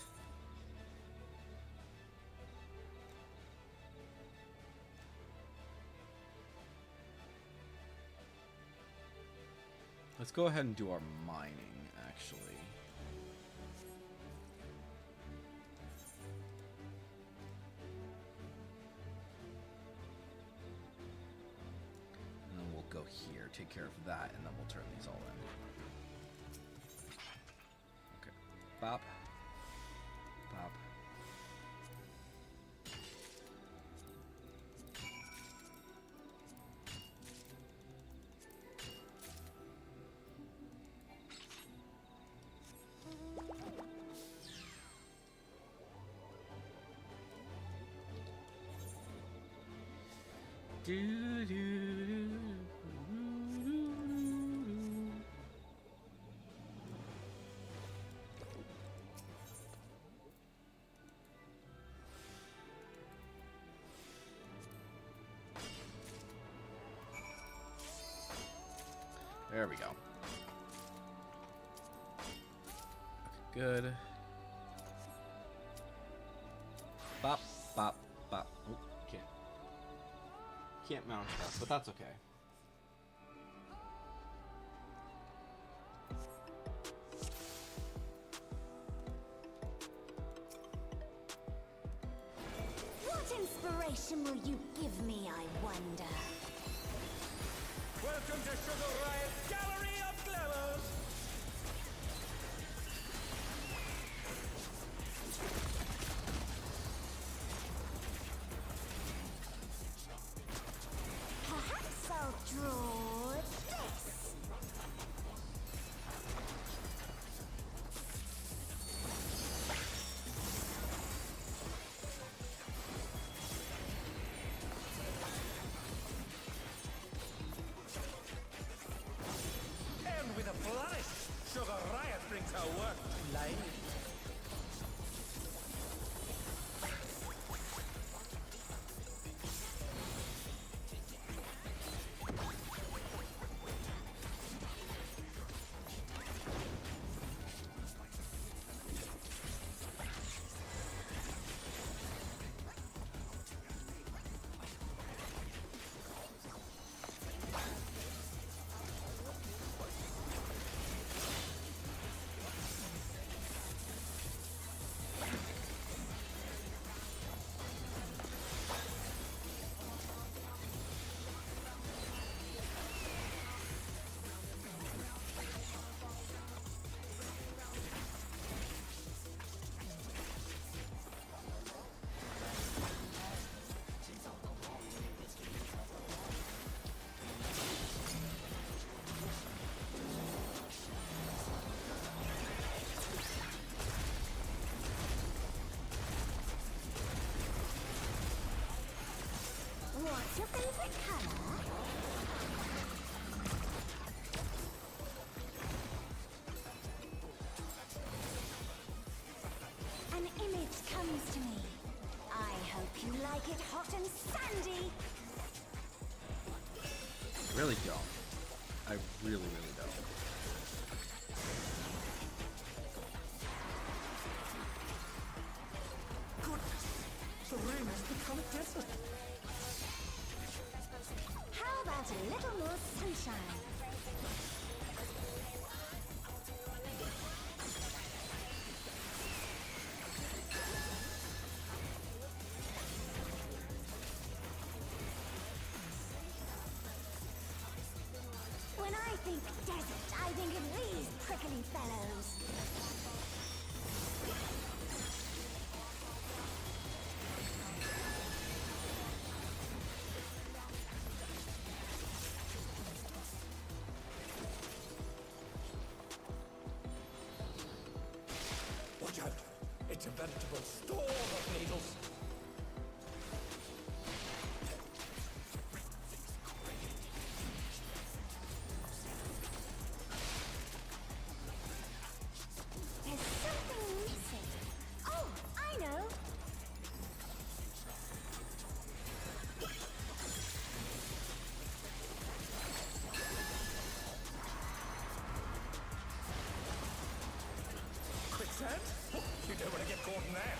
Let's go ahead and do our mining, actually. And then we'll go here, take care of that, and then we'll turn these all in. Okay. Bop. Bop. There we go. Okay, good. Bop, bop, bop. Oh, can't mount that, but that's okay. What inspiration will you give me, I wonder? Welcome to Sugar Riot's Gallery of Glamours! Perhaps I'll What's your favorite color? An image comes to me. I hope you like it hot and sandy. Really don't. I really, really don't. The rain has become a desert. How about a little more sunshine? When I think desert, I think of these prickly fellows. Watch out. It's a veritable storm of needles. There's something missing. Oh, I know. Quicksand? Oh, you don't want to get caught in there.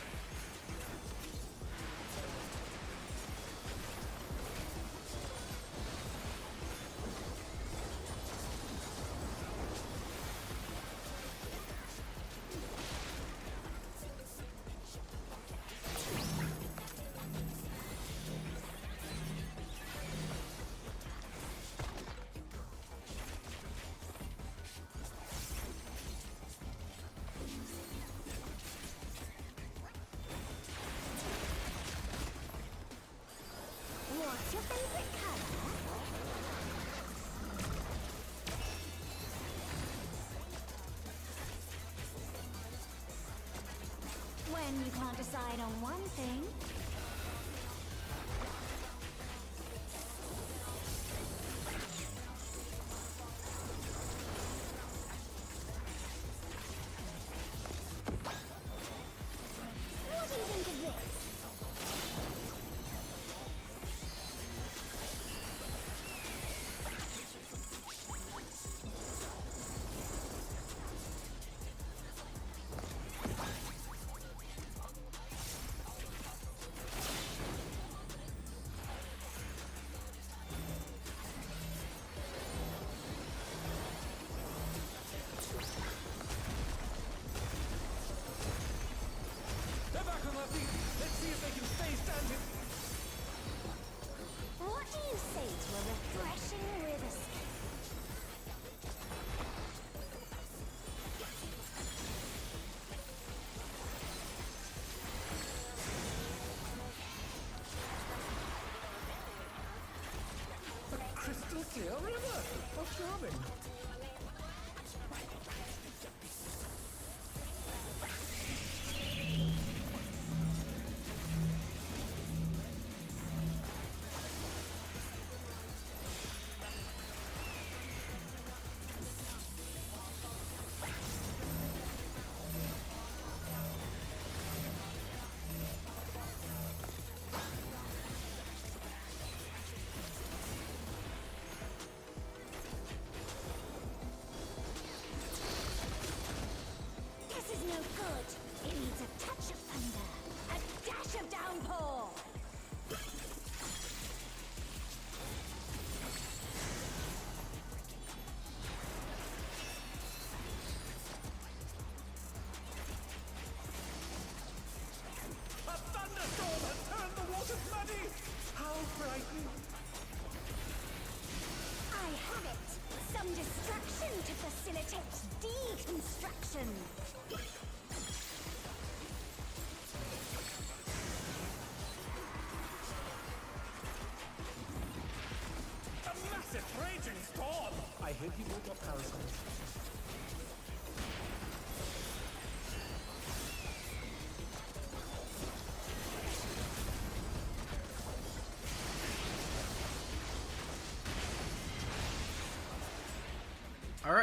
What's your favorite color? When you can't decide on one thing. What do you think of this? They're back on their feet. Let's see if they can stay standing. What do you say to a refreshing river skate? A crystal clear river. How charming. This is no good. It needs a touch of thunder, a dash of downpour. A thunderstorm has turned the waters muddy. How frightening. I have it. Some distraction to facilitate deconstruction. A massive raging storm. I hope you brought your parasols.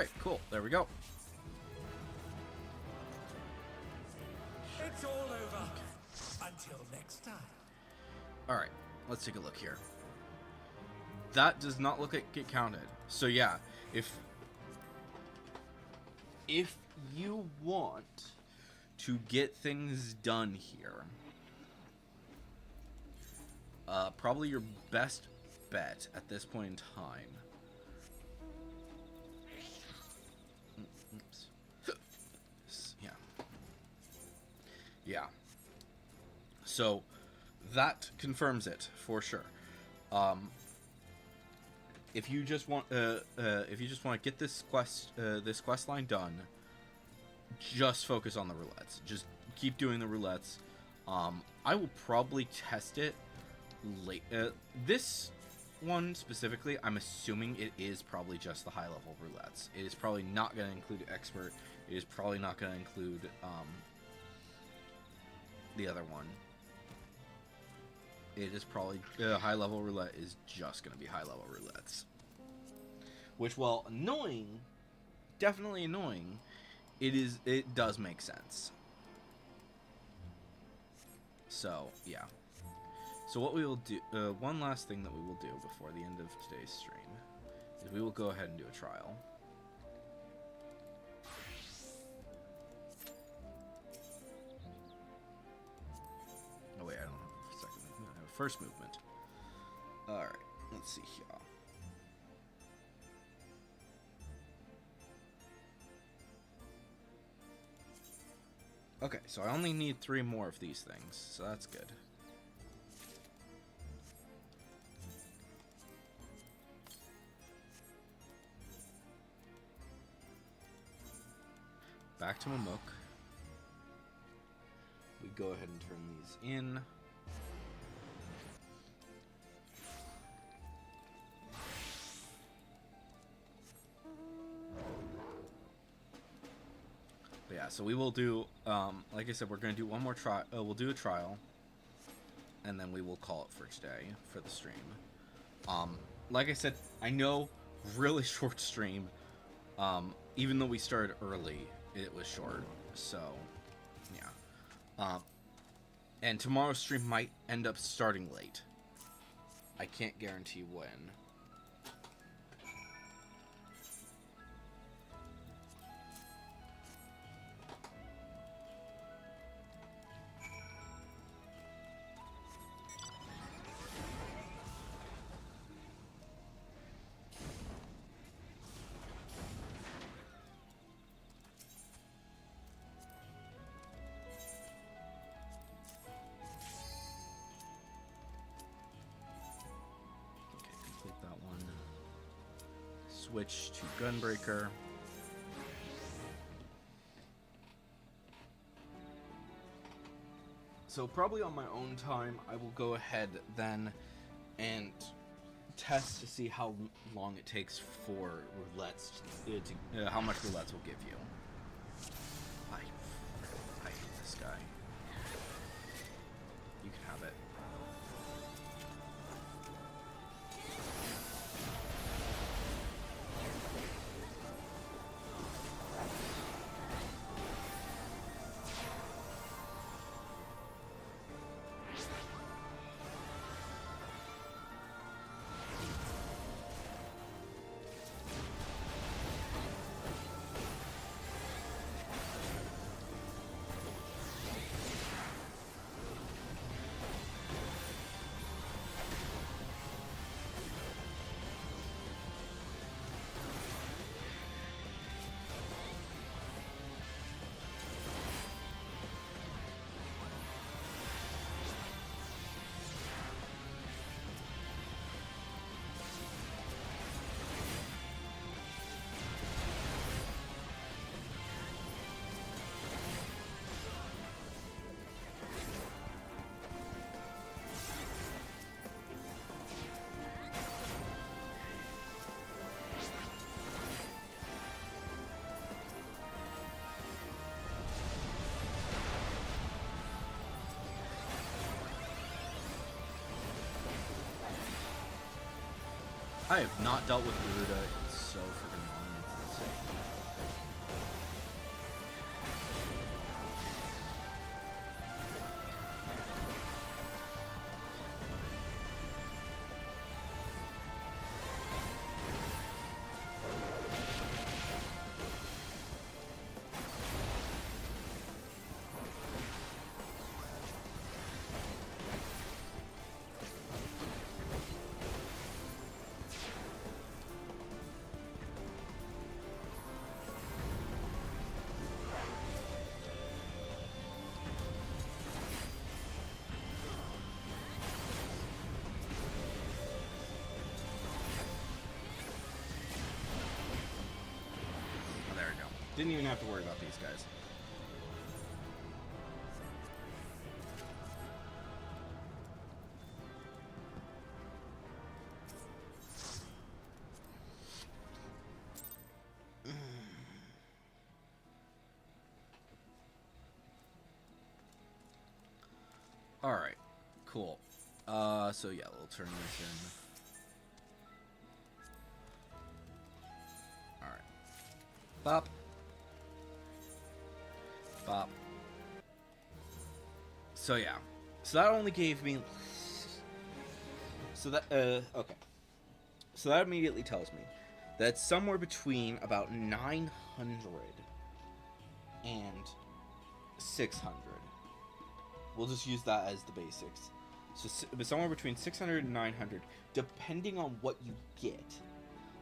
Alright, cool. There we go. It's all over. Until next time. Alright, let's take a look here. That does not look like get counted. So yeah, if you want to get things done here, probably your best bet at this point in time. Oops. Yeah. Yeah. So that confirms it for sure. If you just want to get this quest line done, just focus on the roulettes. Just keep doing the roulettes. I will probably test it late. This one specifically, I'm assuming it is probably just the high level roulettes. It is probably not going to include expert. It is probably not going to include the other one. It is probably high level roulette is just going to be high level roulettes. Which, while annoying, definitely annoying, it does make sense. So yeah. So what we will do, one last thing that we will do before the end of today's stream, is we will go ahead and do a trial. Oh wait, I don't have a second movement. I have a first movement. Alright, let's see here. Okay, so I only need 3 more of these things, so that's good. Back to Mamuk. We go ahead and turn these in. But yeah, so we will do, like I said, we're going to do one more trial. We'll do a trial, and then we will call it for today, for the stream. Like I said, I know, really short stream. Even though we started early, it was short, so yeah. And tomorrow's stream might end up starting late. I can't guarantee when. Switch to Gunbreaker. So probably on my own time, I will go ahead then and test to see how long it takes for roulettes how much roulettes will give you. I hate this guy. You can have it. I have not dealt with Garuda in so freaking long. It's insane. Didn't even have to worry about these guys. Alright, cool. So yeah, we'll turn this in. Alright. Bop. Bop. So yeah. So that only gave me... So that, okay. So that immediately tells me that somewhere between about 900 and 600. We'll just use that as the basics. So somewhere between 600 and 900, depending on what you get.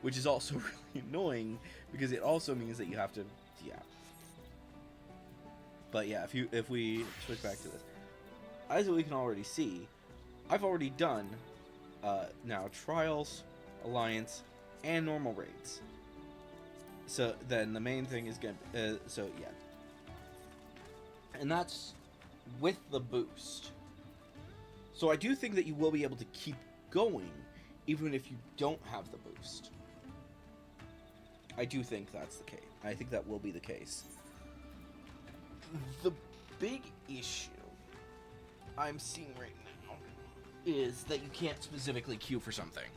Which is also really annoying, because it also means that you have to, yeah. But yeah, if we switch back to this. As we can already see, I've already done, now, Trials, Alliance, and normal raids. So then the main thing is gonna, so yeah. And that's with the boost. So I do think that you will be able to keep going even if you don't have the boost. I do think that's the case. I think that will be the case. The big issue I'm seeing right now is that you can't specifically queue for something.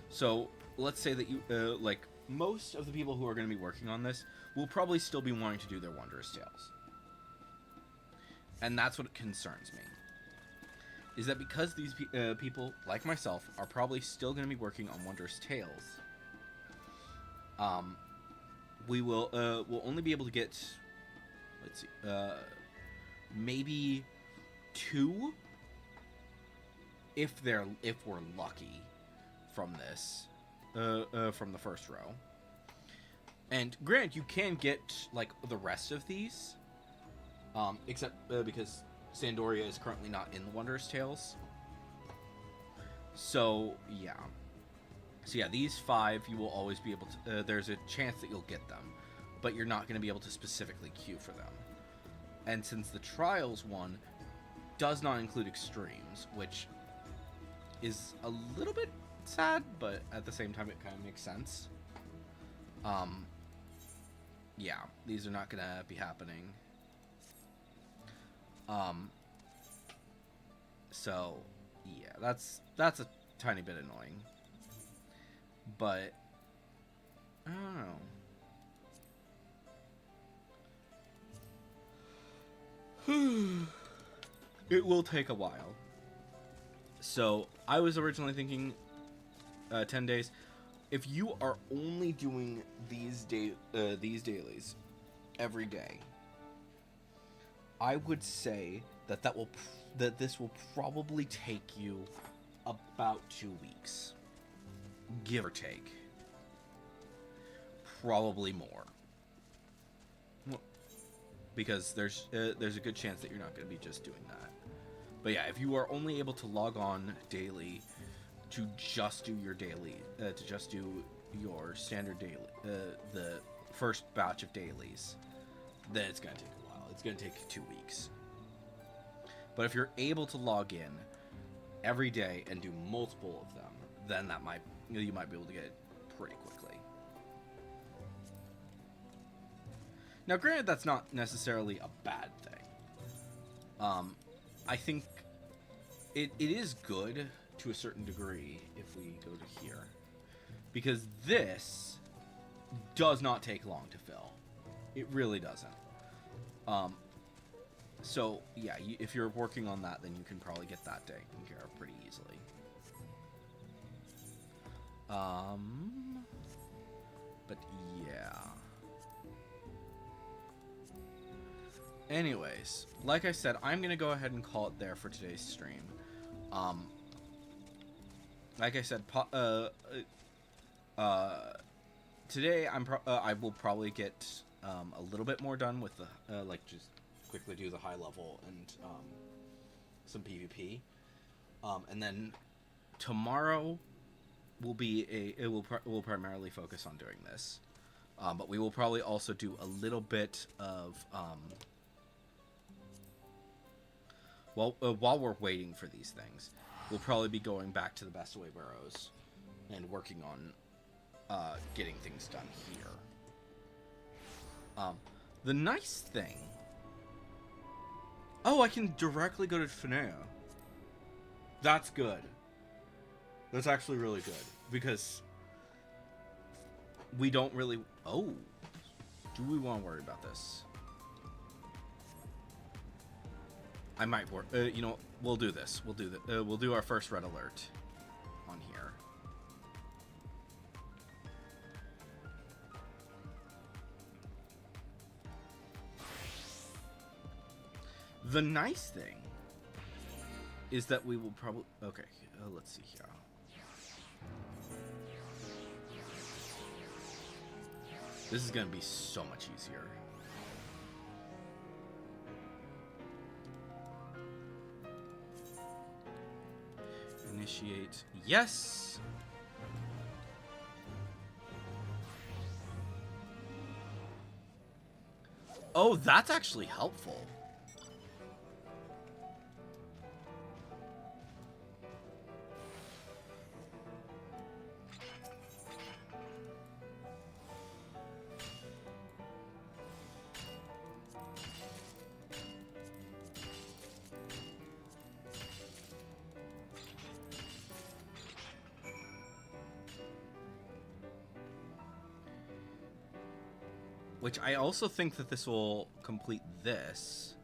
So let's say that you, like, most of the people who are going to be working on this will probably still be wanting to do their Wondrous Tales. And that's what concerns me. Is that because these people, like myself, are probably still going to be working on Wondrous Tales, we will we'll only be able to get, let's see, maybe 2, if we're lucky, from this, from the first row. And granted, you can get like the rest of these, except because Sandoria is currently not in the Wondrous Tales. So yeah. So yeah, these 5 you will always be able to, there's a chance that you'll get them, but you're not going to be able to specifically queue for them. And since the Trials one does not include Extremes, which is a little bit sad, but at the same time it kind of makes sense. Yeah, these are not going to be happening. So yeah, that's a tiny bit annoying. But I don't know. It will take a while. So I was originally thinking 10 days. If you are only doing these dailies every day, I would say that this will probably take you about 2 weeks, give or take. Probably more, because there's a good chance that you're not going to be just doing that. But yeah, if you are only able to log on daily to just do your daily, to just do your standard daily, the first batch of dailies, then it's going to take a while. It's going to take 2 weeks. But if you're able to log in every day and do multiple of them, then you might be able to get it pretty quickly. Now, granted, that's not necessarily a bad thing. I think it is good to a certain degree if we go to here, because this does not take long to fill. It really doesn't. So yeah, if you're working on that, then you can probably get that taken care of pretty easily. But yeah. Anyways, like I said, I'm gonna go ahead and call it there for today's stream. Like I said, today I will probably get a little bit more done with the like just quickly do the high level and some PvP, and then tomorrow will be we'll primarily focus on doing this. But we will probably also do a little bit of while we're waiting for these things, we'll probably be going back to the Bastaway Burrows and working on getting things done here. The nice thing... Oh, I can directly go to Finea. That's good. That's actually really good. Because we don't really... Oh. Do we want to worry about this? I might work... you know, we'll do this. We'll do the, we'll do our first red alert on here. The nice thing is that we will probably... Okay, let's see here. This is going to be so much easier. Initiate. Yes! Oh, that's actually helpful. Which I also think that this will complete this.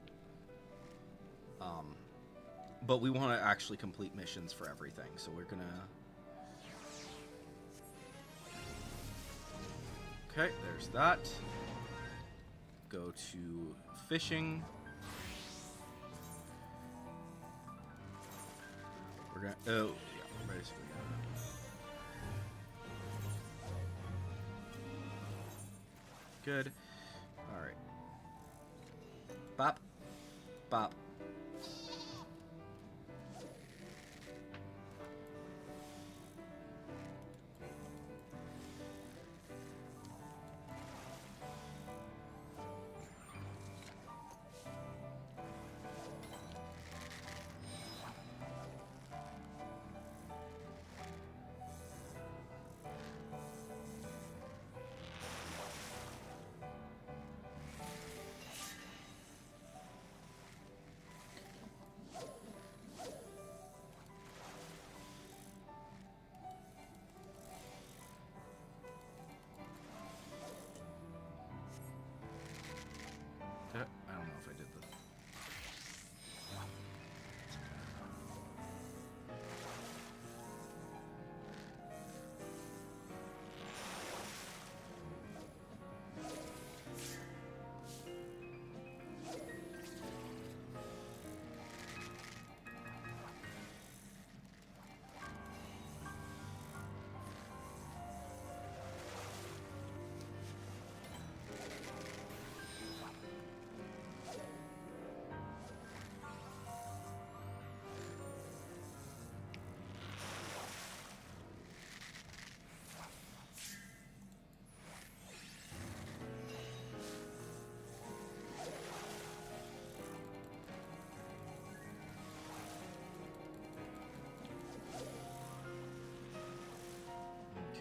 But we want to actually complete missions for everything, so we're gonna... Okay, there's that. Go to fishing. We're gonna... Oh, yeah, we're basically gonna... Good. Alright. Bop. Bop. I don't know if I did the...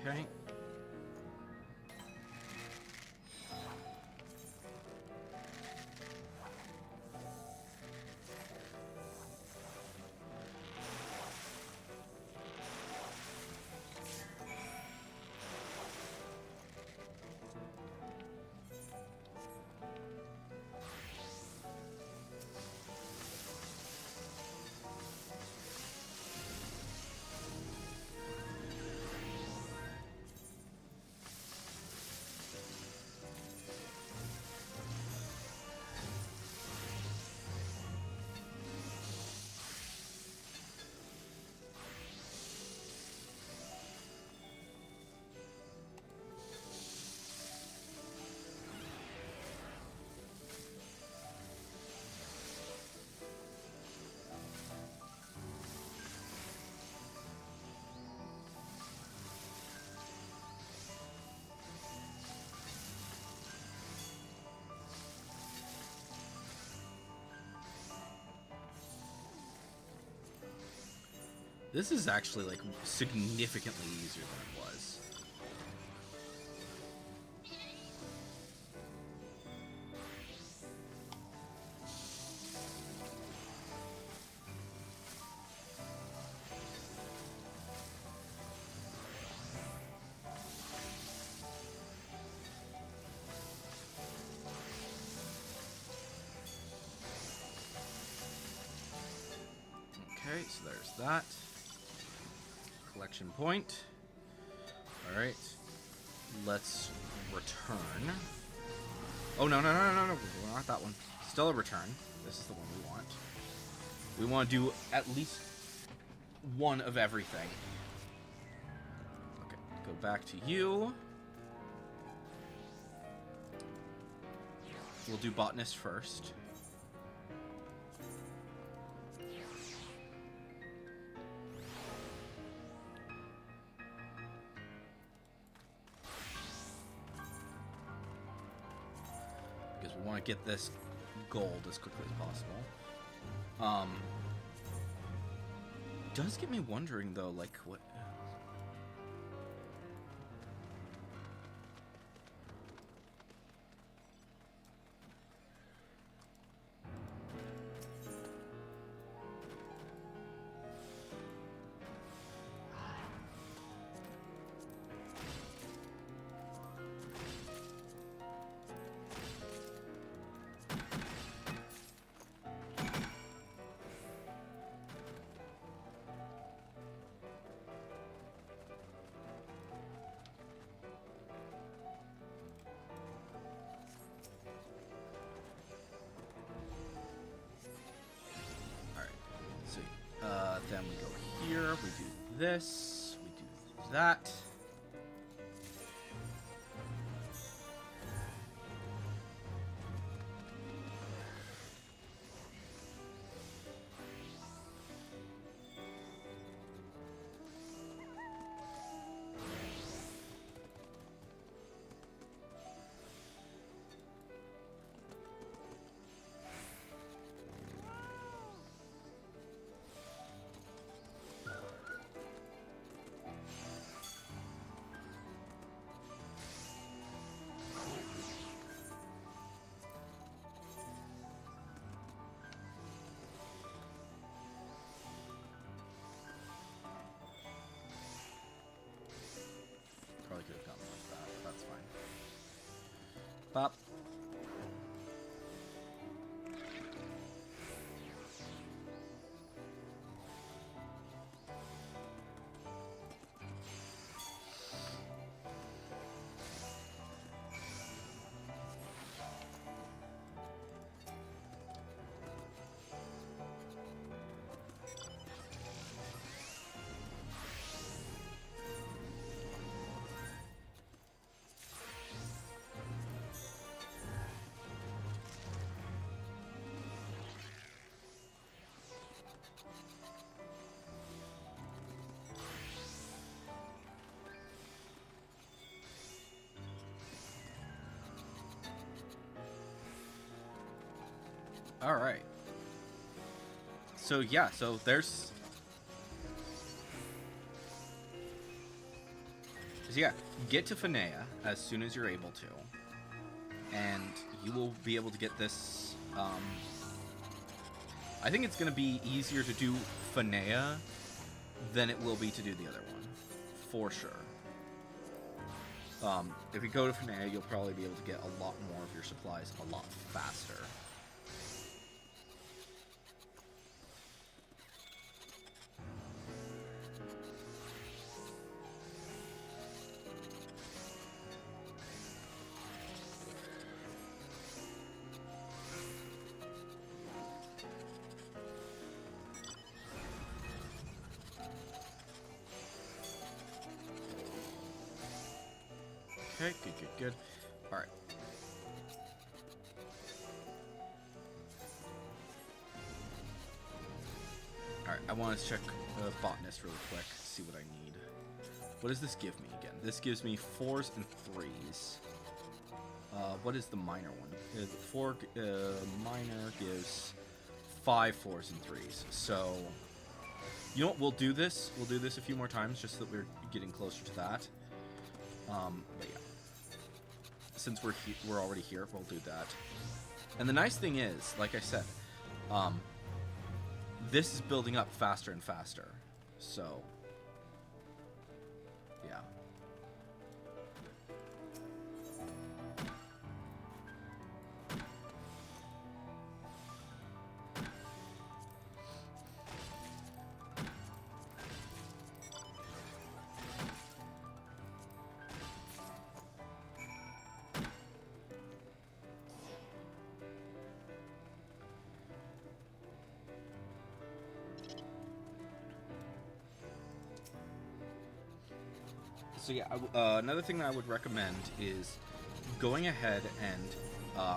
Okay. This is actually, like, significantly easier than it was. Okay, so there's that. Collection point. Alright. Let's return. Oh, no, no, no, no, no, no. Not that one. Still a return. This is the one we want. We want to do at least one of everything. Okay, go back to you. We'll do botanist first. Because we want to get this gold as quickly as possible. Does get me wondering though, like what. Then we go here, we do this, we do that. Probably could have gone like that. That's fine. Pop. All right. So yeah, so there's. So yeah, get to Finea as soon as you're able to, and you will be able to get this. I think it's going to be easier to do Finea than it will be to do the other one, for sure. If you go to Finea, you'll probably be able to get a lot more of your supplies a lot faster. Okay, good, good, good. Alright. Alright, I want to check the botanist really quick, see what I need. What does this give me again? This gives me 4s and 3s. What is the minor one? Minor gives 5 4s and 3s. So You know what? We'll do this. We'll do this a few more times, just so that we're getting closer to that. But yeah, since we're already here, we'll do that. And the nice thing is, like I said, this is building up faster and faster. So, yeah. So yeah, another thing that I would recommend is going ahead and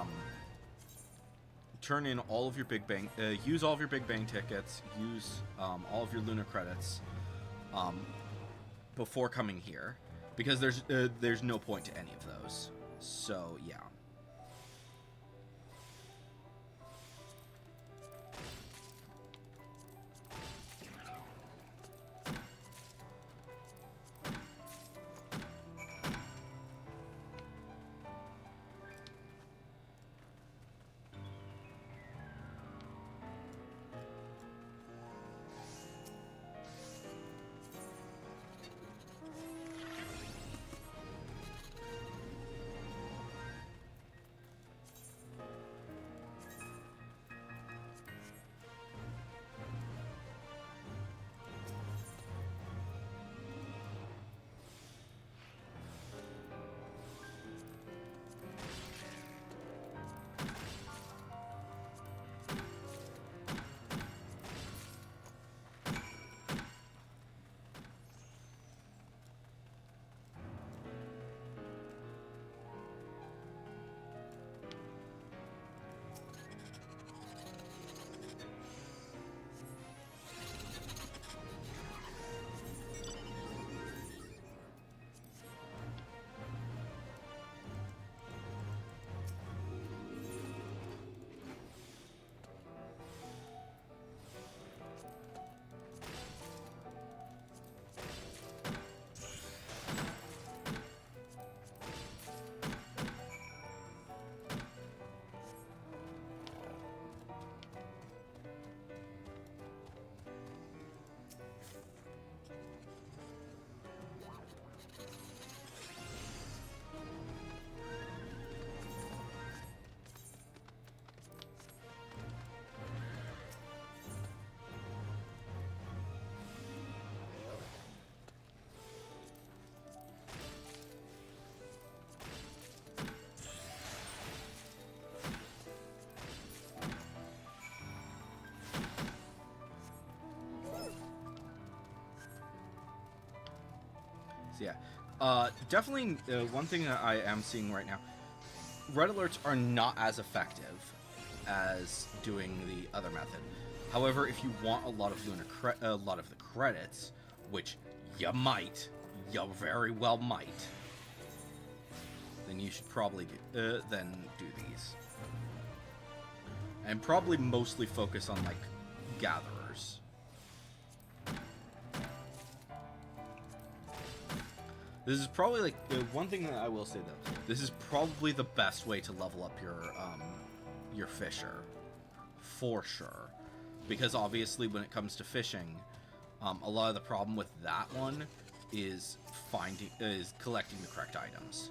turn in all of your Big Bang, use all of your Big Bang tickets, use all of your Lunar credits before coming here, because there's no point to any of those. So yeah. So yeah, definitely one thing that I am seeing right now, red alerts are not as effective as doing the other method. However, if you want a lot of a lot of the credits, which you very well might, then you should probably do these, and probably mostly focus on like gatherers. This is probably like one thing that I will say though. This is probably the best way to level up your fisher, for sure, because obviously when it comes to fishing, a lot of the problem with that one is collecting the correct items.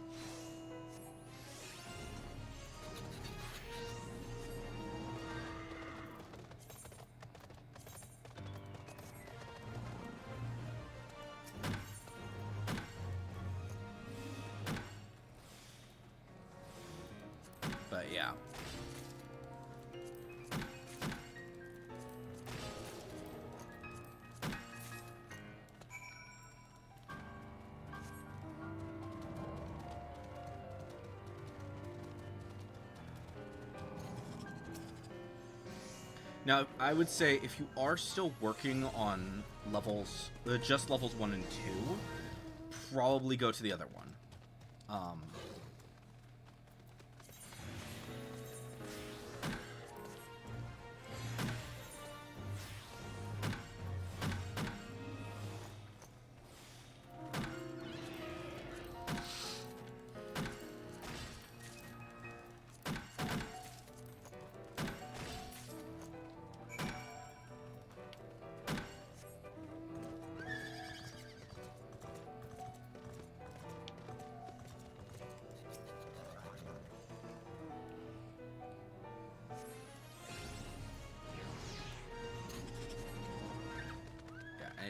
But yeah. Now, I would say if you are still working on levels, just levels 1 and 2, probably go to the other one.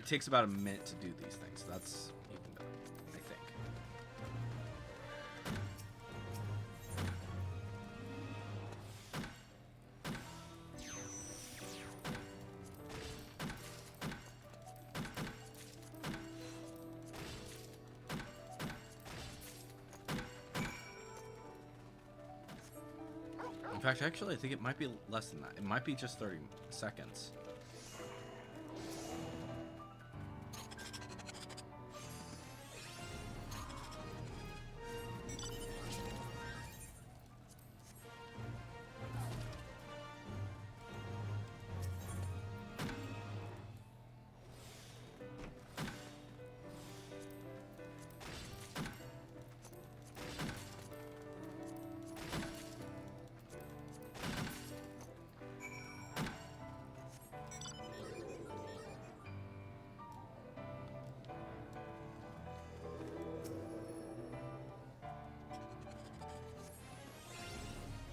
it takes about a minute to do these things. That's even better, I think. In fact, actually, I think it might be less than that. It might be just 30 seconds.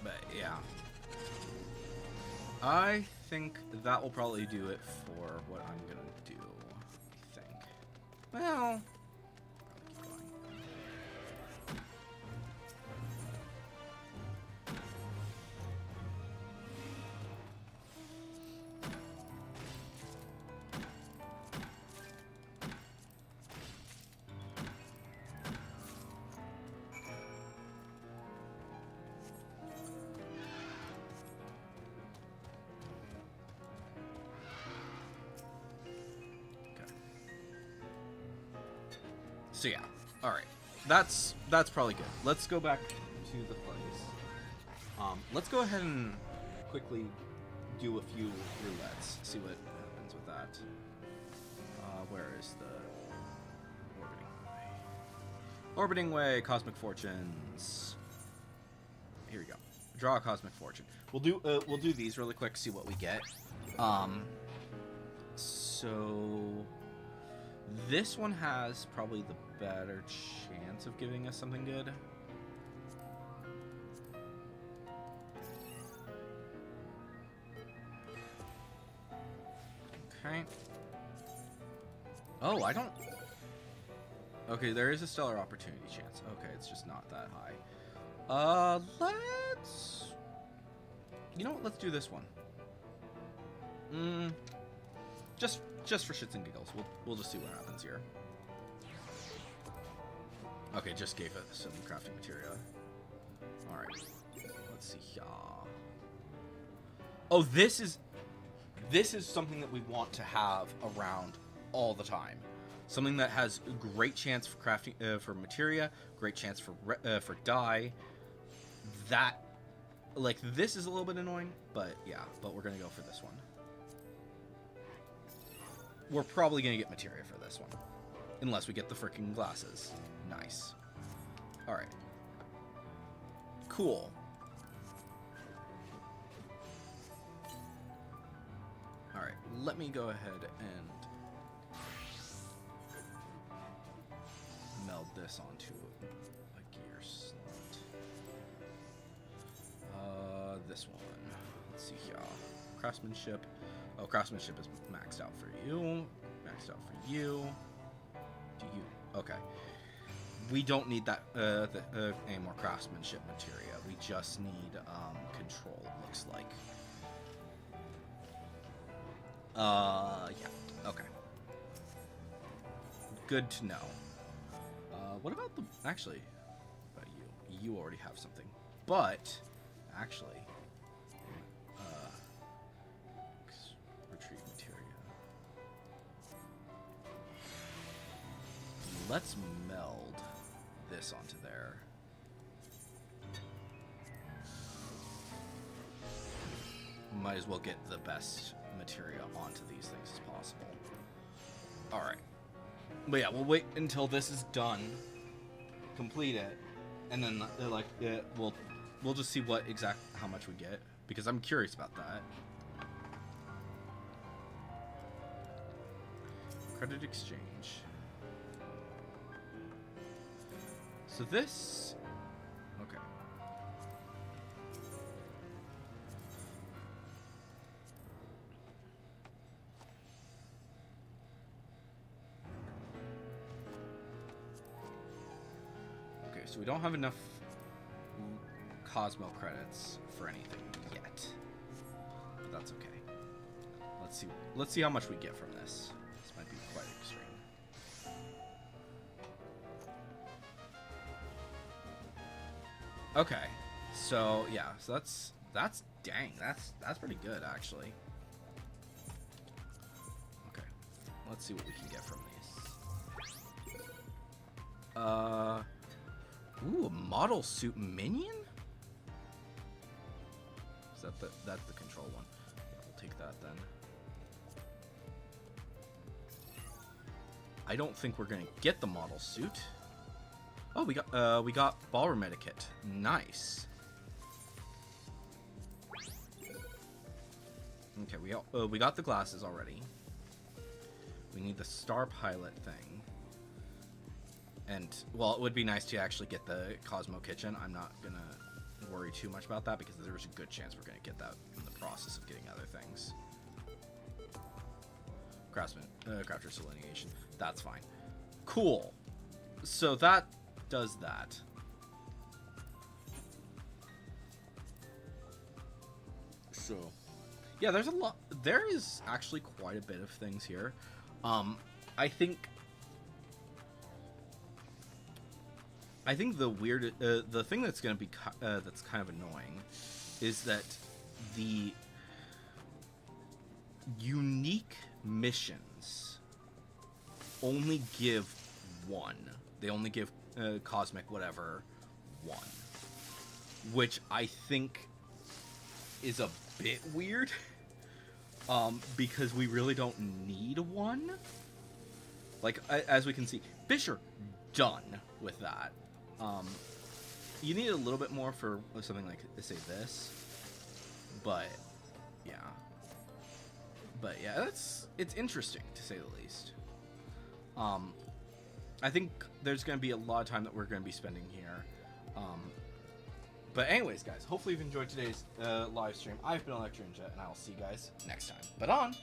But yeah, I think that will probably do it for what I'm gonna do. I think. Well, probably keep going. So yeah, all right, that's probably good. Let's go back to the place. Let's go ahead and quickly do a few roulettes. See what happens with that. Where is the orbiting way? Cosmic fortunes. Here we go. Draw a cosmic fortune. We'll do these really quick. See what we get. So this one has probably the better chance of giving us something good. Okay. Oh, I don't... Okay, there is a stellar opportunity chance. Okay, it's just not that high. Let's... You know what? Let's do this one. Just for shits and giggles. We'll just see what happens here. Okay, just gave it some crafting materia. Alright. Let's see here. Oh, this is something that we want to have around all the time. Something that has great chance for crafting, for materia, great chance for dye. That, like, this is a little bit annoying, but yeah, but we're gonna go for this one. We're probably gonna get materia for this one, unless we get the freaking glasses. Nice. All right. Cool. All right. Let me go ahead and meld this onto a gear slot. This one. Let's see here. Craftsmanship. Oh, craftsmanship is maxed out for you. Maxed out for you. Do you? Okay. We don't need that any more craftsmanship materia. We just need control, it looks like. Yeah. Okay. Good to know. What about the... Actually, about you. You already have something. But, actually... retrieve materia. Let's meld this onto there. Might as well get the best materia onto these things as possible. Alright. But yeah, we'll wait until this is done. Complete it. And then like we'll just see how much we get. Because I'm curious about that. Credit exchange. So this... Okay. so we don't have enough Cosmo credits for anything yet. But that's okay. Let's see how much we get from this. This might be quite extreme. Okay. So yeah, so that's dang, that's pretty good actually. Okay. Let's see what we can get from these. Ooh, a model suit minion? Is that that's the control one? Yeah, we'll take that then. I don't think we're gonna get the model suit. Oh, we got ballroom etiquette. Nice. Okay, we got the glasses already. We need the star pilot thing. And well, it would be nice to actually get the Cosmo kitchen. I'm not gonna worry too much about that because there's a good chance we're gonna get that in the process of getting other things. Crafter's delineation. That's fine. Cool. So that does that. So, yeah, there's a lot. There is actually quite a bit of things here. I think the thing that's going to be that's kind of annoying is that the unique missions only give one. They only give cosmic whatever one, which I think is a bit weird. Because we really don't need one. Like, as we can see, Fisher done with that. You need a little bit more for something like, say, this. But yeah, it's interesting to say the least. I think there's going to be a lot of time that we're going to be spending here. But anyways, guys, hopefully you've enjoyed today's live stream. I've been Electro Ninja, and I'll see you guys next time. But on!